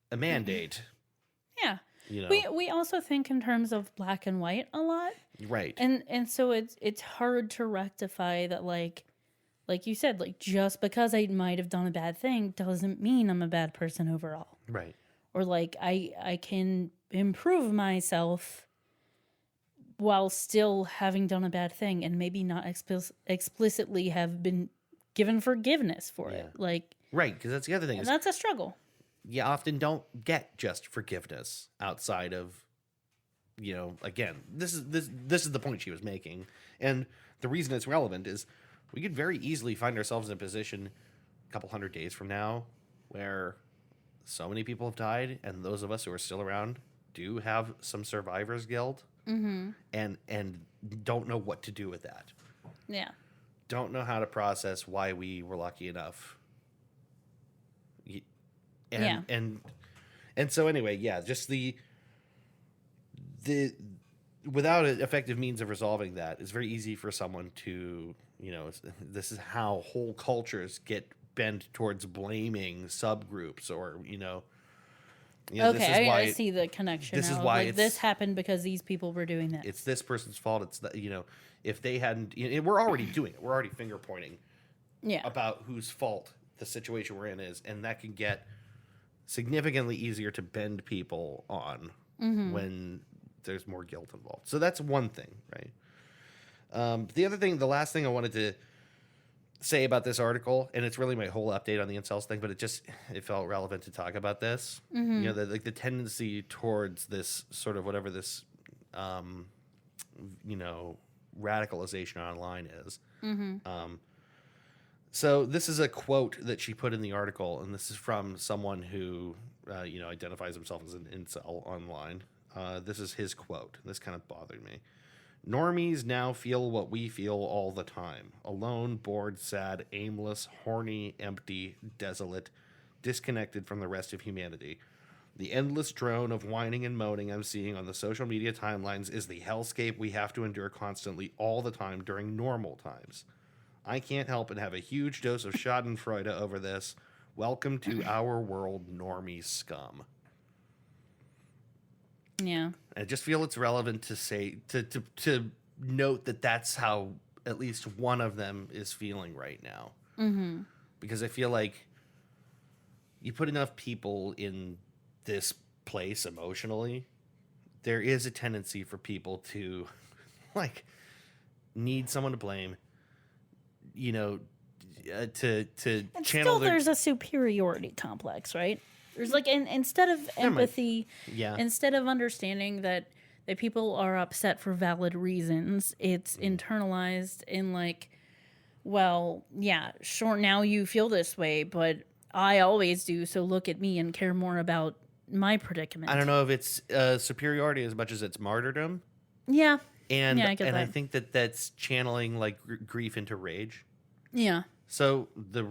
a mandate. Yeah. We also think in terms of black and white a lot. Right. And so it's hard to rectify that, like you said, like, just because I might have done a bad thing doesn't mean I'm a bad person overall. Right. Or, like, I can improve myself while still having done a bad thing and maybe not explicitly have been given forgiveness for it. Like, right, because that's the other thing. That's a struggle. You often don't get just forgiveness outside of, again, this is the point she was making. And the reason it's relevant is we could very easily find ourselves in a position a couple hundred days from now where so many people have died, and those of us who are still around do have some survivor's guilt, and don't know what to do with that. Yeah. Don't know how to process why we were lucky enough. And so anyway, yeah, just the without an effective means of resolving that, it's very easy for someone to, this is how whole cultures get bent towards blaming subgroups, or okay, this is why I see the connection. This now is why like, this happened because these people were doing that. It's this person's fault. It's if they hadn't, we're already doing it. We're already finger pointing. Yeah. About whose fault the situation we're in is, and that can get significantly easier to bend people on when there's more guilt involved. So that's one thing, right? The last thing I wanted to say about this article, and it's really my whole update on the incels thing, but it felt relevant to talk about this. The tendency towards this sort of whatever this, radicalization online is. So this is a quote that she put in the article, and this is from someone who, identifies himself as an incel online. This is his quote. This kind of bothered me. Normies now feel what we feel all the time. Alone, bored, sad, aimless, horny, empty, desolate, disconnected from the rest of humanity. The endless drone of whining and moaning I'm seeing on the social media timelines is the hellscape we have to endure constantly all the time during normal times. I can't help but have a huge dose of schadenfreude over this. Welcome to our world, normie scum. Yeah. I just feel it's relevant to say to note that that's how at least one of them is feeling right now. Mm-hmm. Because I feel like you put enough people in this place emotionally, there is a tendency for people to like need someone to blame. You know, to And channel still, there's a superiority complex, right? There's like, instead of empathy, instead of understanding that people are upset for valid reasons, it's internalized in like, well, yeah, sure, now you feel this way, but I always do, so look at me and care more about my predicament. I don't know if it's superiority as much as it's martyrdom. Yeah. And I get that. I think that's channeling like grief into rage. Yeah. So the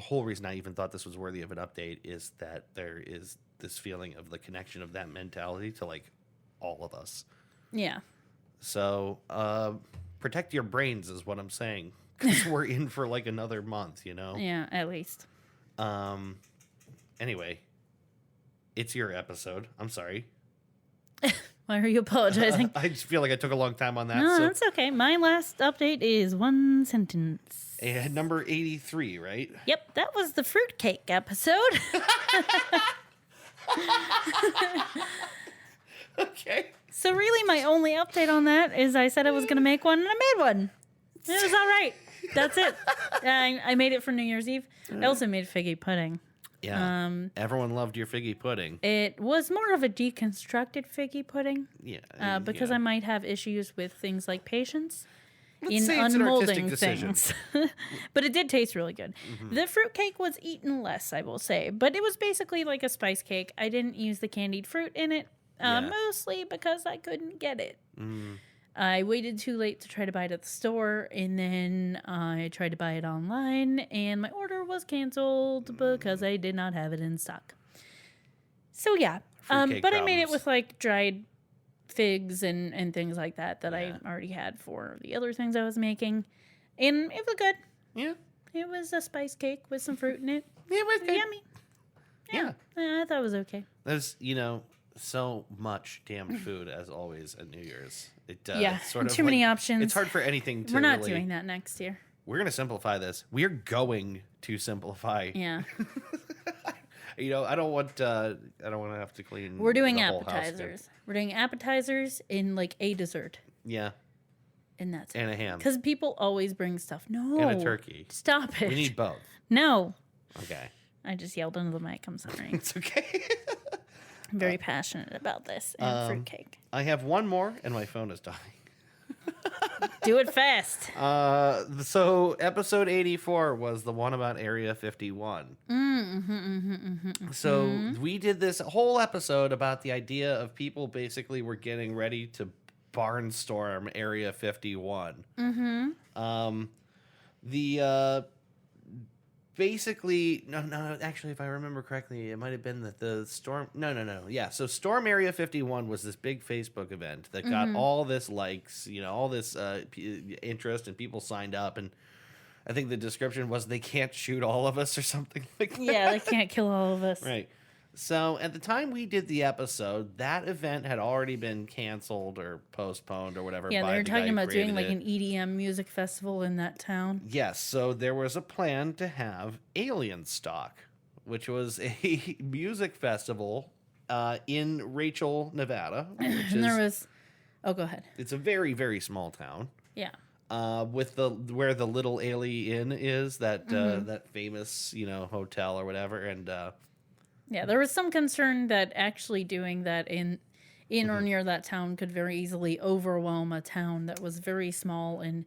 whole reason I even thought this was worthy of an update is that there is this feeling of the connection of that mentality to like all of us. Yeah. So protect your brains is what I'm saying, because we're in for like another month, you know? Yeah, at least. Anyway, it's your episode. I'm sorry. Why are you apologizing? I just feel like I took a long time on that. No, so. that's okay. My last update is one sentence. And number 83, right? Yep, that was the fruitcake episode. Okay. So really, my only update on that is I said I was going to make one, and I made one. It was all right. That's it. I made it for New Year's Eve. I also made figgy pudding. Yeah. Everyone loved your figgy pudding. It was more of a deconstructed figgy pudding. Yeah. Because I might have issues with things like patience. Let's say it's an artistic Unmolding decision. things. But it did taste really good. Mm-hmm. The fruitcake was eaten less, I will say. But it was basically like a spice cake. I didn't use the candied fruit in it, mostly because I couldn't get it. I waited too late to try to buy it at the store, and then I tried to buy it online, and my order was canceled because I did not have it in stock. So yeah, but I made it with like dried figs and things like that I already had for the other things I was making, and it was good. Yeah, it was a spice cake with some fruit in it. It was good. Yummy. Yeah, I thought it was okay. There's so much damn food as always at New Year's. It sort of too many options. It's hard for anything to. We're not doing that next year. We're gonna simplify this. We're going to simplify. Yeah. I don't want to have to clean. We're doing the whole house appetizers. again. We're doing appetizers in like a dessert. Yeah. And that's and a ham. Because people always bring stuff. No. And a turkey. Stop it. We need both. No. Okay. I just yelled into the mic. I'm sorry. It's okay. I'm very passionate about this and fruitcake. I have one more, and my phone is dying. Do it fast. So episode 84 was the one about Area 51. So we did this whole episode about the idea of people basically were getting ready to barnstorm Area 51. Basically, no, actually, if I remember correctly, it might have been that the storm. No. Yeah, so Storm Area 51 was this big Facebook event that got all this likes, all this interest, and people signed up. And I think the description was they can't shoot all of us or something like that. Yeah, they can't kill all of us. Right. So at the time we did the episode, that event had already been canceled or postponed or whatever. Yeah, they were talking about doing like an an EDM music festival in that town. Yes, so there was a plan to have Alien Stock, which was a music festival in Rachel, Nevada. Oh, go ahead. It's a very, very small town. Yeah. With where the Little Alien is, that famous hotel or whatever, and yeah, there was some concern that actually doing that in or near that town could very easily overwhelm a town that was very small and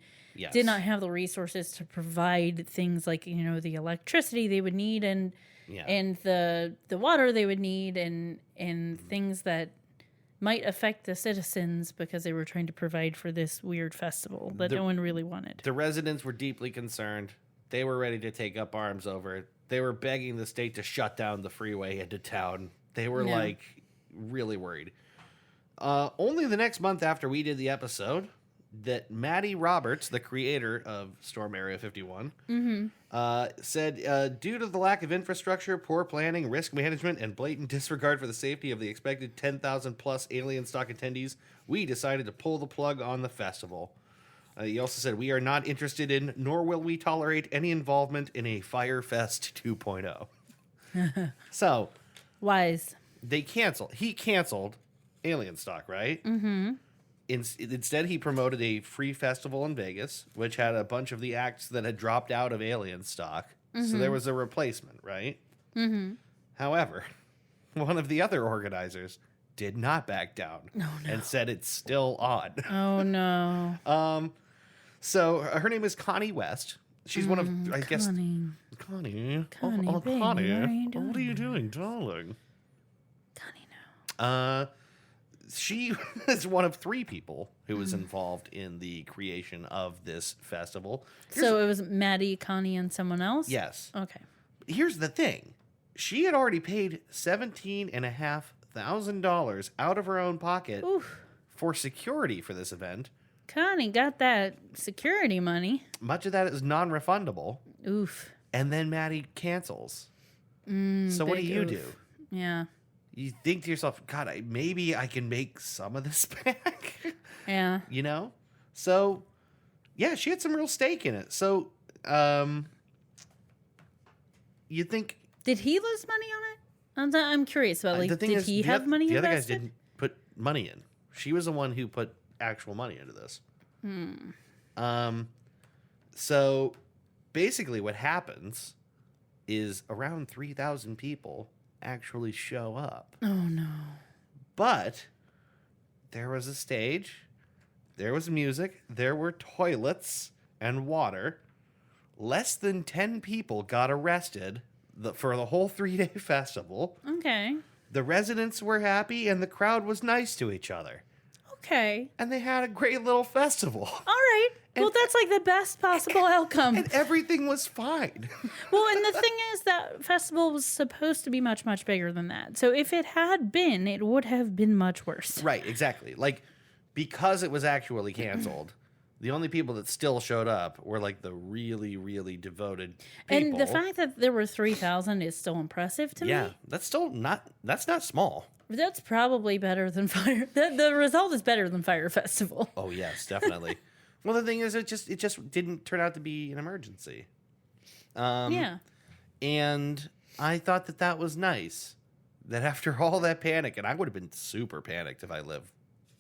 did not have the resources to provide things like the electricity they would need and the water they would need and things that might affect the citizens because they were trying to provide for this weird festival that no one really wanted. The residents were deeply concerned. They were ready to take up arms over it. They were begging the state to shut down the freeway into town. They were really worried. Only the next month after we did the episode, that Maddie Roberts, the creator of Storm Area 51, said, due to the lack of infrastructure, poor planning, risk management, and blatant disregard for the safety of the expected 10,000 plus alien stock attendees, we decided to pull the plug on the festival. He also said, we are not interested in, nor will we tolerate any involvement in a Fyre Fest 2.0. So, Wise. he canceled alien stock, right? Mm-hmm. Instead, he promoted a free festival in Vegas, which had a bunch of the acts that had dropped out of alien stock. So there was a replacement, right? Mm-hmm. However, one of the other organizers did not back down and said it's still on. Oh, no. So her name is Connie West. She's one of, I guess... Connie. Connie, Oh, baby, Connie. what are you doing? What are you doing, darling? Connie, no. She is one of 3 people who was involved in the creation of this festival. So it was Maddie, Connie, and someone else? Yes. Okay. Here's the thing. She had already paid $17,500 out of her own pocket for security for this event. Connie got that security money. Much of that is non-refundable. Oof. And then Maddie cancels. So what do you do? Yeah. You think to yourself, God, maybe I can make some of this back. Yeah. You know? So, yeah, she had some real stake in it. So, you think... Did he lose money on it? I'm curious about, like, did he have money The invested? other guys didn't put money in. She was the one who put actual money into this. So, basically what happens is around 3,000 people actually show up. Oh, no. But there was a stage, there was music, there were toilets and water. Less than 10 people got arrested for the whole 3-day festival. Okay. The residents were happy and the crowd was nice to each other. Okay. And they had a great little festival. All right. Well, that's like the best possible outcome. And everything was fine. Well, and the thing is that festival was supposed to be much, much bigger than that. So if it had been, it would have been much worse. Right, exactly. Like, because it was actually canceled, the only people that still showed up were, like, the really, really devoted people. And the fact that there were 3,000 is still impressive to me. Yeah, that's not small. That's probably better than Fire. The result is better than Fire Festival. Oh, yes, definitely. Well, the thing is, it just didn't turn out to be an emergency. Yeah. And I thought that was nice. That after all that panic, and I would have been super panicked if I lived,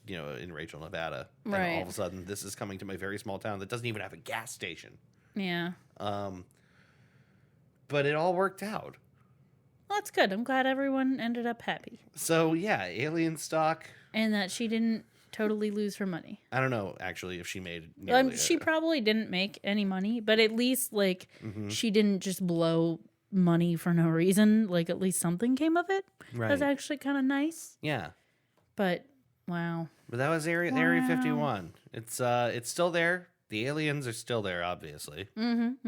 in Rachel, Nevada. And Right. all of a sudden, this is coming to my very small town that doesn't even have a gas station. Yeah. But it all worked out. Well, that's good. I'm glad everyone ended up happy. So, yeah, alien stock. And that she didn't totally lose her money. I don't know, actually, if she made nearly She probably didn't make any money, but at least, like, she didn't just blow money for no reason. Like, at least something came of it. Right. That's actually kind of nice. Yeah. But, wow. But that was Area 51. It's still there. The aliens are still there, obviously. And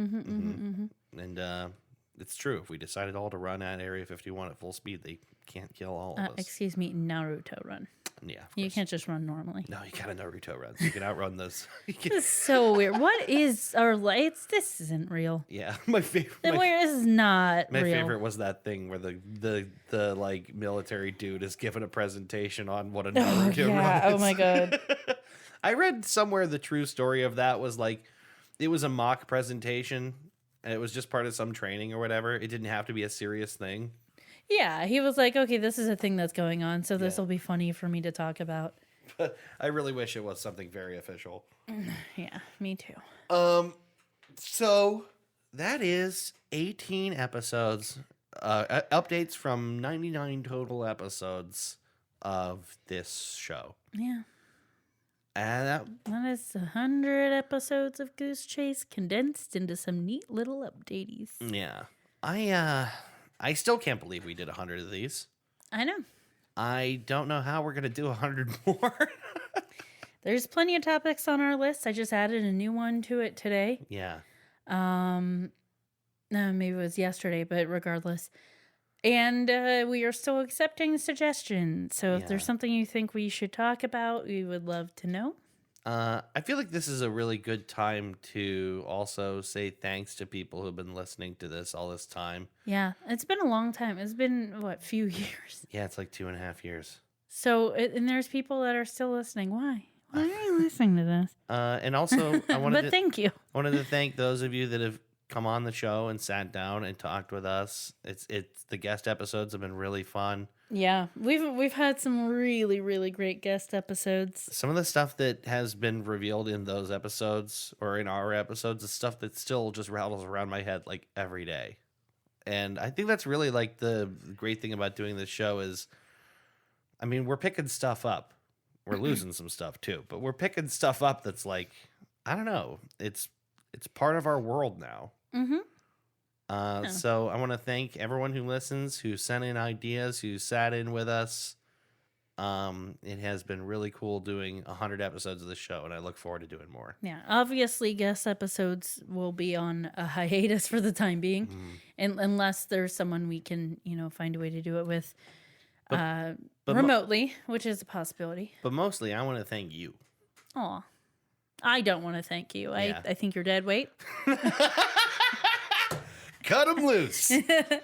it's true. If we decided all to run at Area 51 at full speed, they can't kill all of us. Excuse me, Naruto run. Yeah, You can't just run normally. No, you gotta Naruto runs. You can outrun those. This is so weird. What is our lights? This isn't real. Yeah, my favorite. This is not My real. favorite was that thing where the like military dude is giving a presentation on what a Naruto run is. Oh my god. I read somewhere the true story of that was like it was a mock presentation and it was just part of some training or whatever. It didn't have to be a serious thing. Yeah, he was like, okay, this is a thing that's going on, so this will be funny for me to talk about. But I really wish it was something very official. Yeah, me too. So that is 18 episodes, updates from 99 total episodes of this show. Yeah. And That is 100 episodes of Goose Chase condensed into some neat little updates. yeah, I still can't believe we did 100 of these. I know. I don't know how we're gonna do 100 more. There's plenty of topics on our list. I just added a new one to it today. Yeah. Maybe it was yesterday, but regardless. And we are still accepting suggestions. So if there's something you think we should talk about, we would love to know. I feel like this is a really good time to also say thanks to people who've been listening to this all this time. Yeah, it's been a long time. It's been, few years? Yeah, it's like 2.5 years. So, and there's people that are still listening. Why? Why are you listening to this? And also, Thank you. I wanted to thank those of you that have come on the show and sat down and talked with us. It's the guest episodes have been really fun. Yeah, we've had some really, really great guest episodes. Some of the stuff that has been revealed in those episodes or in our episodes is stuff that still just rattles around my head like every day. And I think that's really like the great thing about doing this show is, I mean, we're picking stuff up. We're losing some stuff too, but we're picking stuff up that's like, I don't know. It's part of our world now. Mm-hmm. So I want to thank everyone who listens, who sent in ideas, who sat in with us. It has been really cool doing 100 episodes of the show, and I look forward to doing more. Yeah, obviously guest episodes will be on a hiatus for the time being, and unless there's someone we can, find a way to do it with But remotely, which is a possibility. But mostly, I want to thank you. Aw. I don't want to thank you. Yeah. I think you're dead weight. Cut them loose. The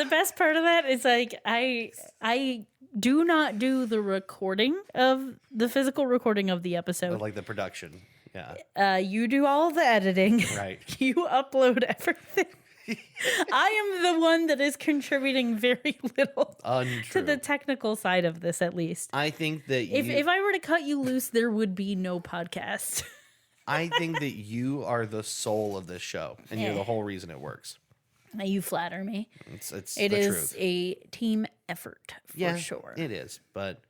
best part of that is like I do not do the recording of the physical recording of the episode. Like the production. Yeah. You do all the editing. Right. You upload everything. I am the one that is contributing very little Untrue. to the technical side of this, at least. I think that If I were to cut you loose, there would be no podcast. I think that you are the soul of this show, and you're the whole reason it works. You flatter me. It's It the is truth. a team effort for sure. It is, but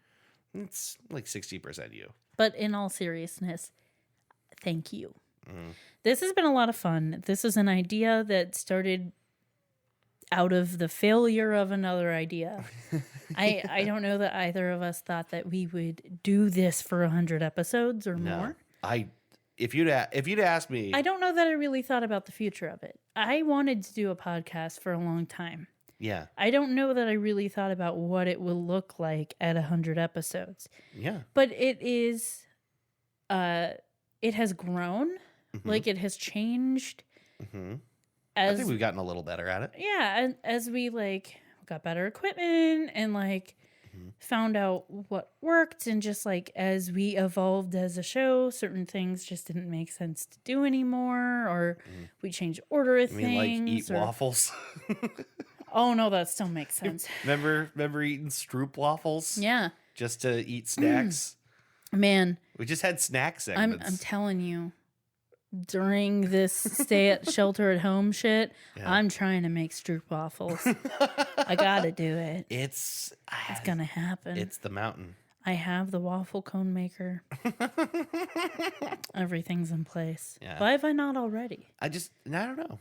it's like 60% you. But in all seriousness, thank you. This has been a lot of fun. This is an idea that started out of the failure of another idea. I don't know that either of us thought that we would do this for 100 episodes or more. If you'd asked me, I don't know that I really thought about the future of it. I wanted to do a podcast for a long time. yeah, I don't know that I really thought about what it will look like at 100 episodes. yeah, But it is, it has grown. Like it has changed. I As think we've gotten a little better at it. yeah, and as we got better equipment and found out what worked, and just as we evolved as a show, certain things just didn't make sense to do anymore, or we changed order of I things. mean, eat waffles. Oh no, that still makes sense. remember eating Stroop waffles? Yeah, Just to eat snacks. man, We just had snack I'm segments. telling you. During this stay at shelter at home shit, I'm trying to make stroop waffles. I gotta do it. It's Gonna happen. It's the mountain. I have the waffle cone maker. Everything's in place. Yeah. Why have I not already? I don't know.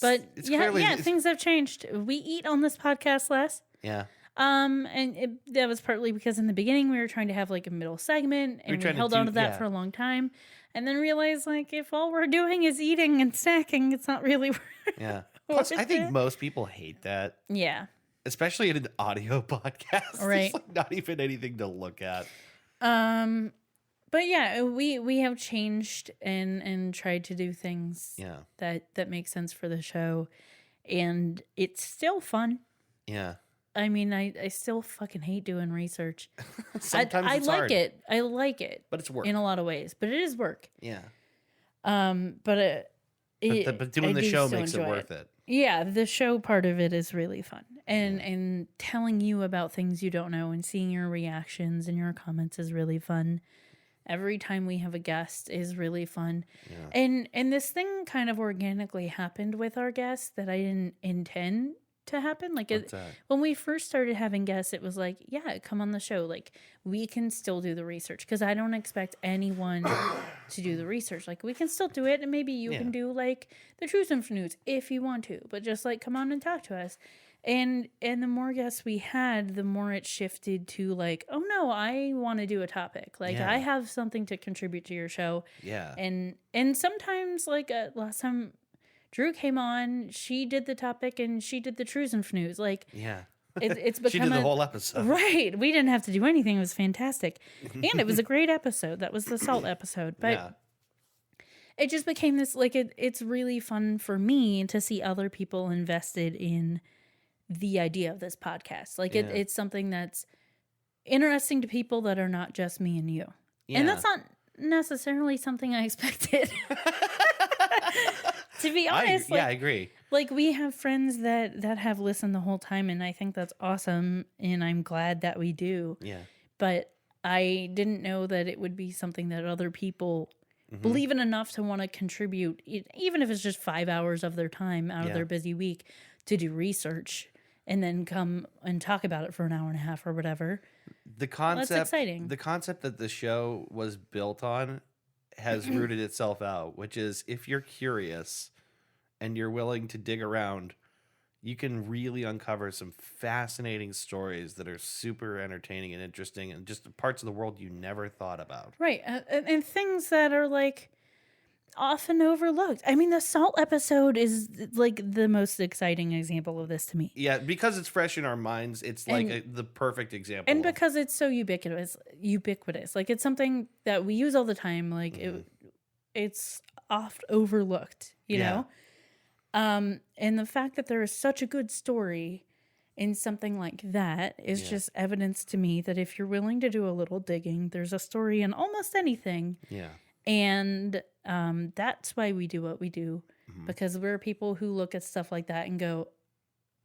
But it's clearly- things have changed. We eat on this podcast less. Yeah. That was partly because in the beginning we were trying to have a middle segment, and we trying to held on to that yeah. for a long time, and then realized if all we're doing is eating and snacking, it's not really. Yeah. Worth Plus, I think it. most people hate that, Yeah. especially in an audio podcast. Right. It's not even anything to look at. But yeah, we have changed and tried to do things Yeah. that make sense for the show, and it's still fun. Yeah. I mean, I still fucking hate doing research. Sometimes I it's like hard, it. I like it. but it's work. In a lot of ways, but it is work. Yeah. But Doing the do show still makes it enjoy worth it. Yeah, the show part of it is really fun, and telling you about things you don't know and seeing your reactions and your comments is really fun. Every time we have a guest is really fun, and this thing kind of organically happened with our guests that I didn't intend to happen. What's that? When we first started having guests, it was yeah, come on the show. We can still do the research, because I don't expect anyone to do the research. We can still do it, and maybe you can do the truth and news if you want to, but just come on and talk to us. And the more guests we had, the more it shifted to like, oh no, I want to do a topic. Like Yeah. I have something to contribute to your show. Yeah. And sometimes like last time Drew came on, she did the topic and she did the trues and fnews. Like Yeah. it's become She did the whole episode. Right. We didn't have to do anything. It was fantastic. And it was a great episode. That was the salt episode. But Yeah. it just became this like it's really fun for me to see other people invested in the idea of this podcast. Like Yeah. it's something that's interesting to people that are not just me and you. Yeah. And that's not necessarily something I expected. To be honest, I agree. like we have friends that have listened the whole time, and I think that's awesome, and I'm glad that we do. Yeah. But I didn't know that it would be something that other people believe in enough to want to contribute, even if it's just 5 hours of their time out of their busy week to do research and then come and talk about it for an hour and a half or whatever. The concept, That's exciting. The concept that the show was built on has rooted itself out, which is if you're curious and you're willing to dig around, you can really uncover some fascinating stories that are super entertaining and interesting and just parts of the world you never thought about. Right. And things that are like often overlooked. I mean, the salt episode is like the most exciting example of this to me. Yeah, because it's fresh in our minds, it's like the perfect example. And because it's so ubiquitous. Like it's something that we use all the time. Like it's oft overlooked, you know? And the fact that there is such a good story in something like that is just evidence to me that if you're willing to do a little digging, there's a story in almost anything. Yeah. And that's why we do what we do, because we're people who look at stuff like that and go,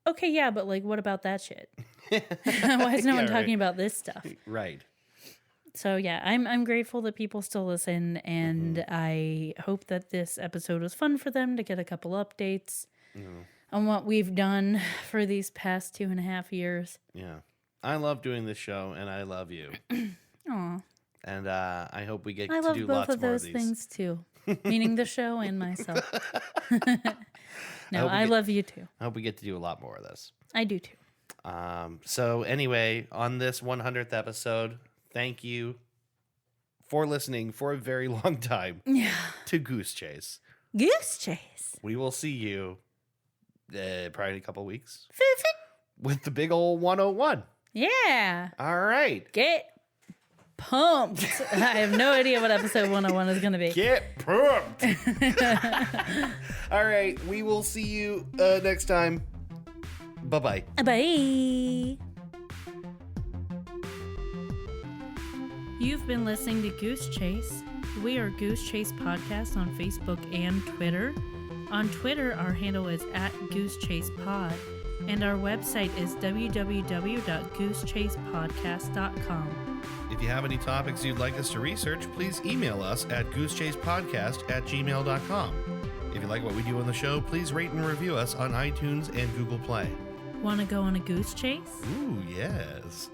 okay, yeah, but like, what about that shit? Why is no one talking about this stuff? Right. So yeah, I'm grateful that people still listen, and I hope that this episode was fun for them to get a couple updates on what we've done for these past 2.5 years. Yeah. I love doing this show, and I love you. Aw. And I hope we get I to love do both lots of more those of these. things too, meaning the show and myself. No, hope we I get- love you too. I hope we get to do a lot more of this. I do too. So anyway, on this 100th episode, thank you for listening for a very long time Yeah. to Goose Chase. Goose Chase. We will see you probably in a couple weeks Fifi. with the big old 101. Yeah. All right. Get pumped. I have no idea what episode 101 is going to be. Get pumped. All right. We will see you next time. Bye-bye. Bye. You've been listening to Goose Chase. We are Goose Chase Podcast on Facebook and Twitter. On Twitter, our handle is @GooseChasePod, and our website is www.goosechasepodcast.com. If you have any topics you'd like us to research, please email us at goosechasepodcast@gmail.com. If you like what we do on the show, please rate and review us on iTunes and Google Play. Want to go on a goose chase? Ooh, yes.